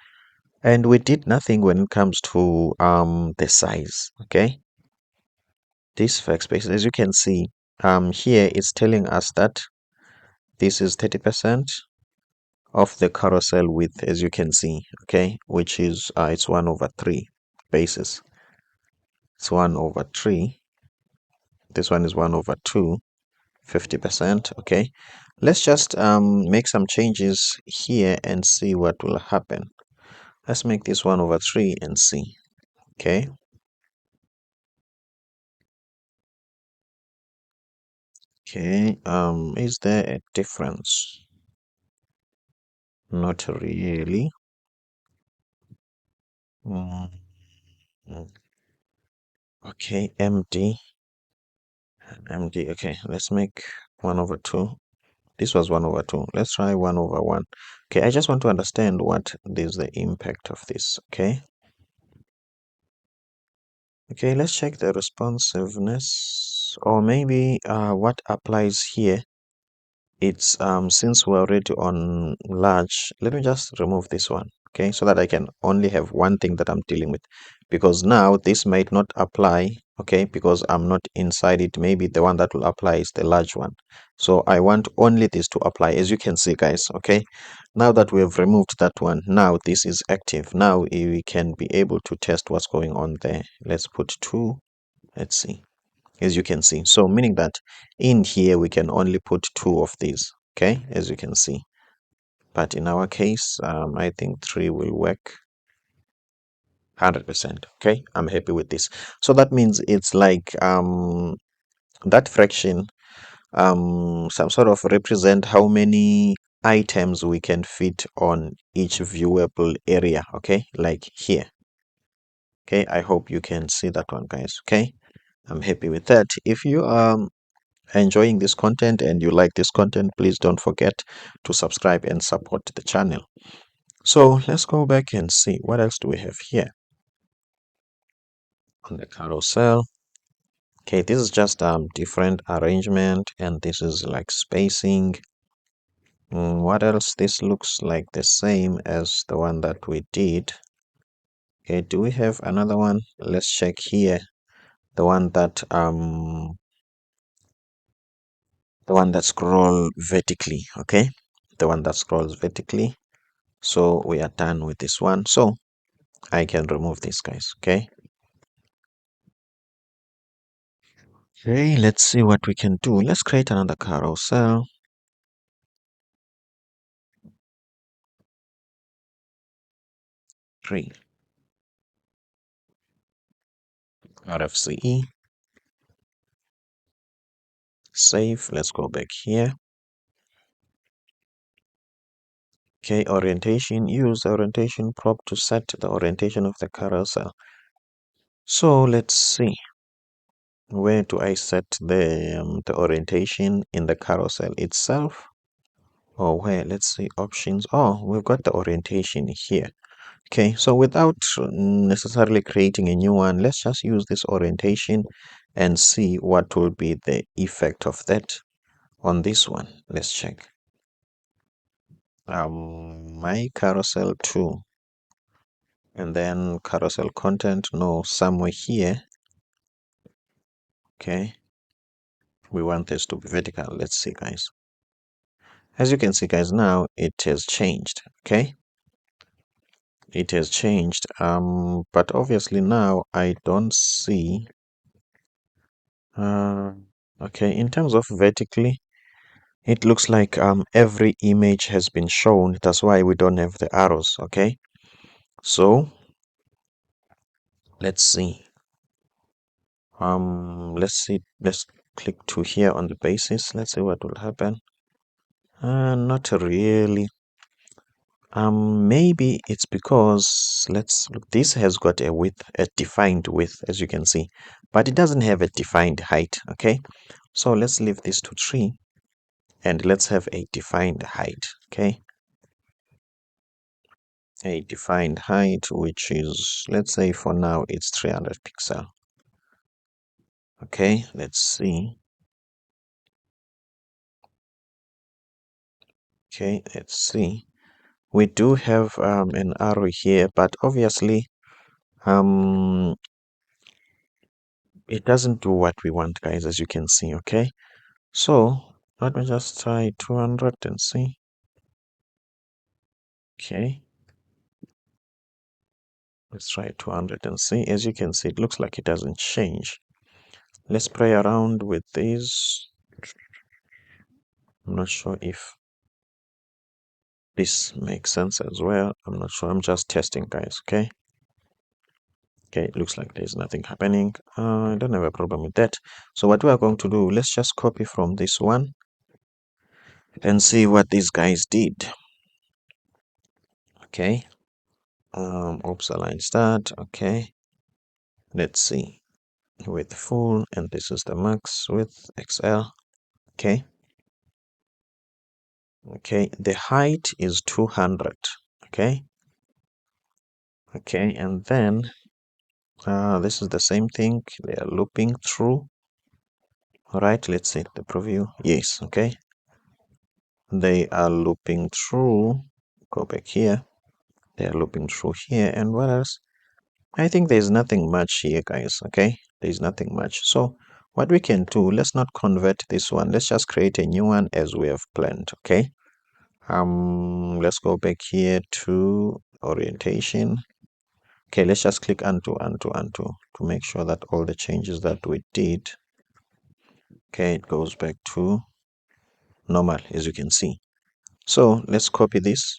and we did nothing when it comes to the size. Okay, this backspace, as you can see, here it's telling us that this is 30% of the carousel width, as you can see. Okay, which is it's 1/3 basis. It's 1/3. This one is 1/2, 50%. Okay, let's just make some changes here and see what will happen. Let's make this 1/3 and see. Okay, okay, is there a difference? Not really. Mm, mm. Okay, MD. Okay, let's make 1/2. This was 1/2. Let's try 1/1. Okay, I just want to understand what is the impact of this. Okay. Okay, let's check the responsiveness, or maybe what applies here. It's since we're already on large, let me just remove this one, okay, so that I can only have one thing that I'm dealing with, because now this might not apply, okay, because I'm not inside it. Maybe the one that will apply is the large one, so I want only this to apply. As you can see, guys, okay, now that we have removed that one, now this is active. Now we can be able to test what's going on there. Let's put 2. Let's see, as you can see, so meaning that in here we can only put 2 of these, okay, as you can see. But in our case, I think 3 will work 100%. Okay, I'm happy with this. So that means it's like that fraction some sort of represent how many items we can fit on each viewable area. Okay, like here. Okay, I hope you can see that one, guys. Okay, I'm happy with that. If you enjoying this content and you like this content, please don't forget to subscribe and support the channel. So let's go back and see what else do we have here on the carousel. Okay, this is just different arrangement, and this is like spacing. What else? This looks like the same as the one that we did. Okay, do we have another one? Let's check here. The one that scroll vertically. Okay, the one that scrolls vertically. So we are done with this one, so I can remove these guys. Okay, let's see what we can do. Let's create another carousel. Three RFCE. Save. Let's go back here. Okay, orientation. Use the orientation prop to set the orientation of the carousel. So let's see, where do I set the orientation in the carousel itself, or where? Let's see, options. Oh, we've got the orientation here. Okay, so without necessarily creating a new one, let's just use this orientation and see what will be the effect of that on this one. Let's check. My carousel 2, and then carousel content, no, somewhere here. Okay, we want this to be vertical. Let's see, guys. As you can see, guys, now it has changed. Okay, it has changed, but obviously now I don't see okay, in terms of vertically, it looks like every image has been shown. That's why we don't have the arrows. Okay, so let's see. Let's click to here on the basis. Let's see what will happen. Not really. Maybe it's because, let's look, this has got a width, a defined width, as you can see, but it doesn't have a defined height. Okay, so let's leave this to 3 and let's have a defined height. Okay, a defined height, which is, let's say for now it's 300 pixel. Okay, let's see. Okay, let's see. We do have an arrow here, but obviously it doesn't do what we want, guys, as you can see. Okay, so let me just try 200 and see. Okay, let's try 200 and see. As you can see, it looks like it doesn't change. Let's play around with these. I'm not sure if this makes sense as well. I'm not sure. I'm just testing, guys. Okay, it looks like there's nothing happening. I don't have a problem with that. So what we are going to do, let's just copy from this one and see what these guys did. Okay, oops, align start. Okay, let's see, with full, and this is the max with XL. Okay, the height is 200. Okay, and then this is the same thing, they are looping through. All right, let's see the preview. Yes, okay, they are looping through. Go back here, they are looping through here. And what else? I think there's nothing much here, guys. Okay, there's nothing much. So what we can do, let's not convert this one, let's just create a new one as we have planned. Okay, let's go back here to orientation. Okay, let's just click undo to make sure that all the changes that we did, okay, it goes back to normal, as you can see. So let's copy this.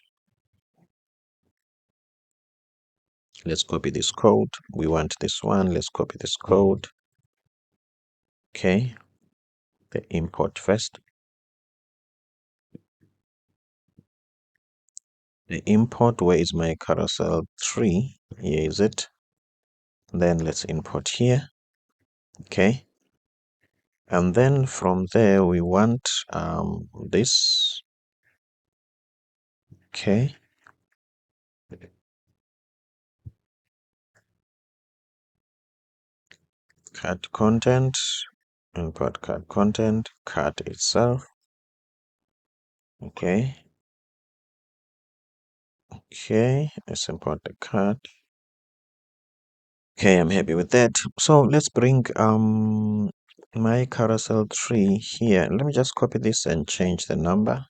Let's copy this code. We want this one. Let's copy this code. Okay, the import first. The import, where is my carousel 3? Here is it. Then let's import here. Okay, and then from there we want this. Okay, card content, import card content, card itself. Okay, let's import the card. Okay, I'm happy with that. So let's bring my carousel 3 here. Let me just copy this and change the number.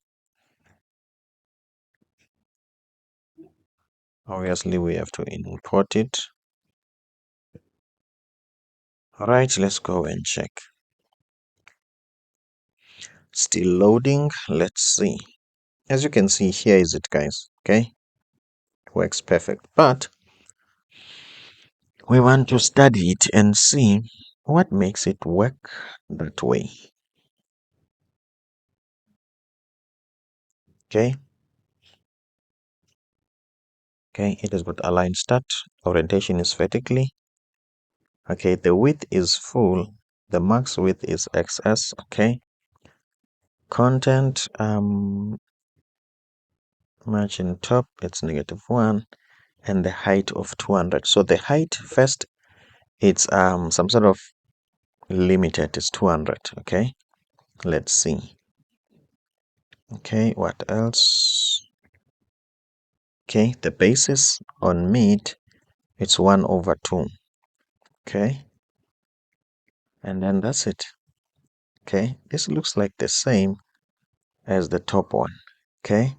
Obviously we have to import it. All right, let's go and check. Still loading. Let's see. As you can see, here is it, guys. Okay, works perfect, but we want to study it and see what makes it work that way. Okay, it has got align start, orientation is vertically. Okay, the width is full, the max width is XS. Okay, content margin top, it's -1, and the height of 200. So the height first, it's some sort of limited, is 200. Okay, let's see. Okay, what else? Okay, the basis on mid, it's 1/2. Okay, and then that's it. Okay, this looks like the same as the top one. Okay,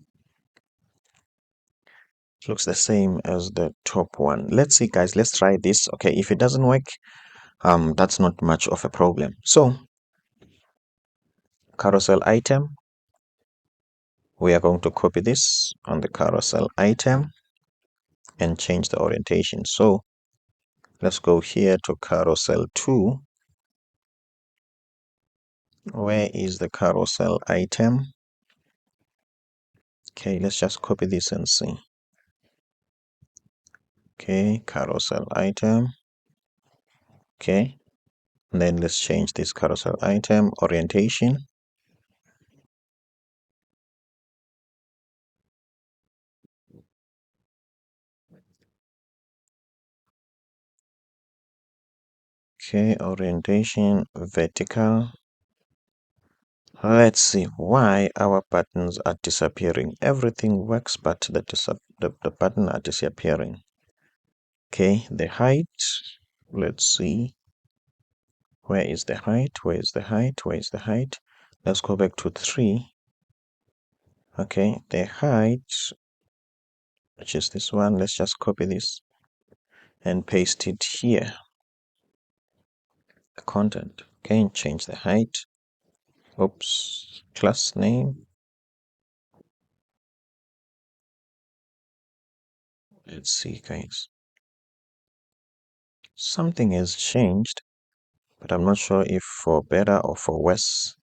looks the same as the top one. Let's see, guys, let's try this. Okay, if it doesn't work, that's not much of a problem. So carousel item, we are going to copy this on the carousel item and change the orientation. So let's go here to carousel 2. Where is the carousel item? Okay, let's just copy this and see. Okay, carousel item. Okay, and then let's change this carousel item orientation. Okay, orientation vertical. Let's see why our buttons are disappearing. Everything works, but the button are disappearing. Okay, the height. Let's see. Where is the height? Where is the height? Where is the height? Let's go back to 3. Okay, the height, which is this one. Let's just copy this and paste it here. The content. Okay, and change the height. Oops, class name. Let's see, guys. Something has changed, but I'm not sure if for better or for worse.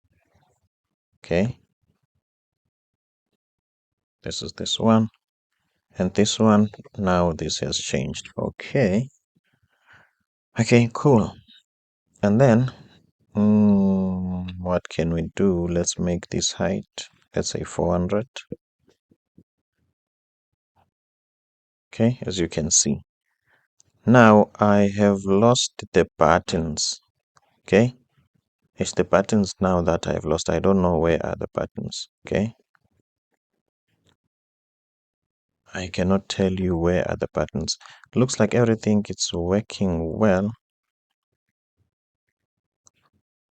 Okay, this is this one, and this one. Now this has changed. Okay, cool. And then what can we do? Let's make this height, let's say 400. Okay, as you can see. Now I have lost the buttons. Okay, it's the buttons now that I've lost. I don't know where are the buttons. Okay, I cannot tell you where are the buttons. Looks like everything is working well.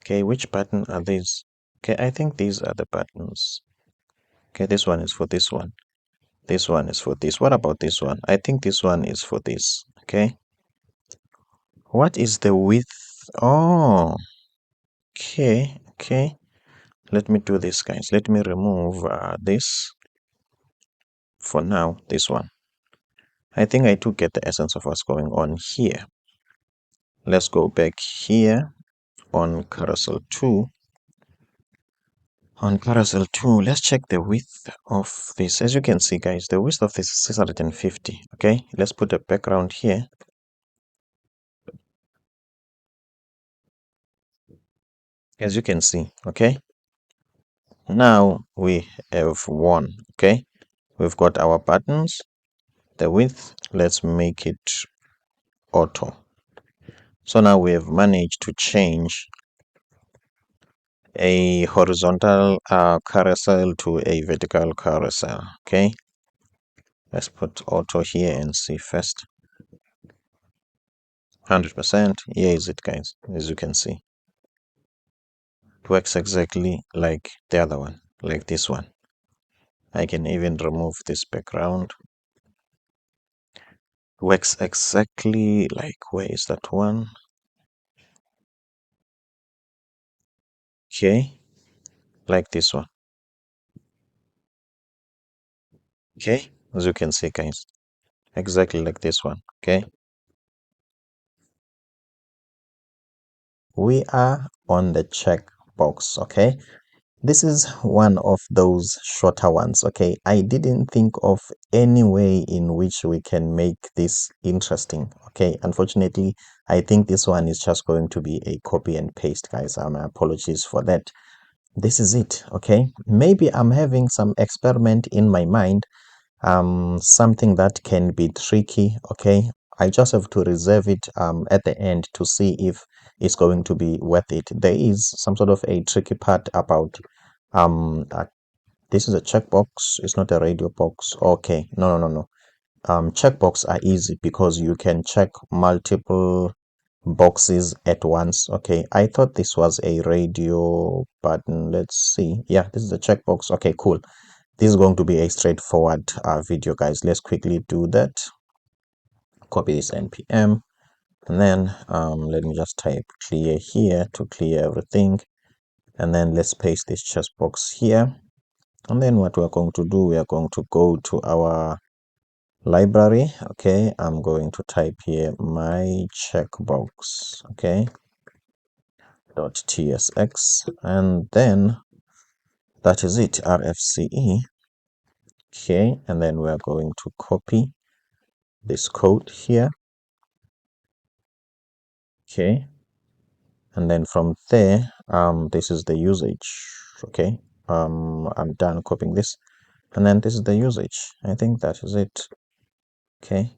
Okay, which button are these? Okay, I think these are the buttons. Okay, this one is for this one. This one is for this. What about this one? I think this one is for this. Okay. What is the width? Oh, okay. Let me do this, guys. Let me remove this for now. This one. I think I do get the essence of what's going on here. Let's go back here on Carousel 2. On Carousel 2, let's check the width of this. As you can see, guys, the width of this is 650. Okay, let's put a background here. As you can see, okay, now we have one. Okay, we've got our buttons, the width. Let's make it auto. So now we have managed to change a horizontal carousel to a vertical carousel. Okay, let's put auto here and see first. 100%. Here is it, guys. As you can see, it works exactly like the other one, like this one. I can even remove this background. Works exactly like, where is that one? Okay, like this one. Okay, as you can see, guys, exactly like this one. Okay, we are on the check box. Okay, this is one of those shorter ones. Okay, I didn't think of any way in which we can make this interesting. Okay, unfortunately, I think this one is just going to be a copy and paste, guys. My apologies for that. This is it. Okay, maybe I'm having some experiment in my mind, something that can be tricky. Okay, I just have to reserve it at the end to see if it's going to be worth it. There is some sort of a tricky part about this is a checkbox. It's not a radio box. Okay, no. Checkbox are easy because you can check multiple boxes at once. Okay, I thought this was a radio button. Let's see. Yeah, this is a checkbox. Okay, cool. This is going to be a straightforward video, guys. Let's quickly do that. Copy this npm, and then let me just type clear here to clear everything, and then let's paste this checkbox here. And then what we're going to do, we are going to go to our library. Okay, I'm going to type here my checkbox. Okay, .tsx, and then that is it, rfce. Okay, and then we are going to copy this code here. Okay, and then from there, this is the usage. Okay, I'm done copying this, and then this is the usage. I think that is it. Okay,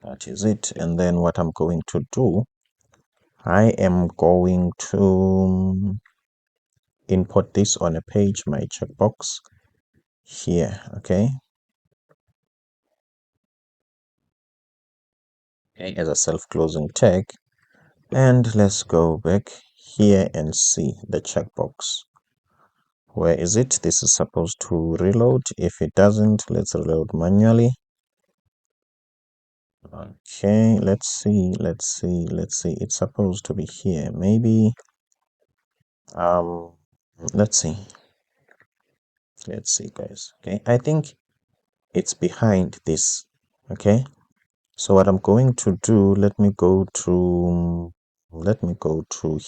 that is it. And then what I'm going to do, I am going to import this on a page, my checkbox here. Okay, as a self-closing tag, and let's go back here and see the checkbox. Where is it? This is supposed to reload. If it doesn't, let's reload manually. Okay, let's see. It's supposed to be here. Maybe let's see guys. Okay, I think it's behind this. Okay, so what I'm going to do, let me go to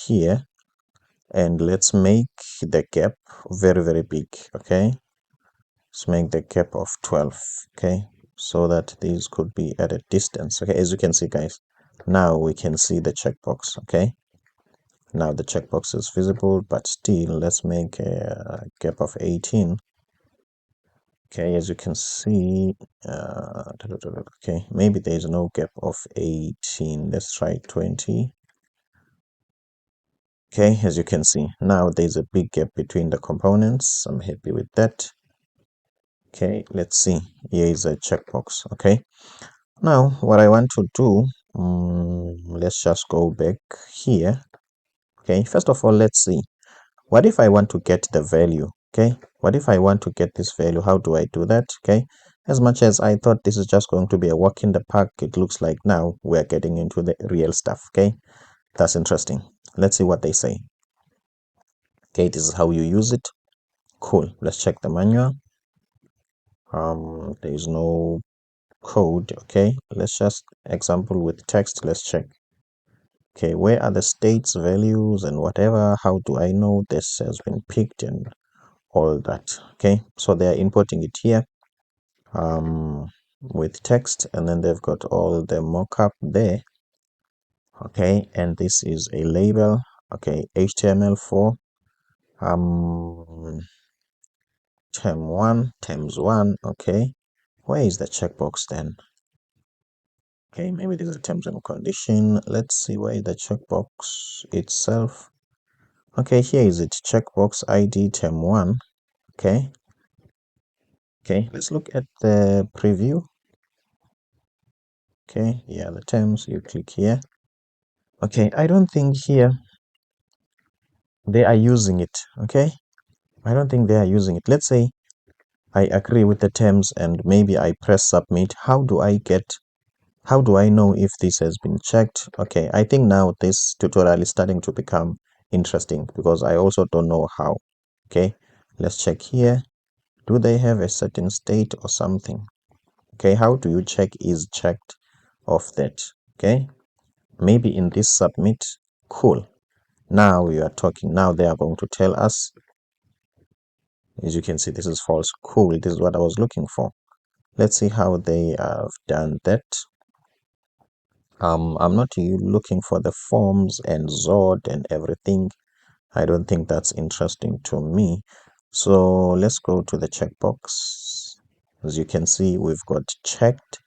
here, and let's make the gap very big. Okay, let's make the gap of 12. Okay, so that these could be at a distance. Okay, as you can see guys, now we can see the checkbox. Okay, now the checkbox is visible, but still let's make a gap of 18. Okay, as you can see, okay, maybe there is no gap of 18. Let's try 20. Okay, as you can see, now there's a big gap between the components. I'm happy with that. Okay, let's see. Here is a checkbox. Okay, now what I want to do, let's just go back here. Okay, first of all, let's see. What if I want to get the value? Okay, what if I want to get this value? How do I do that? Okay, as much as I thought this is just going to be a walk in the park, it looks like now we're getting into the real stuff. Okay, that's interesting. Let's see what they say. Okay, this is how you use it. Cool. Let's check the manual. There is no code. Okay, let's just example with text. Let's check. Okay, where are the states, values, and whatever? How do I know this has been picked and all that? Okay, so they are importing it here with text, and then they've got all the mockup there. Okay, and this is a label. Okay, HTML4 terms 1. Okay, where is the checkbox then? Okay, maybe this is a terms and condition. Let's see where is the checkbox itself. Okay, here is it, checkbox ID term 1. Okay, let's look at the preview. Okay, yeah, the terms, you click here. Okay, I don't think here they are using it. Okay, I don't think they are using it. Let's say I agree with the terms and maybe I press submit. How do I know if this has been checked? Okay, I think now this tutorial is starting to become interesting because I also don't know how. Okay, let's check here. Do they have a certain state or something? Okay, how do you check is checked of that? Okay, maybe in this submit. Cool. Now we are talking. Now they are going to tell us. As you can see, this is false. Cool. This is what I was looking for. Let's see how they have done that. I'm not looking for the forms and Zord and everything. I don't think that's interesting to me. So let's go to the checkbox. As you can see, we've got checked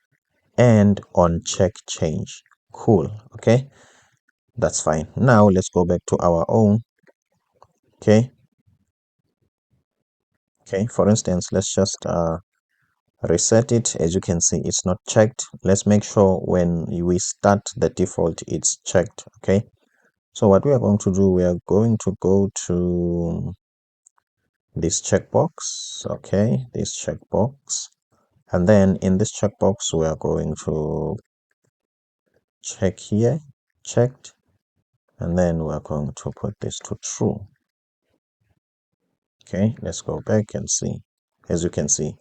and on check change. Cool. Okay, that's fine. Now let's go back to our own. Okay, for instance, let's just reset it. As you can see, it's not checked. Let's make sure when we start the default it's checked. Okay, so what we are going to do, we are going to go to this checkbox. Okay, this checkbox, and then in this checkbox we are going to check here, checked, and then we're going to put this to true. Okay, let's go back and see. As you can see,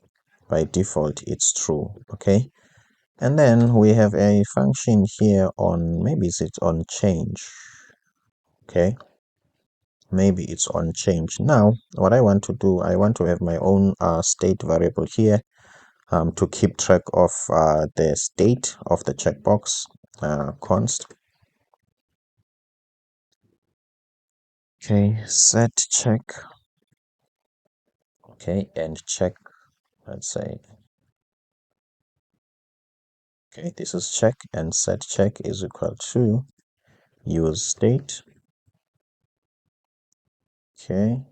by default it's true. Okay, and then we have a function here on, maybe it's on change. Okay, maybe it's on change. Now what I want to do, I want to have my own state variable here to keep track of the state of the checkbox. Const. Okay, set check. Okay, and check, let's say, okay, this is check, and set check is equal to use state. Okay,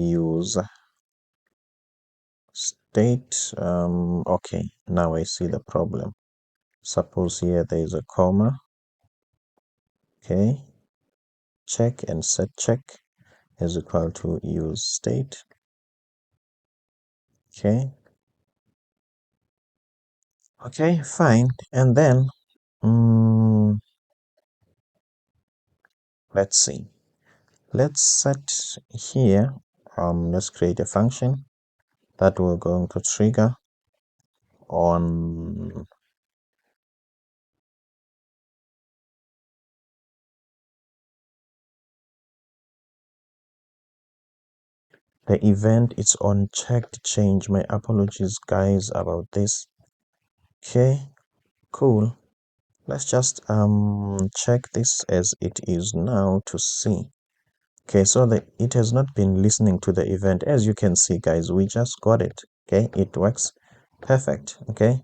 use state. Okay, now I see the problem. Suppose here there is a comma. Okay, check and set check is equal to use state. Okay, fine. And then let's see. Let's set here. Let's create a function that we're going to trigger on the event. It's on checked change. My apologies, guys, about this. Okay, cool. Let's just check this as it is now to see. Okay, so it has not been listening to the event. As you can see, guys, we just got it. Okay, it works perfect. Okay,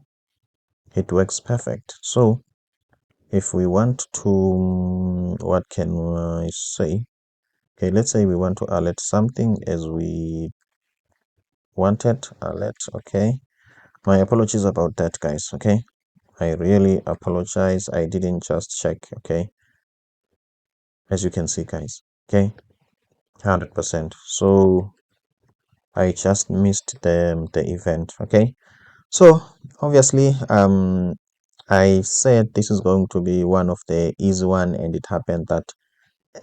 it works perfect. So if we want to, what can I say? Okay, let's say we want to alert something as we wanted alert. Okay, my apologies about that, guys. Okay, I really apologize. I didn't just check. Okay, as you can see, guys. Okay, 100%. So I just missed the event. Okay, so obviously I said this is going to be one of the easy one, and it happened that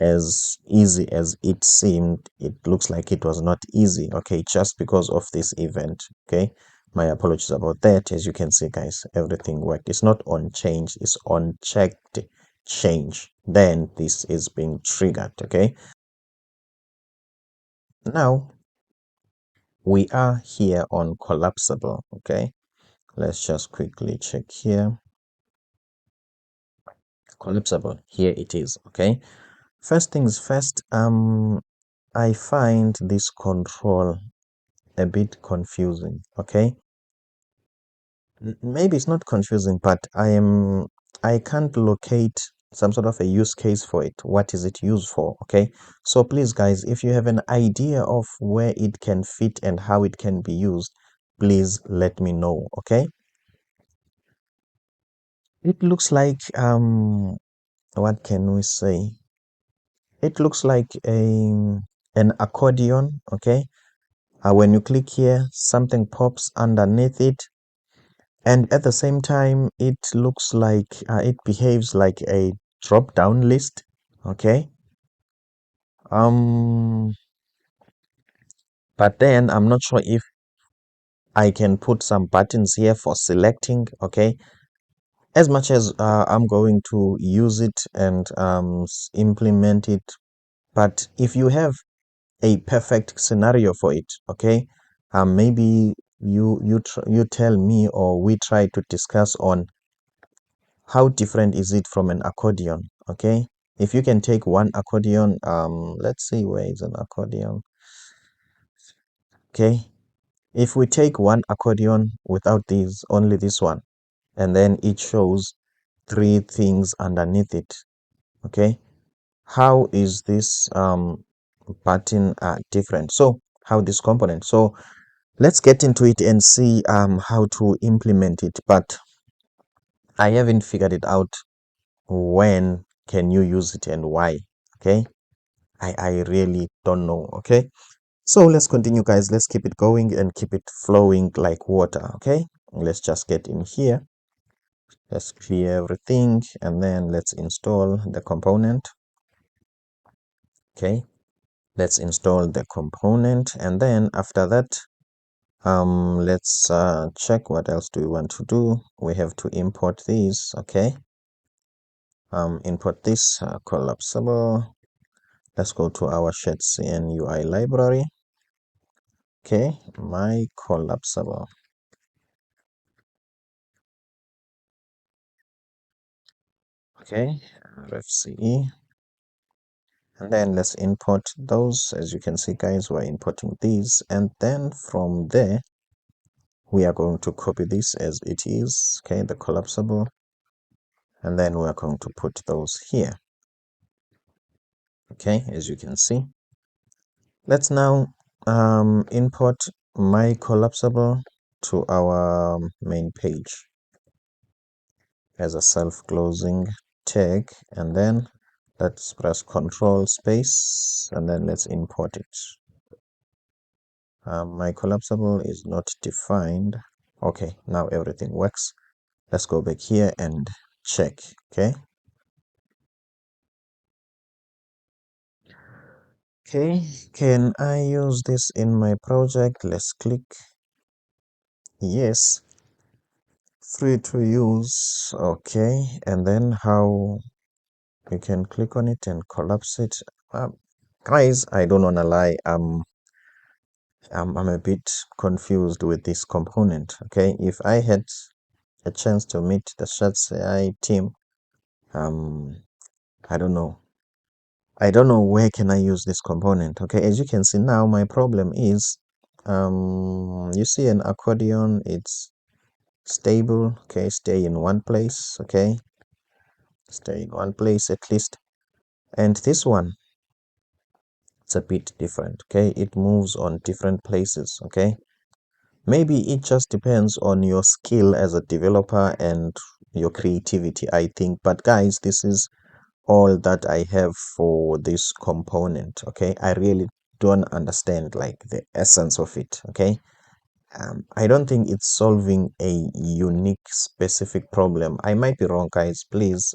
as easy as it seemed, it looks like it was not easy. Okay, just because of this event. Okay, my apologies about that. As you can see, guys, everything worked. It's not on change, it's on checked change. Then this is being triggered. Okay, now we are here on collapsible. Okay, let's just quickly check here. Collapsible, here it is. Okay, first things first, I find this control a bit confusing. Okay, maybe it's not confusing, but I can't locate some sort of a use case for it. What is it used for? Okay, so please, guys, if you have an idea of where it can fit and how it can be used, please let me know. Okay, it looks like what can we say? It looks like an accordion. Okay, when you click here, something pops underneath it, and at the same time it looks like it behaves like a drop down list. Okay, but then I'm not sure if I can put some buttons here for selecting. Okay, as much as I'm going to use it and implement it, but if you have a perfect scenario for it, okay, maybe you tell me, or we try to discuss on how different is it from an accordion. Okay, if you can take one accordion, let's see, where is an accordion? Okay, if we take one accordion without these, only this one, and then it shows three things underneath it. Okay, how is this button different? So how this component? So let's get into it and see how to implement it, but I haven't figured it out. When can you use it and why? Okay, I really don't know. Okay, so let's continue, guys. Let's keep it going and keep it flowing like water. Okay, let's just get in here. Let's clear everything, and then let's install the component. Okay, let's install the component, and then after that, let's check what else do we want to do. We have to import these. Okay, import this collapsible. Let's go to our SHADCN UI library. Okay, my collapsible. Okay, RFCE, and then let's import those. As you can see, guys, we're importing these, and then from there we are going to copy this as it is. Okay, the collapsible, and then we are going to put those here. Okay, as you can see, let's now import my collapsible to our main page as a self-closing tag, and then let's press Control space and then let's import it. My collapsible is not defined. Okay, now everything works. Let's go back here and check. Okay, can I use this in my project? Let's click yes, free to use. Okay, and then how you can click on it and collapse it. Guys, I don't want to lie, I'm a bit confused with this component. Okay, if I had a chance to meet the SHADCN team, I don't know. I don't know where can I use this component. Okay, as you can see now, my problem is, you see an accordion, it's stable. Okay, stay in one place. Okay, stay in one place at least. And this one, it's a bit different. Okay, it moves on different places. Okay, maybe it just depends on your skill as a developer and your creativity, I think. But guys, this is all that I have for this component. Okay, I really don't understand like the essence of it. Okay, I don't think it's solving a unique specific problem. I might be wrong, guys. Please,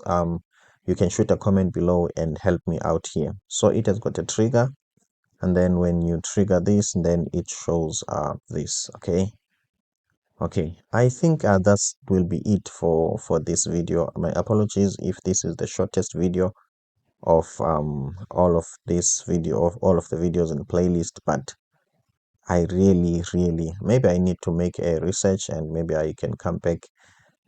you can shoot a comment below and help me out here. So it has got a trigger, and then when you trigger this, then it shows this. Okay, I think that will be it for this video. My apologies if this is the shortest video of all of the videos in the playlist, but I really maybe I need to make a research and maybe I can come back,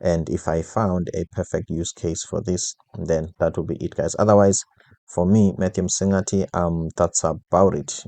and if I found a perfect use case for this, then that will be it, guys. Otherwise, for me, Matthew Singati, that's about it.